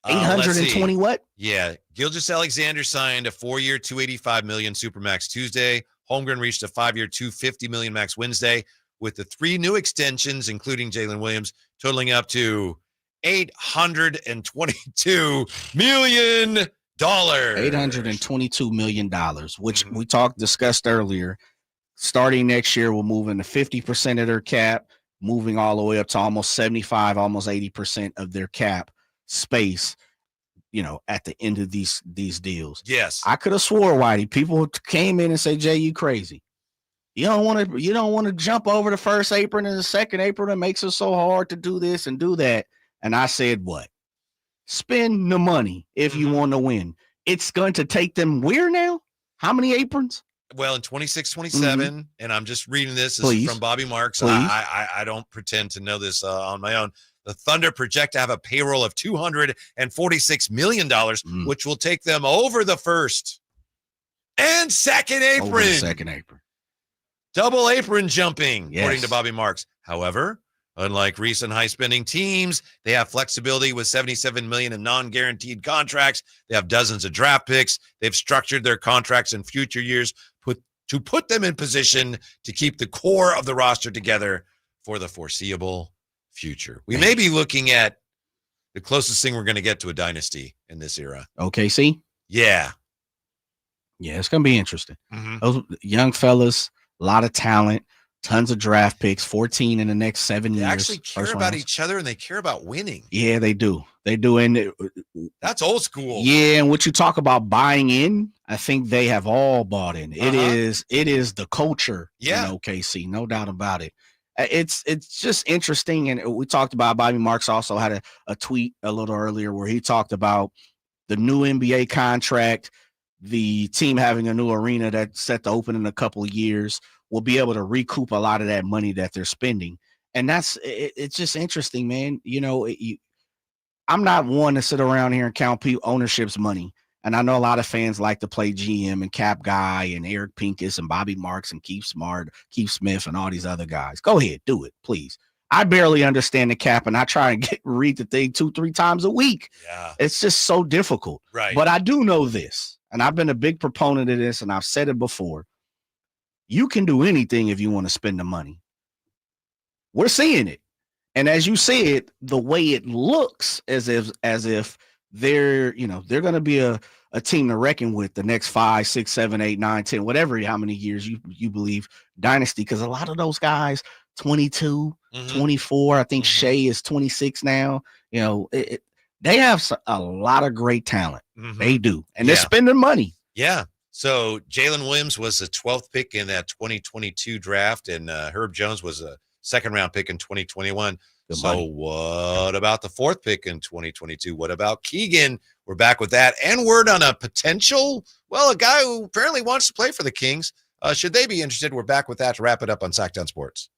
820 what? Yeah. Gilgeous-Alexander signed a 4-year, $285 million Supermax Tuesday. Holmgren reached a 5-year, $250 million max Wednesday, with the 3 new extensions, including Jalen Williams, totaling up to $822 million. $822 million, which we discussed earlier. Starting next year, we'll move into 50% of their cap, moving all the way up to almost 75, almost 80% of their cap space, at the end of these deals. Yes. I could have swore, Whitey, people came in and say, Jay, you crazy. You don't want to jump over the first apron and the second apron. It makes it so hard to do this and do that. And I said, what? Spend the money if you want to win. It's going to take them where now? How many aprons? Well, in 26-27, and I'm just reading this from Bobby Marks. I don't pretend to know this on my own. The Thunder project to have a payroll of $246 million, which will take them over the first and second apron. Over the second apron. Double apron jumping, according to Bobby Marks. However, unlike recent high-spending teams, they have flexibility with $77 million in non-guaranteed contracts. They have dozens of draft picks. They've structured their contracts in future years to put them in position to keep the core of the roster together for the foreseeable future. We may be looking at the closest thing we're going to get to a dynasty in this era. OKC? Yeah. Yeah, it's going to be interesting. Those young fellas, a lot of talent. Tons of draft picks, 14 in the next 7 years. They actually care about each other and they care about winning. Yeah, they do. They do. And that's old school. Yeah. And what you talk about buying in, I think they have all bought in. It is the culture in OKC, no doubt about it. It's just interesting. And we talked about Bobby Marks also had a tweet a little earlier where he talked about the new NBA contract, the team having a new arena that's set to open in a couple of years. Will be able to recoup a lot of that money that they're spending. And it's just interesting, man. I'm not one to sit around here and count ownership's money. And I know a lot of fans like to play GM and Cap Guy and Eric Pincus and Bobby Marks and Keith Smith and all these other guys. Go ahead, do it, please. I barely understand the cap, and I try and read the thing 2-3 times a week. Yeah. It's just so difficult. Right. But I do know this, and I've been a big proponent of this, and I've said it before. You can do anything if you want to spend the money. We're seeing it. And as you said, the way it looks as if they're going to be a team to reckon with the next 5, 6, 7, 8, 9, 10, whatever, how many years you believe dynasty. Because a lot of those guys, 22, 24, I think Shea is 26 now. They have a lot of great talent. They do. And they're spending money. Yeah. So Jalen Williams was the 12th pick in that 2022 draft, and Herb Jones was a second-round pick in 2021. What about the 4th pick in 2022? What about Keegan? We're back with that. And word on a potential, a guy who apparently wants to play for the Kings. Should they be interested? We're back with that to wrap it up on Sacktown Sports.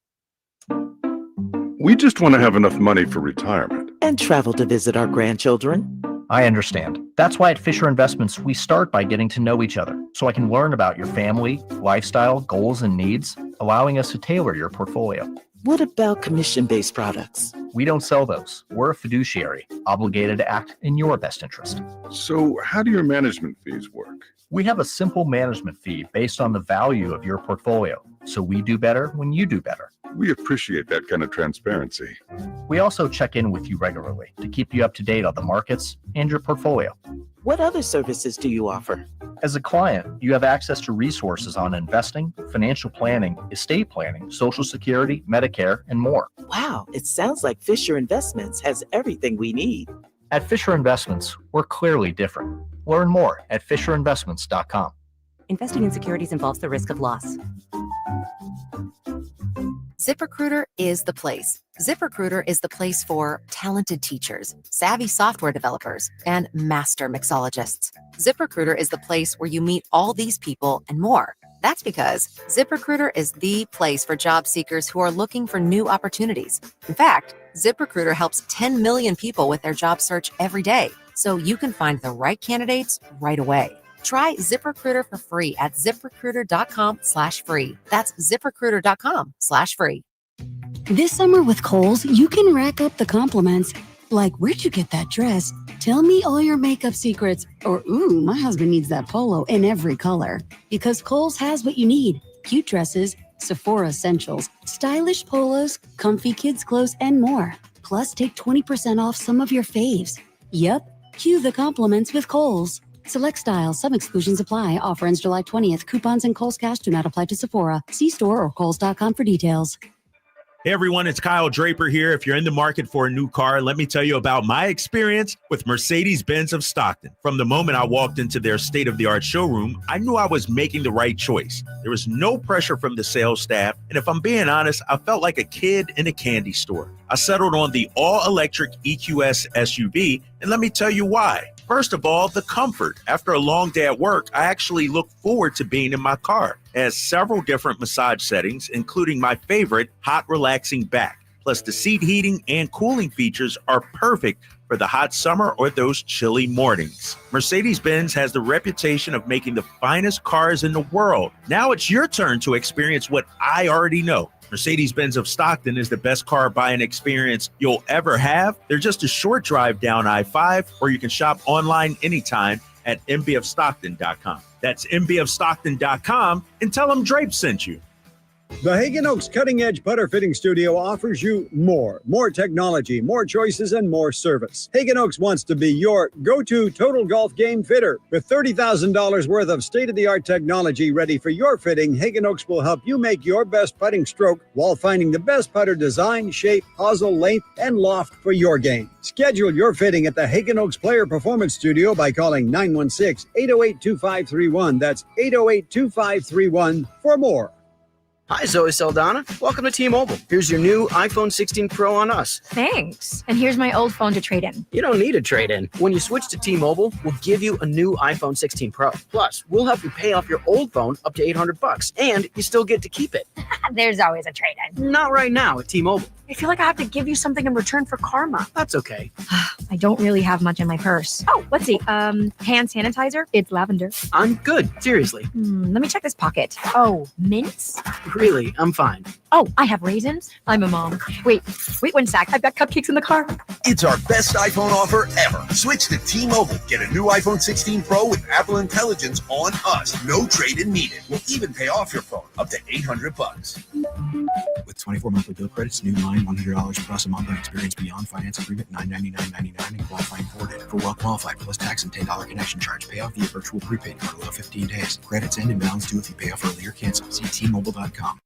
We just want to have enough money for retirement. And travel to visit our grandchildren. I understand. That's why at Fisher Investments, we start by getting to know each other so I can learn about your family, lifestyle, goals, and needs, allowing us to tailor your portfolio. What about commission-based products? We don't sell those. We're a fiduciary, obligated to act in your best interest. So how do your management fees work? We have a simple management fee based on the value of your portfolio, so we do better when you do better. We appreciate that kind of transparency. We also check in with you regularly to keep you up to date on the markets and your portfolio. What other services do you offer? As a client, you have access to resources on investing, financial planning, estate planning, Social Security, Medicare, and more. Wow, it sounds like Fisher Investments has everything we need. At Fisher Investments, we're clearly different. Learn more at FisherInvestments.com. Investing in securities involves the risk of loss. ZipRecruiter is the place. ZipRecruiter is the place for talented teachers, savvy software developers, and master mixologists. ZipRecruiter is the place where you meet all these people and more. That's because ZipRecruiter is the place for job seekers who are looking for new opportunities. In fact, ZipRecruiter helps 10 million people with their job search every day, so you can find the right candidates right away. Try ZipRecruiter for free at ZipRecruiter.com/free. That's ZipRecruiter.com/free. This summer with Kohl's, you can rack up the compliments. Like, where'd you get that dress? Tell me all your makeup secrets. Or, ooh, my husband needs that polo in every color. Because Kohl's has what you need. Cute dresses, Sephora essentials, stylish polos, comfy kids clothes, and more. Plus, take 20% off some of your faves. Yep, cue the compliments with Kohl's. Select styles, some exclusions apply. Offer ends July 20th. Coupons and Kohl's Cash do not apply to Sephora. See store or Kohls.com for details. Hey everyone, it's Kyle Draper here. If you're in the market for a new car, let me tell you about my experience with Mercedes-Benz of Stockton. From the moment I walked into their state-of-the-art showroom, I knew I was making the right choice. There was no pressure from the sales staff, and if I'm being honest, I felt like a kid in a candy store. I settled on the all-electric EQS SUV, and let me tell you why. First of all, the comfort. After a long day at work, I actually look forward to being in my car. It has several different massage settings, including my favorite, hot relaxing back. Plus, the seat heating and cooling features are perfect for the hot summer or those chilly mornings. Mercedes-Benz has the reputation of making the finest cars in the world. Now it's your turn to experience what I already know. Mercedes-Benz of Stockton is the best car buying experience you'll ever have. They're just a short drive down I-5, or you can shop online anytime at mbofstockton.com. That's mbofstockton.com, and tell them Drape sent you. The Hagen Oaks Cutting Edge Putter Fitting Studio offers you more technology, more choices, and more service. Hagen Oaks wants to be your go-to total golf game fitter. With $30,000 worth of state-of-the-art technology ready for your fitting, Hagen Oaks will help you make your best putting stroke while finding the best putter design, shape, hosel, length, and loft for your game. Schedule your fitting at the Hagen Oaks Player Performance Studio by calling 916-808-2531. That's 808-2531 for more. Hi, Zoe Saldana. Welcome to T-Mobile. Here's your new iPhone 16 Pro on us. Thanks. And here's my old phone to trade in. You don't need a trade-in. When you switch to T-Mobile, we'll give you a new iPhone 16 Pro. Plus, we'll help you pay off your old phone up to $800, and you still get to keep it. There's always a trade-in. Not right now at T-Mobile. I feel like I have to give you something in return for karma. That's okay. I don't really have much in my purse. Oh, let's see. Hand sanitizer. It's lavender. I'm good. Seriously. Let me check this pocket. Oh, mints? really, I'm fine. Oh, I have raisins. I'm a mom. Wait 1 sec. I've got cupcakes in the car. It's our best iPhone offer ever. Switch to T-Mobile. Get a new iPhone 16 Pro with Apple Intelligence on us. No trade-in needed. We'll even pay off your phone up to $800. With 24 monthly bill credits, new line, $100 plus a month, and experience beyond finance agreement, $999.99 and qualifying for it. For well qualified, plus tax and $10 connection charge. Pay off via virtual prepaid card below 15 days. Credits end and balance due if you pay off early or cancel. See T-Mobile.com.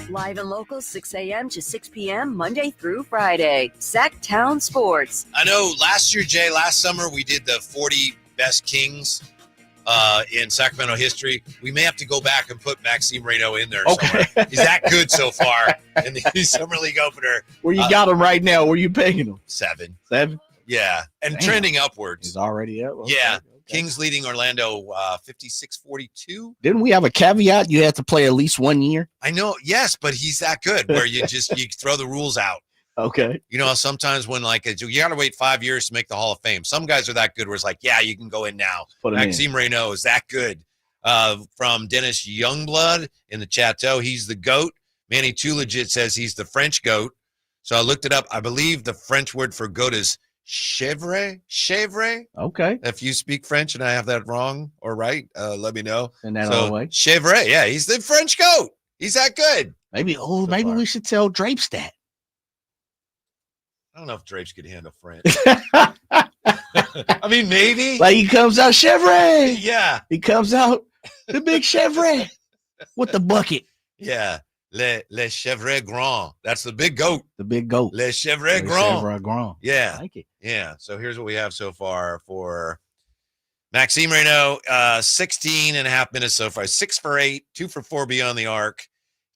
Live and local, 6 a.m. to 6 p.m., Monday through Friday. Sacktown Sports. I know last year, Jay, last summer, we did the 40 best Kings in Sacramento history. We may have to go back and put Maxime Reynaud in there somewhere. He's that good so far in the Summer League opener. Where you got him right now? Where you paying him? 7. 7? Yeah, and Damn. trending upwards. He's already up. Okay. Yeah. Kings leading Orlando 56-42. Didn't we have a caveat? You had to play at least 1 year? I know, yes, but he's that good where you throw the rules out. Okay. You know, sometimes when you got to wait 5 years to make the Hall of Fame. Some guys are that good where it's like, yeah, you can go in now. Maxime Reynaud is that good. From Dennis Youngblood in the Chateau, he's the GOAT. Manny Too Legit says he's the French GOAT. So I looked it up. I believe the French word for GOAT is chèvre. Okay. If you speak French and I have that wrong or right, let me know. Send that all the way. Chèvre, yeah, he's the French GOAT. He's that good. Maybe we should tell Drapes that. I don't know if Drapes could handle French. I mean, maybe. Like he comes out chèvre. Yeah. He comes out the big chèvre with the bucket. Yeah. Le chèvre grand. That's the big goat. The big goat. Le chèvre grand. Chèvre grand. Yeah. I like it. Yeah. So here's what we have so far for Maxime Reynaud. 16 and a half minutes so far. 6 for 8, 2 for 4 beyond the arc,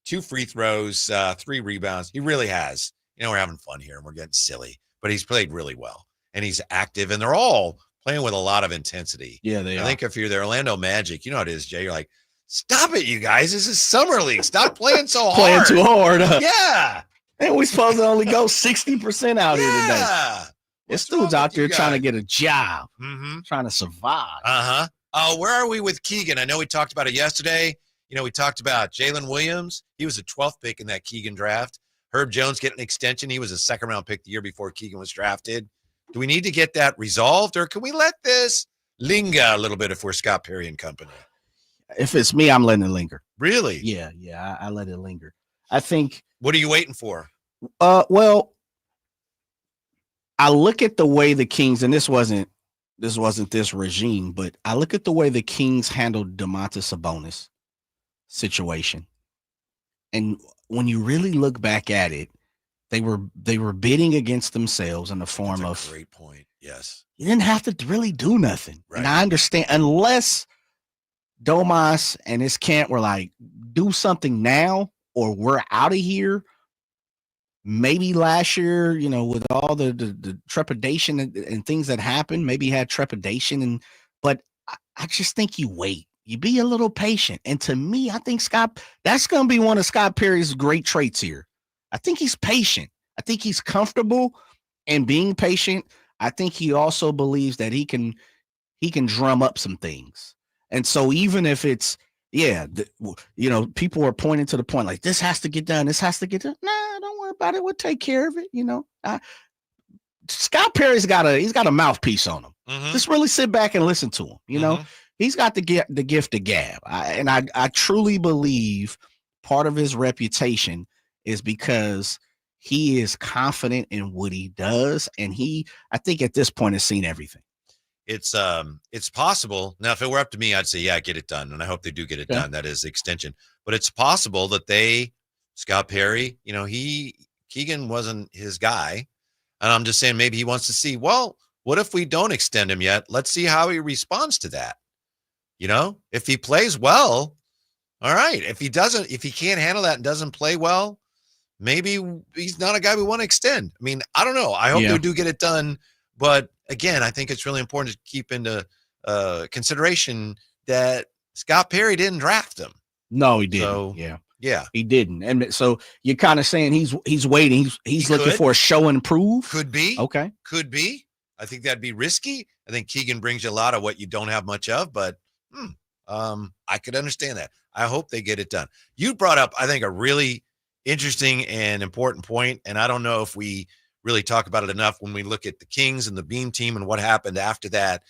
2 free throws, 3 rebounds. He really has. You know, we're having fun here and we're getting silly, but he's played really well and he's active and they're all playing with a lot of intensity. Yeah, they are. I think if you're the Orlando Magic, you know how it is, Jay. You're like, stop it, you guys. This is Summer League. Stop playing so hard. Playing too hard. Yeah. And we're supposed to only go 60% out here today. Yeah. This dude's out there trying to get a job, Mm-hmm. trying to survive. Uh-huh. Where are we with Keegan? I know we talked about it yesterday. You know, we talked about Jalen Williams. He was a 12th pick in that Keegan draft. Herb Jones getting an extension. He was a second-round pick the year before Keegan was drafted. Do we need to get that resolved, or can we let this linger a little bit if we're Scott Perry and company? If it's me, I'm letting it linger. Really? Yeah, I let it linger. I think. What are you waiting for? Well, I look at the way the Kings, and this wasn't this regime, but I look at the way the Kings handled Domantas Sabonis situation. And when you really look back at it, they were bidding against themselves in the form of great point. Yes. You didn't have to really do nothing. Right. And I understand unless Domas and his camp were like, do something now or we're out of here. Maybe last year, you know, with all the trepidation and things that happened, maybe he had trepidation. But I just think you wait. You be a little patient. And to me, I think that's going to be one of Scott Perry's great traits here. I think he's patient. I think he's comfortable in being patient. I think he also believes that he can drum up some things. And so even if it's, people are pointing to the point like this has to get done. This has to get done. Nah, don't worry about it. We'll take care of it. You know, Scott Perry's got a mouthpiece on him. Mm-hmm. Just really sit back and listen to him. You know, he's got the gift of gab. I truly believe part of his reputation is because he is confident in what he does. And I think at this point has seen everything. It's possible. Now, if it were up to me, I'd say, yeah, get it done. And I hope they do get it done. That is the extension. But it's possible that Scott Perry, you know, Keegan wasn't his guy. And I'm just saying maybe he wants to see, well, what if we don't extend him yet? Let's see how he responds to that. You know, if he plays well, all right. If he can't handle that and doesn't play well, maybe he's not a guy we want to extend. I mean, I don't know. I hope they do get it done. But again, I think it's really important to keep into consideration that Scott Perry didn't draft him. No, he didn't. So, yeah. Yeah. He didn't. And so you're kind of saying he's waiting. He's looking for a show and prove. Could be. Okay. Could be. I think that'd be risky. I think Keegan brings you a lot of what you don't have much of, but I could understand that. I hope they get it done. You brought up, I think, a really interesting and important point, and I don't know if we really talk about it enough when we look at the Kings and the Beam team and what happened after that.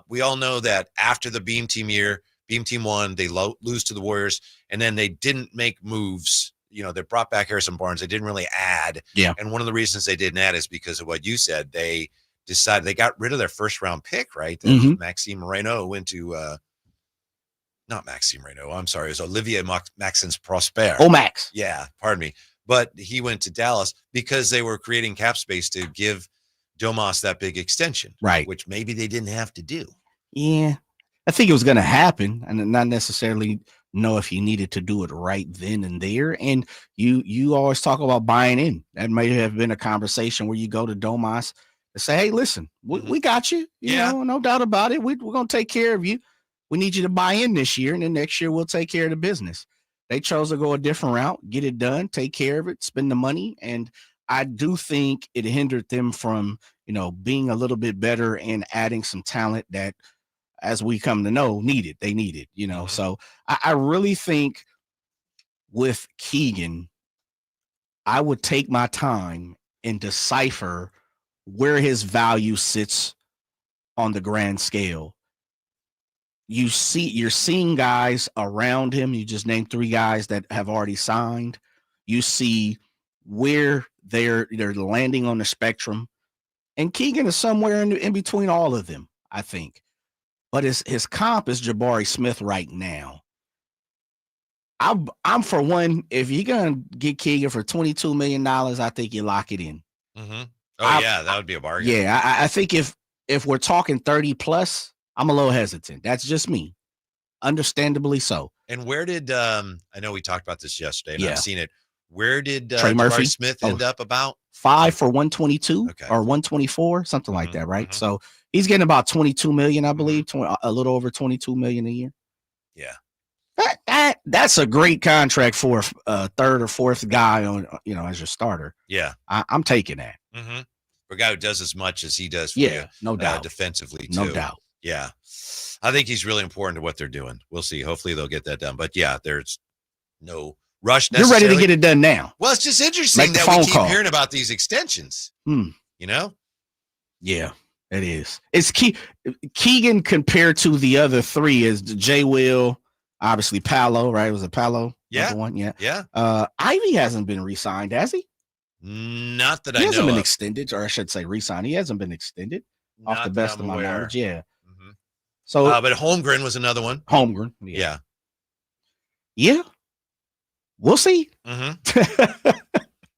We all know that after the Beam team year, Beam team won, they lose to the Warriors, and then they didn't make moves. You know, they brought back Harrison Barnes. They didn't really add. Yeah. And one of the reasons they didn't add is because of what you said. They decided they got rid of their first round pick, right? Maxime Reynaud went to not Maxime Reynaud. I'm sorry. It was Olivier Maxence Prosper. Oh, Max. Yeah. Pardon me. But he went to Dallas because they were creating cap space to give Domas that big extension. Right. Which maybe they didn't have to do. Yeah. I think it was going to happen, and not necessarily know if you needed to do it right then and there. And you always talk about buying in. That may have been a conversation where you go to Domas and say, hey, listen, we got you. You know, no doubt about it. We're going to take care of you. We need you to buy in this year, and then next year we'll take care of the business. They chose to go a different route, get it done, take care of it, spend the money. And I do think it hindered them from, being a little bit better and adding some talent that, as we come to know, they needed, So I really think with Keegan, I would take my time and decipher where his value sits on the grand scale. You're seeing guys around him. You just named 3 guys that have already signed. You see where they're landing on the spectrum, and Keegan is somewhere in between all of them, I think. But his comp is Jabari Smith right now. I'm for one. If you're gonna get Keegan for $22 million, I think you lock it in. Mm-hmm. Oh yeah, that would be a bargain. Yeah, I think if we're talking 30 plus, I'm a little hesitant. That's just me. Understandably so. And where did I know we talked about this yesterday, and I've seen it. Where did Trey Murphy Jabari Smith end up about? 5 for 122 or 124, something like that, right? So he's getting about 22 million, I believe, a little over 22 million a year. Yeah. That's a great contract for a third or fourth guy on, as your starter. Yeah. I'm taking that. Mm-hmm. For a guy who does as much as he does for you, no doubt. Defensively, too. No doubt. Yeah. I think he's really important to what they're doing. We'll see. Hopefully they'll get that done. But yeah, there's no rush necessarily. You're ready to get it done now. Well, it's just interesting that we keep hearing about these extensions. Yeah, it is. It's Keegan compared to the other 3 is J. Will, obviously Paolo, right? Was it Paolo? Yeah. One? Yeah. Yeah. Ivy hasn't been re-signed, has he? Not that I know. He hasn't been extended, or I should say re-signed. He hasn't been extended. Not off the best of my knowledge. Yeah. Mm-hmm. So, but Holmgren was another one. Holmgren. Yeah. We'll see. Mm-hmm.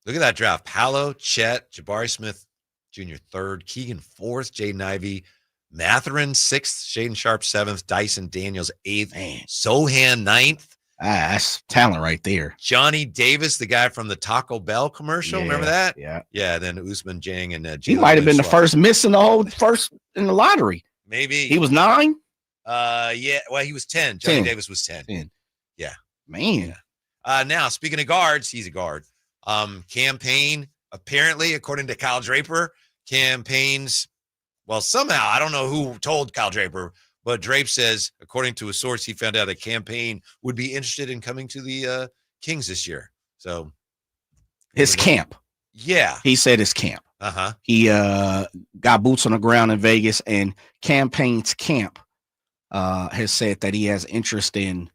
Look at that draft. Paolo, Chet, Jabari Smith Jr. 3rd, Keegan 4th, Jaden Ivey, Matherin 6th, Shaden Sharp 7th, Dyson Daniels 8th, Sohan 9th. That's talent right there. Johnny Davis, the guy from the Taco Bell commercial. Remember that? Yeah. Yeah. Then Usman Jang and he might have been the first miss in the lottery. Maybe he was 9. Yeah. Well, he was 10. Johnny Davis was 10. Yeah. Man. Now speaking of guards, he's a guard. Campaign apparently, according to Kyle Draper, campaigns. Well, somehow I don't know who told Kyle Draper. But Drape says, according to a source, he found out a campaign would be interested in coming to the Kings this year. So his camp. Yeah. He said his camp. Uh-huh. He got boots on the ground in Vegas, and campaign's camp has said that he has interest in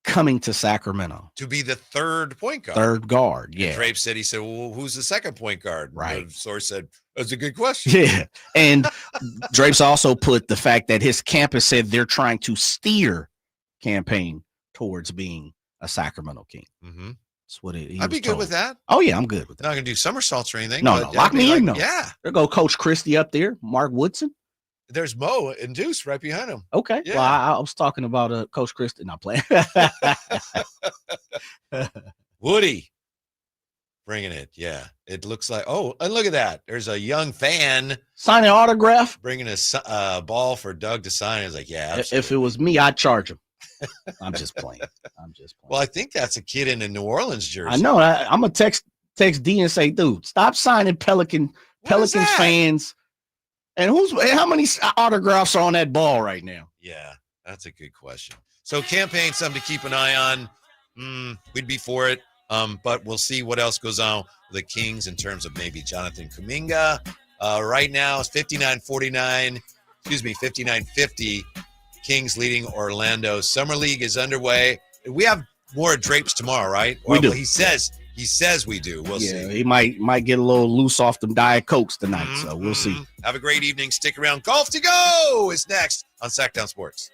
coming to Sacramento. To be the 3rd point guard. 3rd guard, yeah. And Drape said, well, who's the 2nd point guard? Right. The source said, that's a good question. Yeah. And Drape's also put the fact that his campus said they're trying to steer campaign towards being a Sacramento King. Mm-hmm. That's what it is. I'd be good with that. Oh, yeah, I'm good with that. Not going to do somersaults or anything. No, lock me in, though. Yeah. There go Coach Christie up there, Mark Woodson. There's Mo and Deuce right behind him. Okay. Yeah. Well, I was talking about Coach Christie. Not playing. Woody. Bringing it, yeah. It looks like, and look at that. There's a young fan signing autograph, bringing a ball for Doug to sign. I was like, yeah. Absolutely. If it was me, I'd charge him. I'm just playing. Well, I think that's a kid in a New Orleans jersey. I know. I'm gonna text D and say, dude, stop signing Pelicans fans. And how many autographs are on that ball right now? Yeah, that's a good question. So campaign, something to keep an eye on. We'd be for it. But we'll see what else goes on with the Kings in terms of maybe Jonathan Kuminga. Right now it's 59-49. 59-50. Kings leading Orlando. Summer League is underway. We have more drapes tomorrow, right? We do. He says we do. We'll see. He might get a little loose off them Diet Cokes tonight, so we'll see. Have a great evening. Stick around. Golf to Go is next on Sacktown Sports.